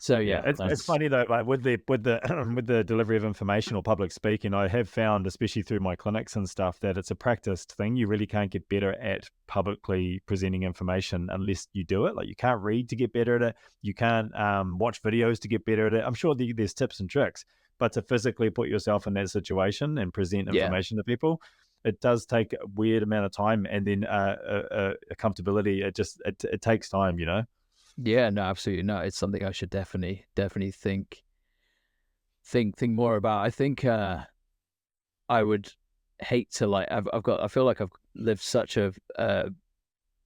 so Yeah, yeah, it's that's funny though, like with the with the delivery of information or public speaking, I have found, especially through my clinics and stuff, that it's a practiced thing. You really can't get better at publicly presenting information unless you do it. Like you can't read to get better at it. You can't watch videos to get better at it. I'm sure there's tips and tricks, but to physically put yourself in that situation and present yeah. information to people, it does take a weird amount of time, and then a comfortability. It takes time, you know. Yeah, no, absolutely no. It's something I should definitely think more about. I think I would hate to like I feel like I've lived such a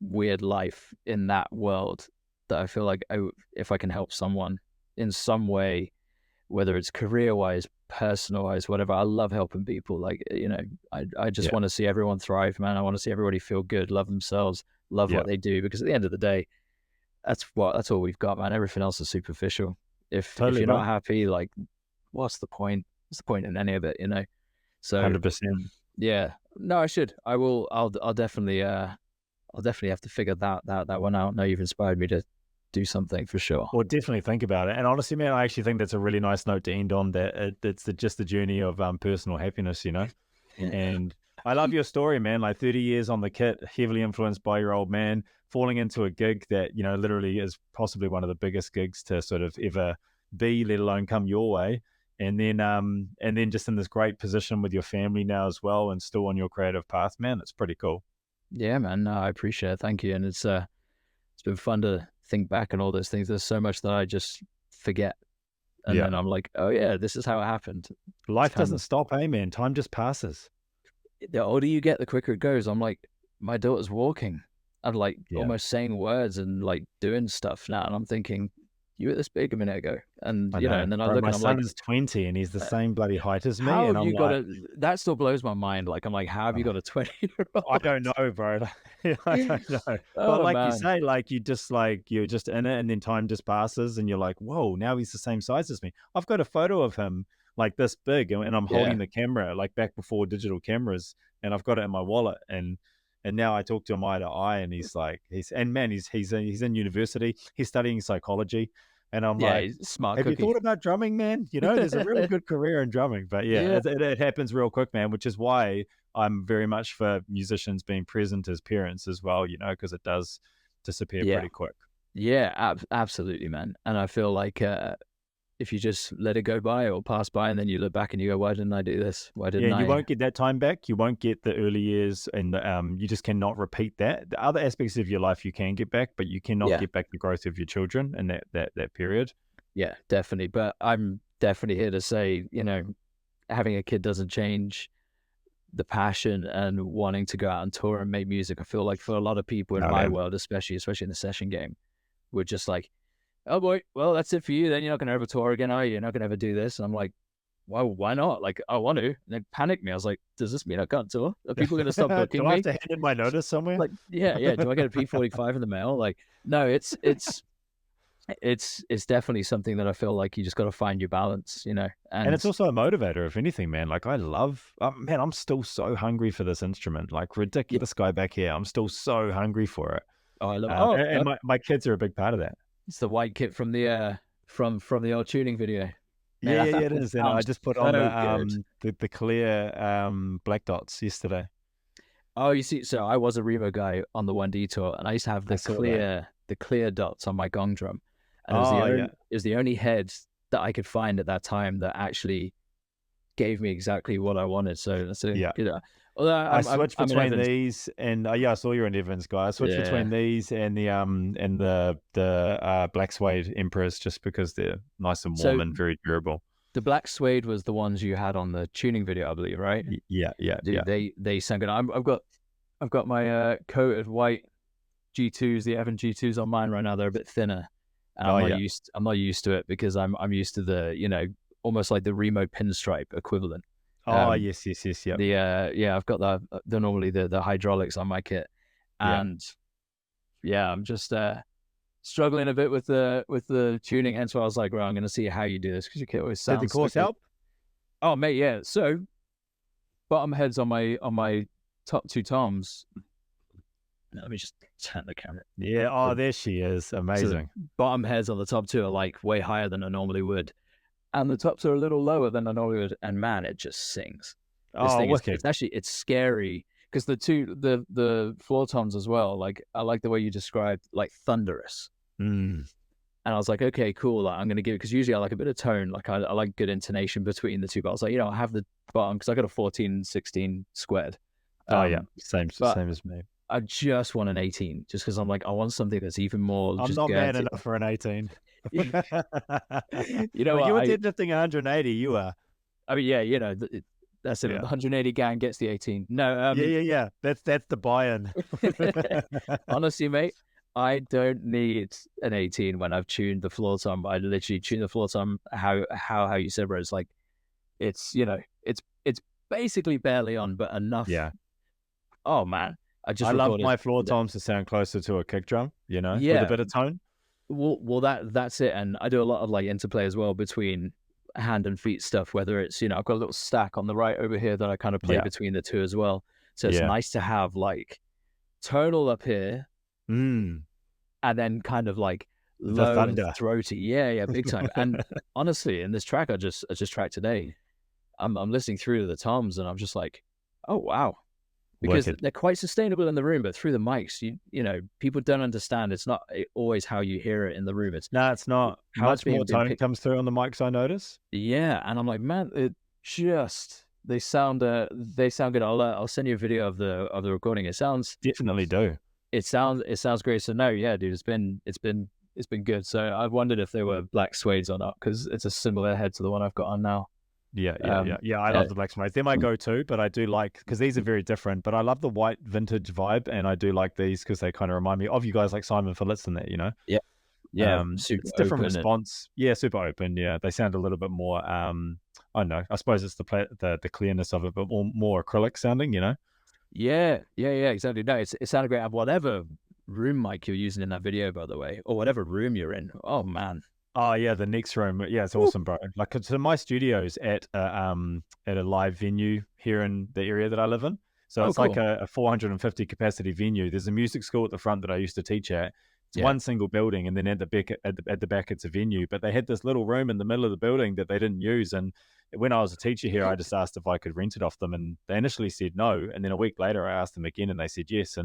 weird life in that world that I feel like if I can help someone in some way, whether it's career wise, personal wise, whatever, I love helping people. Like, I just Yeah, want to see everyone thrive, man. I want to see everybody feel good, love themselves, love yeah, what they do, because at the end of the day, that's all we've got, man. Everything else is superficial. If totally, you're not bro. happy, like, what's the point? What's the point in any of it? So 100%. yeah, no, I should. I will. I'll definitely have to figure that one out. Now you've inspired me to do something for sure. Well, definitely think about it. And honestly, man, I actually think that's a really nice note to end on. That it's just the journey of personal happiness, you know. Yeah. And I love your story, man. Like 30 years on the kit, heavily influenced by your old man, falling into a gig that literally is possibly one of the biggest gigs to sort of ever be, let alone come your way. And then just in this great position with your family now as well, and still on your creative path, man. It's pretty cool. Yeah, man. No, I appreciate it. Thank you. And it's been fun to think back on all those things. There's so much that I just forget, and Yeah. then I'm like, oh yeah, this is how it happened. It's Life kind doesn't of stop, hey, man. Time just passes. the older you get, the quicker it goes. I'm like, my daughter's walking and like Yeah. almost saying words and like doing stuff now, and I'm thinking, you were this big a minute ago, and I know. and then I Bro, look my and I'm like, son is 20 and he's the same bloody height as me. how And have I'm you got like, a? That still blows my mind. Like I'm like, how have you got a 20-year I old? don't know, bro. I don't know. But Oh like you man, say, you're just in it and then time just passes and you're like, whoa, now he's the same size as me. I've got a photo of him like this big and I'm yeah, holding the camera like back before digital cameras and I've got it in my wallet and now I talk to him eye to eye and he's like he's in university. He's studying psychology. And I'm yeah, like, he's a smart have you cookie. thought about drumming, man? There's a really good career in drumming, but yeah, Yeah, it happens real quick, man, which is why I'm very much for musicians being present as parents as well, because it does disappear yeah, pretty quick. yeah, absolutely, man. And I feel like if you just let it go by or pass by, and then you look back and you go, why didn't I do this? Why Yeah, didn't and you I? won't get that time back. You won't get the early years, and you just cannot repeat that. The other aspects of your life you can get back, but you cannot Yeah, get back the growth of your children in that period. yeah, definitely. But I'm definitely here to say, having a kid doesn't change the passion and wanting to go out and tour and make music. I feel like for a lot of people in No, my man. world, especially in the session game, we're just like, oh boy, well, that's it for you. Then you're not going to ever tour again, are you? You're not going to ever do this. And I'm like, well, why not? Like, I want to. And then panicked me. I was like, does this mean I can't tour? Are people going to stop booking Do I have me? to hand in my notice somewhere? Like, yeah, yeah. Do I get a P45 in the mail? Like, no, it's definitely something that I feel like you just got to find your balance, And and it's also a motivator, if anything, man. Like I love, man, I'm still so hungry for this instrument. Like yeah. ridiculous guy back here. I'm still so hungry for it. Oh, I love it. And my kids are a big part of that. It's the white kit from the from the old tuning video. Yeah, Man, yeah, yeah, that it thing is. And I sounds just put on so good. the clear black dots yesterday. Oh, you see, so I was a Remo guy on the 1D tour, and I used to have I saw that. the clear dots on my gong drum, and Oh yeah. it was the only head that I could find at that time that actually gave me exactly what I wanted. So that's a Yeah. good. Although I switched I'm in between Evans. these and yeah, I saw you're an Evans guy. I switched Yeah. between these and the black suede Emperors just because they're nice and warm So and very durable. the black suede was the ones you had on the tuning video, I believe, right? Yeah, yeah, Dude, yeah. they sound good. I've got my coated white G2s, the Evan G2s on mine right now. They're a bit thinner, and Oh yeah. I'm not used to it because I'm used to the almost like the Remo pinstripe equivalent. Oh, yes, yes, yes, yep. Yeah, I've got the normally the hydraulics on my kit, Yeah. and yeah, I'm just struggling a bit with the tuning. Hence why I was like, well, I'm going to see how you do this because your kit always Did the sounds so course good. help? Oh mate, yeah. So bottom heads on my top two toms. Let me just turn the camera. Yeah. Oh, there she is. So the Amazing. bottom heads on the top two are like way higher than I normally would, and the tops are a little lower than I normally would. And man, it just sings. This Oh, thing is wicked. it's scary because the floor toms as well. Like I like the way you described like thunderous. Mm. And I was like, okay, cool. Like, I'm going to give it because usually I like a bit of tone. Like I like good intonation between the two. But I was like, I have the bottom because I got a 14, 16 squared. Oh, yeah. Um, but Same as me. I just want an 18 just because I'm like, I want something that's even more I'm just not man guaranteed. enough for an 18. You know But what? you were deadlifting 180, you are. I mean, yeah, that's it. The Yeah. 180 gang gets the 18. No, Yeah, yeah, yeah. That's the buy-in. honestly, mate, I don't need an 18 when I've tuned the floor tom. I literally tune the floor tom how you said, bro. It's like it's it's basically barely on, but enough. Yeah. Oh man, I I just love recorded. my floor toms to sound closer to a kick drum, with a Yeah, bit of tone. well, that's it. And I do a lot of like interplay as well between hand and feet stuff. Whether it's I've got a little stack on the right over here that I kind of play Yeah. between the two as well. So it's Yeah. nice to have like tonal up here Mm. and then kind of like The low and thunder. throaty. Yeah, big time. And honestly, in this track I just tracked today, I'm listening through the toms and I'm just like, oh wow. Because Wicked. they're quite sustainable in the room, but through the mics, people don't understand. It's not always how you hear it in the room. It's No, it's not. how it's Much more being tone picked. comes through on the mics, I notice. Yeah, and I'm like, man, it just they sound good. I'll send you a video of the recording. Definitely do. It sounds great. So no, yeah, dude, it's been good. So I wondered if they were black suedes or not because it's a similar head to the one I've got on now. Yeah, yeah, yeah. Um, Yeah, I uh, love the black smoke. They're my go-to, but I do like, because these are very different, but I love the white vintage vibe, and I do like these because they kind of remind me of you guys like Simon Phillips and that. yeah, yeah, super It's different open. response. Yeah, super open. Yeah, they sound a little bit more, I don't know. I suppose it's the clearness of it, but more acrylic sounding. Yeah, exactly. No, it sounded great. Whatever room mic you're using in that video, by the way, or whatever room you're in. Oh man. Oh yeah, the next room. Yeah, it's Woo. awesome, bro. Like, so my studio's at a live venue here in the area that I live in. So Oh, it's like cool. a 450 capacity venue. There's a music school at the front that I used to teach at. It's Yeah, one single building, and then at the back at the back it's a venue. But they had this little room in the middle of the building that they didn't use. And when I was a teacher here, I just asked if I could rent it off them, and they initially said no. And then a week later, I asked them again, and they said yes.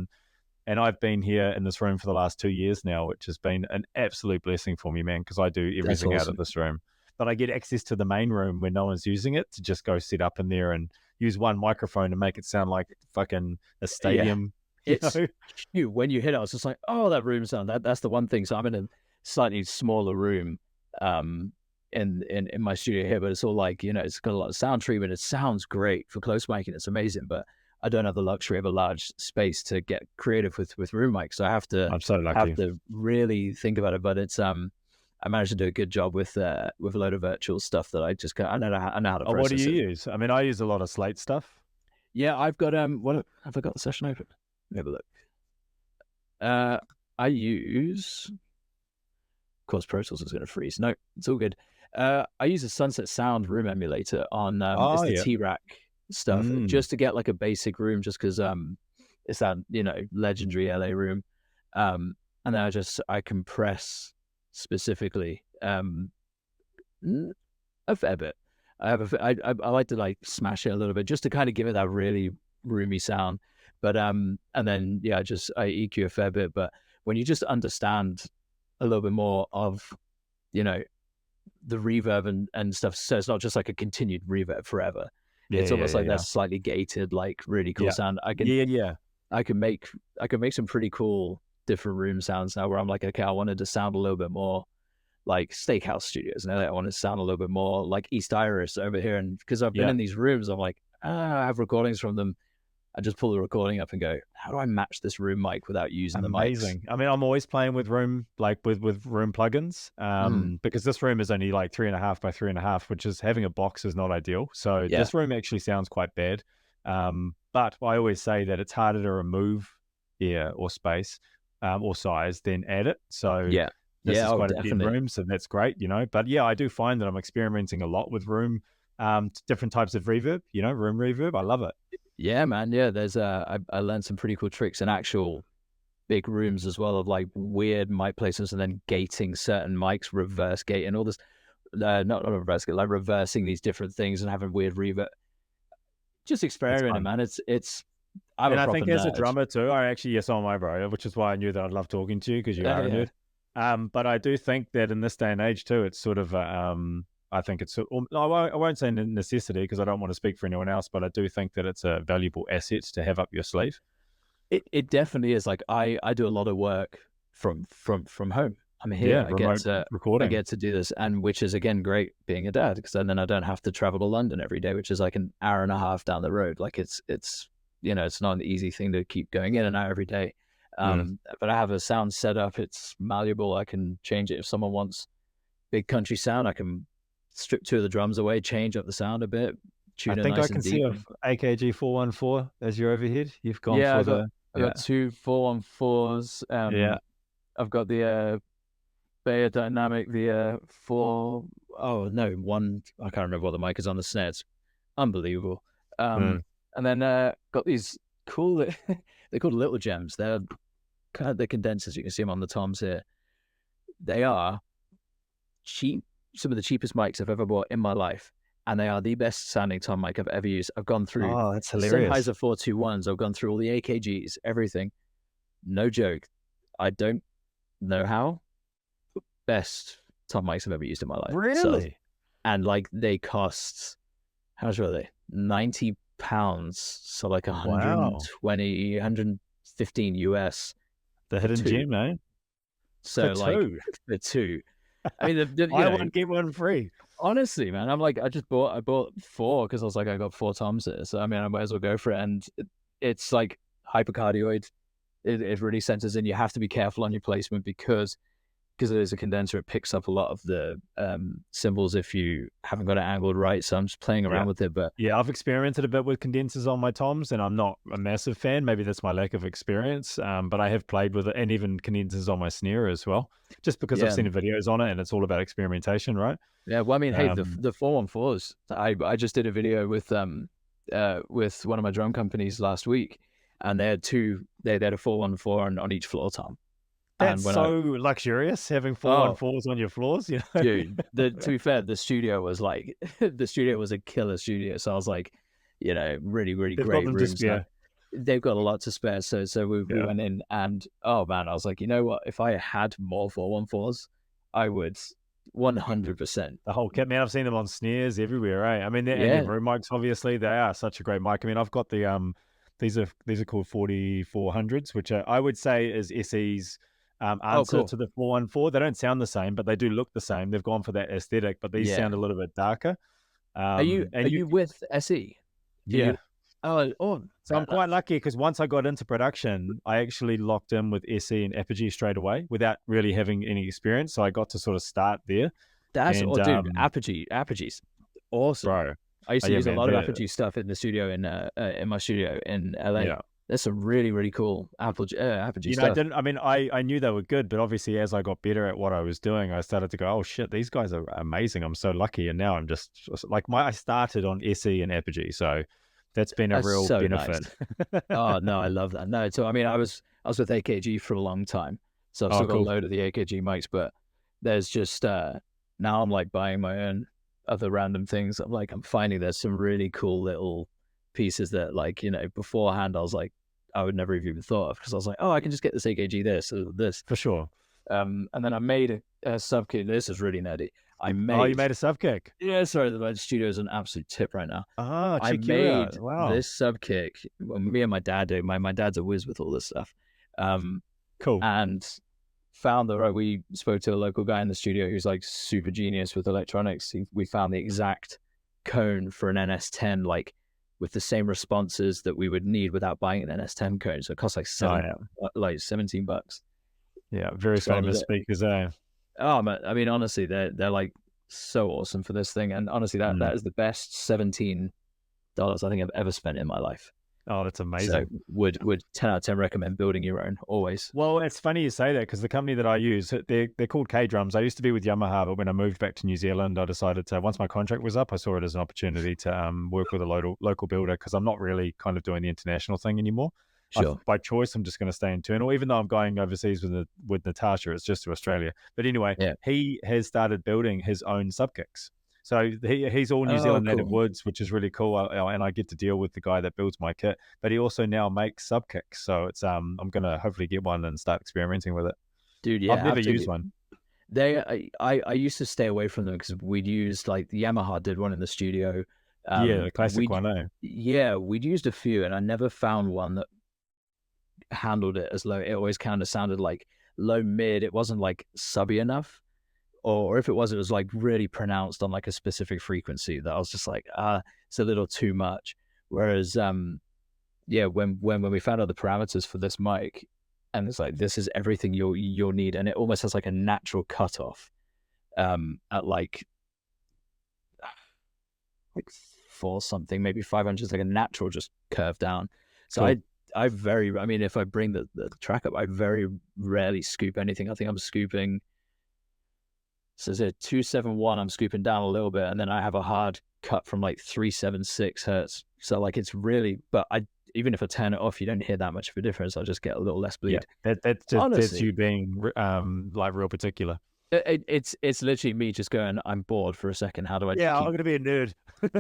And I've been here in this room for the last 2 years now, which has been an absolute blessing for me, man, because I do that's everything out of awesome. this room. But I get access to the main room when no one's using it to just go sit up in there and use one microphone and make it sound like fucking a Yeah, stadium, you it's know? cute. When you hit it, I was just like, oh, that room sound. That's the one thing. So I'm in a slightly smaller room, in my studio here, but it's all like it's got a lot of sound treatment. It sounds great for close miking. It's amazing, but I don't have the luxury of a large space to get creative with room mics. So I I'm so have lucky. to really think about it. But it's I managed to do a good job with a load of virtual stuff that I know how to Oh, what do process you it. use? I mean, I use a lot of Slate stuff. Yeah, I've got what have I got the session open? Let me have a look. I use, of course, Pro Tools is going to freeze. No, it's all good. I use a Sunset Sound room emulator on it's Oh, the yeah. T-Rack stuff Mm. just to get like a basic room, just because it's that legendary LA room, and then I compress specifically a fair bit. I like to like smash it a little bit just to kind of give it that really roomy sound. But and then yeah, I EQ a fair bit. But when you just understand a little bit more of you know the reverb and stuff, so it's not just like a continued reverb forever. Yeah, It's yeah, almost yeah, like that yeah. slightly gated, like really cool Yeah. sound. Yeah, yeah. I can make some pretty cool different room sounds now where I'm like, okay, I wanted to sound a little bit more like Steakhouse Studios. Now I want to sound a little bit more like East Iris over here. And because I've been Yeah. in these rooms, I'm like, I have recordings from them. I just pull the recording up and go, how do I match this room mic without using the mics? Amazing. I mean, I'm always playing with room, like with room plugins, Mm, because this room is only like 3.5 by 3.5, which is having a box is not ideal. So yeah, this room actually sounds quite bad. But I always say that it's harder to remove air or space, or size than add it. So yeah, this yeah. is Oh, quite a dead definitely. room, so that's great, But yeah, I do find that I'm experimenting a lot with room, different types of reverb, room reverb. I love it. Yeah, man. Yeah, there's I learned some pretty cool tricks in actual big rooms as well of like weird mic placements and then gating certain mics, reverse gating all this. Not reverse gate, like reversing these different things and having weird reverb. Just It's experimenting, fun. man. It's. I'm a And I proper think as a nerd. drummer too, I actually, yes, on my bro, which is why I knew that I'd love talking to you because you are a Yeah, nerd. But I do think that in this day and age too, it's sort of, I think it's, I won't say necessity because I don't want to speak for anyone else, but I do think that it's a valuable asset to have up your sleeve. it definitely is. Like I do a lot of work from home. I'm here. Yeah, remote I recording. get to do this, and which is again great being a dad because then I don't have to travel to London every day, which is like an hour and a half down the road. Like it's it's not an easy thing to keep going in and out every day. Yeah. But I have a sound set up. It's malleable. I can change it if someone wants big country sound. I can strip two of the drums away, change up the sound a bit, I tune it think I nice and can see deep. a AKG 414 as your overhead. You've gone Yeah, for the, I got yeah, two 414s. yeah. I've got the Bayer Dynamic, the four oh no, one I can't remember what the mic is on the snare. It's unbelievable. Mm. And then got these cool they're called little gems. They're kind of the condensers. You can see them on the toms here. They are cheap, some of the cheapest mics I've ever bought in my life. And they are the best sounding tom mic I've ever used. I've gone through Oh, that's the hilarious. Sennheiser 421s. I've gone through all the AKGs, everything. No joke. I don't know how. Best tom mics I've ever used in my life. So, Really? and like they cost, how much were they? £90. So like Wow. 120, 115 US The for hidden two. gem, eh? For So like two. for two. I mean, Buy one, get one free. honestly, man, I'm like, I bought four because I was like, I got four toms here. So, I mean, I might as well go for it. And it's like hypercardioid. It really centers in. You have to be careful on your placement because it is a condenser. It picks up a lot of the cymbals if you haven't got it angled right. So I'm just playing Yeah. around with it. But Yeah, I've experimented a bit with condensers on my toms, and I'm not a massive fan. Maybe that's my lack of experience. But I have played with it, and even condensers on my snare as well, just because I've yeah, seen the videos on it, and it's all about experimentation, right? yeah. Well, I mean, hey, Um, the 414s. I just did a video with one of my drum companies last week, and they had two. They had a 414 on each floor tom. that's And when so luxurious having oh 414s on your floors, you know. dude, to be fair, the studio was like the studio was a killer studio. So I was like, really, really They've got great them to rooms. spare. They've got a lot to spare. So we Yeah, went in and oh man, I was like, you know what? If I had more 414s, I would 100%. the whole kit, man. I've seen them on snares everywhere, eh? I mean, and their Yeah. room mics, obviously, they are such a great mic. I mean, I've got the these are called 4400s, which I would say is SE's Oh, answer cool. to the 414. They don't sound the same, but they do look the same. They've gone for that aesthetic, but these Yeah. sound a little bit darker. Are And you, you with SE? Do yeah. you? Oh, So I'm fair quite enough. lucky because once I got into production, I actually locked in with SE and Apogee straight away without really having any experience. So I got to sort of start there. That's And dude, Apogee's awesome. bro, I used oh to yeah, use a man, lot of Apogee stuff in the studio in my studio in LA. yeah. There's some really really cool Apogee I stuff. didn't. I mean, I knew they were good, but obviously, as I got better at what I was doing, I started to go, "Oh shit, these guys are amazing! I'm so lucky." And now I'm just like I started on SE and Apogee, so that's been a That's real so nice. benefit. Oh no, I love that. No, so I mean, I was with AKG for a long time, so I've Oh, still got a cool. load of the AKG mics, but there's just now I'm like buying my own other random things. I'm finding there's some really cool little pieces that like beforehand I was like I would never have even thought of because I was like, oh, I can just get this AKG this or this. For sure. And then I made a sub kit. This is really nerdy. I Oh, you made made a sub kick. yeah, sorry, the studio is an absolute tip right now. Ah, I check you made out. Wow. this sub kick. Well, me and my dad do. My dad's a whiz with all this stuff, um, Cool. and found that we spoke to a local guy in the studio who's like super genius with electronics. We found the exact cone for an NS10, like with the same responses that we would need without buying an NS10 cone. So it costs like Oh yeah, $17. yeah, very Started famous it. speakers, eh? Oh man, I mean, honestly, they're like so awesome for this thing, and honestly, that Mm. is the best $17 I think I've ever spent in my life. Oh, that's So amazing. would 10 out of 10 recommend building your own always. Well, it's funny you say that because the company that I use, they're called K Drums. I used to be with Yamaha, but when I moved back to New Zealand, I decided to, once my contract was up, I saw it as an opportunity to work with a local builder because I'm not really kind of doing the international thing anymore. Sure. By choice, I'm just going to stay internal, even though I'm going overseas with Natasha. It's just to Australia. But anyway, Yeah. he has started building his own sub kicks. So he's all New Oh, Zealand native cool. woods, which is really cool. And I get to deal with the guy that builds my kit, but he also now makes sub kicks. So it's I'm gonna hopefully get one and start experimenting with it. Dude, I've yeah, never used absolutely. one. I used to stay away from them because we'd used like the Yamaha did one in the studio. Yeah, the classic We'd one, eh? Yeah, we'd used a few, and I never found one that handled it as low. It always kind of sounded like low mid. It wasn't like subby enough, or if it was like really pronounced on like a specific frequency that I was just like, it's a little too much. Whereas, yeah, when we found out the parameters for this mic, and it's like this is everything you'll need, and it almost has like a natural cutoff, at like four something, maybe 500, like a natural just curve down. So Cool. I mean, if I bring the track up, I very rarely scoop anything. I think I'm scooping, so is it 271? I'm scooping down a little bit, and then I have a hard cut from like 376 hertz. So like it's really, but I even if I turn it off, you don't hear that much of a difference. I'll just get a little less Yeah, bleed. that's Honestly, you being like real particular. it's literally me just going, I'm bored for a second. How do I Yeah, I'm keep? gonna be a nerd.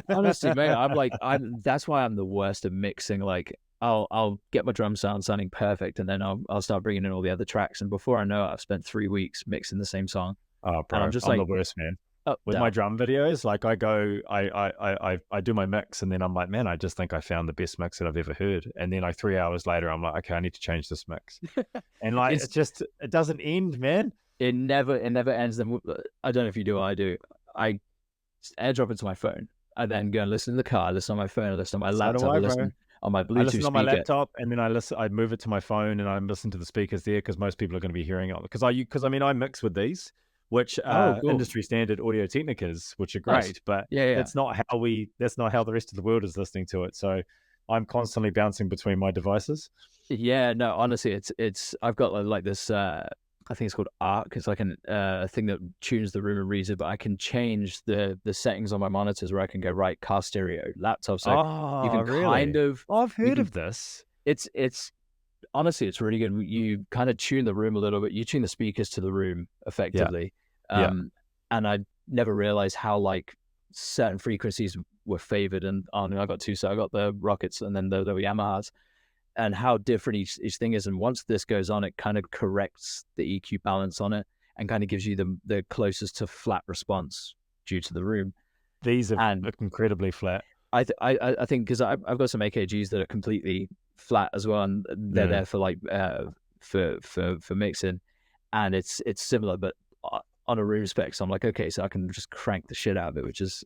Honestly, mate, I'm. That's why I'm the worst at mixing. Like, I'll get my drum sound sounding perfect, and then I'll start bringing in all the other tracks, and before I know it, I've spent 3 weeks mixing the same song, Oh, and I'm bro, just I'm the like worst, man. up With my down. drum videos, like I do my mix, and then I'm like, man, I just think I found the best mix that I've ever heard. And then like 3 hours later, I'm like, okay, I need to change this mix. And like It's it doesn't end, man. it never ends. Then I don't know if you do. Or I do. I airdrop it to my phone. I then go and listen in the car. I listen on my phone. I listen on my So do laptop. I I, bro. listen on my I Bluetooth listen on my speaker. laptop, and then I move it to my phone, and I listen to the speakers there because most people are going to be hearing it. Because I mean, I mix with these, which Oh, cool, industry standard Audio Technicas, which are nice. great, but Yeah, yeah. that's not how the rest of the world is listening to it. So I'm constantly bouncing between my devices. Yeah, no, honestly, it's I've got like this I think it's called Arc. It's like a thing that tunes the room and reads it, but I can change the settings on my monitors where I can go right car stereo, laptop. So you Oh, can kind really? of Oh, I've you heard can of this. it's honestly it's really good. You kind of tune the room a little bit. You tune the speakers to the room Yeah, effectively. yeah. And I never realized how like certain frequencies were favored and on I got two, so I got the Rockets and then the Yamahas and how different each thing is. And once this goes on, it kind of corrects the EQ balance on it and kind of gives you the closest to flat response due to the room. These are And incredibly flat. I think because I've got some AKGs that are completely flat as well, and they're Mm. there for like for mixing, and it's similar, but on a room spec. So I'm like, okay, so I can just crank the shit out of it, which is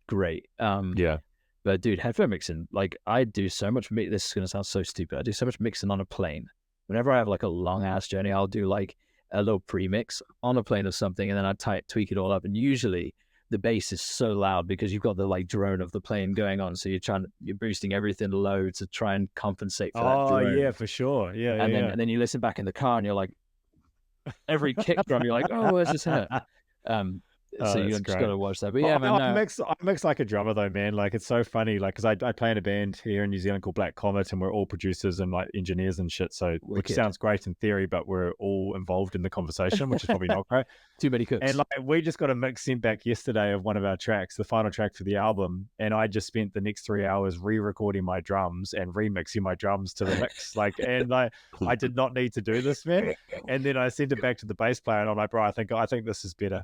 great. Yeah. But dude, headphone mixing, like I do so much. This is gonna sound so stupid. I do so much mixing on a plane. Whenever I have like a long ass journey, I'll do like a little pre-mix on a plane of something, and then I tweak it all up. And usually the bass is so loud because you've got the like drone of the plane going on, so you're boosting everything low to try and compensate for that Oh, yeah, drone. for sure. Yeah, And then yeah, and then you listen back in the car, and you're like every kick drum, you're like, oh, where's this hit? yeah. Um, so Oh, you that's just great. got to watch that. But Well, yeah, man, no, I mix like a drummer though, man. Like it's so funny, like because I play in a band here in New Zealand called Black Comet, and we're all producers and like engineers and shit. So which wicked. sounds great in theory, but we're all involved in the conversation, which is probably not great. Too many And cooks. like we just got a mix sent back yesterday of one of our tracks, the final track for the album, and I just spent the next 3 hours re-recording my drums and remixing my drums to the mix. Like, and I did not need to do this, man. And then I sent it back to the bass player, and I'm like, bro, I think this is better.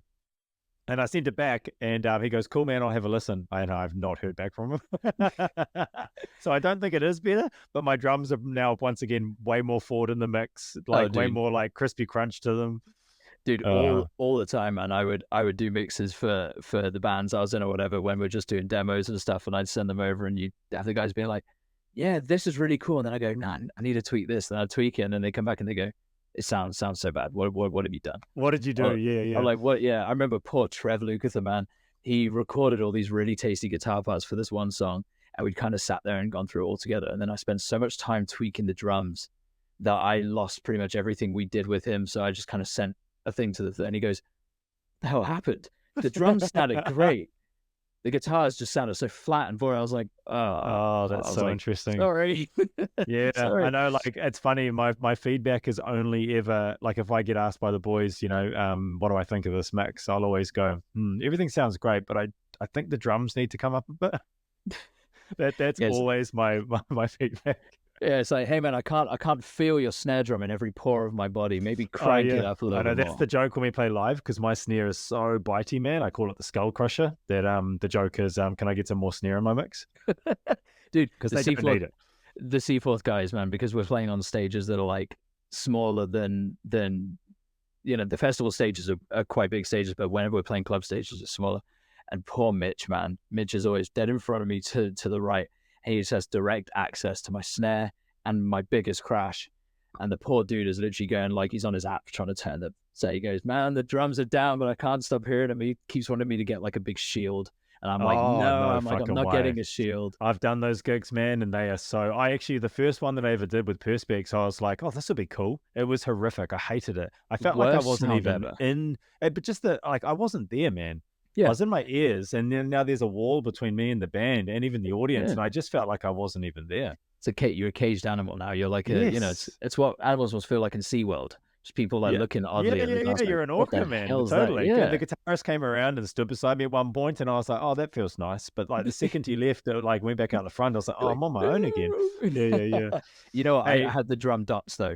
And I sent it back, and he goes, "Cool, man. I'll have a listen." And I've not heard back from him, so I don't think it is better. But my drums are now once again way more forward in the mix, Oh, like way dude. more like crispy crunch to them. Dude, Uh, all the time, man. I would do mixes for the bands I was in or whatever when we're just doing demos and stuff, and I'd send them over, and you have the guys being like, "Yeah, this is really cool," and then I go, "Nah, I need to tweak this," and I tweak it, and then they come back and they go, "It sounds so bad. What have you done?" what did you do? Yeah, I'm yeah. like, "What?" Yeah, I remember poor Trev Lukather, man. He recorded all these really tasty guitar parts for this one song, and we'd kind of sat there and gone through it all together, and then I spent so much time tweaking the drums that I lost pretty much everything we did with him. So I just kind of sent a thing to the thing, and he goes, "The hell happened? The drums sounded great. The guitars just sounded so flat and boring." I was like, "Oh," Oh, I that's was so like, interesting. "Sorry, Yeah, I sorry." know, like, it's funny, my feedback is only ever like, if I get asked by the boys, "What do I think of this mix?" I'll always go, "Hmm, everything sounds great, but I think the drums need to come up a bit." That's Yes, always my feedback. yeah. It's like, "Hey, man, I can't feel your snare drum in every pore of my body. Maybe Oh, crank it yeah. up a I little know bit that's more." the joke when we play live because my snare is so bitey, man. I call it the skull crusher. The joke is, "Can I get some more snare in my mix?" Dude, Because they don't need it. the C4th guys, man, because we're playing on stages that are like smaller than the festival stages are quite big stages, but whenever we're playing club stages, it's smaller. And poor Mitch, man, Mitch is always dead in front of me to the right. And he just has direct access to my snare and my biggest crash. And the poor dude is literally going like he's on his app trying to turn them. So he goes, "Man, the drums are down, but I can't stop hearing him." He keeps wanting me to get like a big shield. And I'm like, Oh, "No," no I'm fucking not way. getting a shield. I've done those gigs, man, and they are so. I actually, the first one that I ever did with Perspex, I was like, "Oh, this will be cool." It was horrific. I hated it. I felt like I Worst wasn't sound even ever. in it, but just that, like, I wasn't there, man. I Yeah. was in my ears, and then now there's a wall between me and the band, and even the audience, Yeah. and I just felt like I wasn't even there. You're a caged animal now. You're like it's Yes. it's what animals must feel like in SeaWorld. Just people like Yeah. looking Yeah, oddly at the yeah, glass yeah. like, You're an "What the orca, man. hell is that?" Totally. The Yeah. guitarist came around and stood beside me at one point, and I was like, "Oh, that feels nice." But like the second he left, it like went back out the front. I was like, "Oh, You're like, I'm on my own again." "No." Yeah, yeah, yeah. You know what? I Hey, had the drum dots though.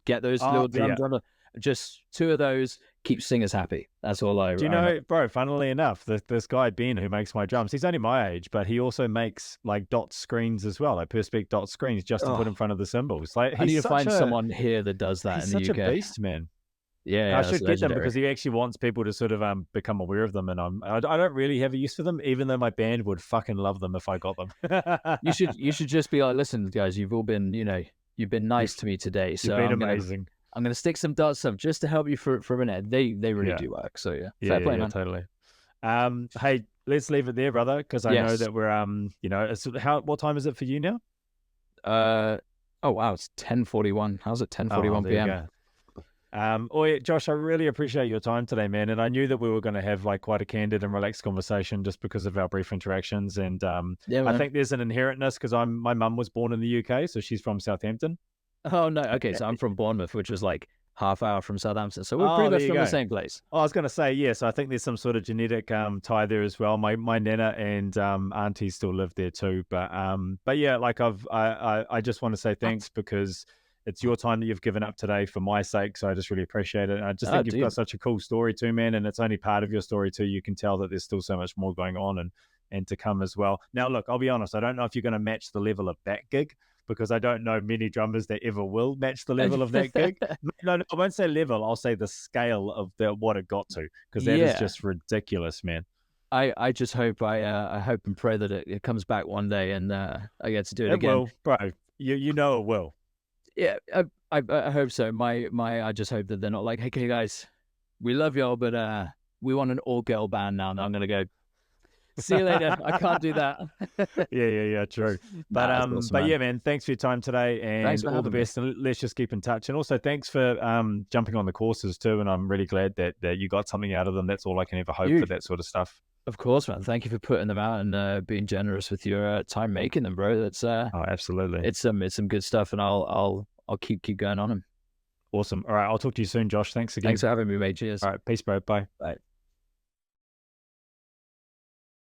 Get those oh little yeah. just two of those, keep singers happy. That's all I Do you remember. know, bro, funnily enough, this guy Ben who makes my drums, he's only my age, but he also makes like dot screens as well, like Perspex dot screens just to put in Oh, front of the cymbals. Like I need to find someone here that does that he's in the such a UK. beast, man. Yeah, I yeah, that's should get them because legendary. he actually wants people to sort of become aware of them, and I don't really have a use for them, even though my band would fucking love them if I got them. You should just be like, "Listen, guys, you've all been, you've been nice you've to me today, you've so been I'm gonna amazing. stick some dots up just to help you for a minute." They really Yeah, do work. So yeah, yeah, fair yeah, play, yeah, man. totally. Hey, let's leave it there, brother, because I know Yes. that we're what time is it for you now? Uh. Oh wow, it's 10:41. How's it Oh, 10:41 there you p.m.? go. Oh yeah, Josh, I really appreciate your time today, man. And I knew that we were going to have like quite a candid and relaxed conversation just because of our brief interactions. And Yeah, I man. think there's an inherentness because my mum was born in the UK, so she's from Southampton. Oh no. Okay, so I'm from Bournemouth, which is like half hour from Southampton. So we're pretty Oh, there much you from the go. same place. Oh, I was going to say yes. I think there's some sort of genetic tie there as well. My nana and auntie still live there too. But yeah, like I just want to say thanks because it's your time that you've given up today for my sake. So I just really appreciate it. And I just Oh, think you've got dude. such a cool story too, man. And it's only part of your story too. You can tell that there's still so much more going on and to come as well. Now, look, I'll be honest. I don't know if you're going to match the level of that gig because I don't know many drummers that ever will match the level of that gig. No, no, I won't say level. I'll say the scale of what it got to, because that is Yeah. just ridiculous, man. I just hope I hope and pray that it comes back one day and I get to do it It again. will, bro. You know it will. Yeah, I hope so. I just hope that they're not like, "Hey, okay, guys, we love y'all, but we want an all girl band now." And I'm gonna go, "See you later." I can't do that. Yeah, yeah, yeah, true. But Nah, that's awesome, but man. yeah, man. Thanks for your time today, Thanks and for all the having me. best. And let's just keep in touch. And also, thanks for jumping on the courses too. And I'm really glad that you got something out of them. That's all I can ever hope for Dude, that sort of stuff. of course, man. Thank you for putting them out and being generous with your time making them, bro. That's Oh, absolutely. it's some good stuff, and I'll keep going on them. Awesome. All right, I'll talk to you soon, Josh. Thanks Thanks again. for having me, mate. Cheers. All right, peace, bro. Bye. Bye.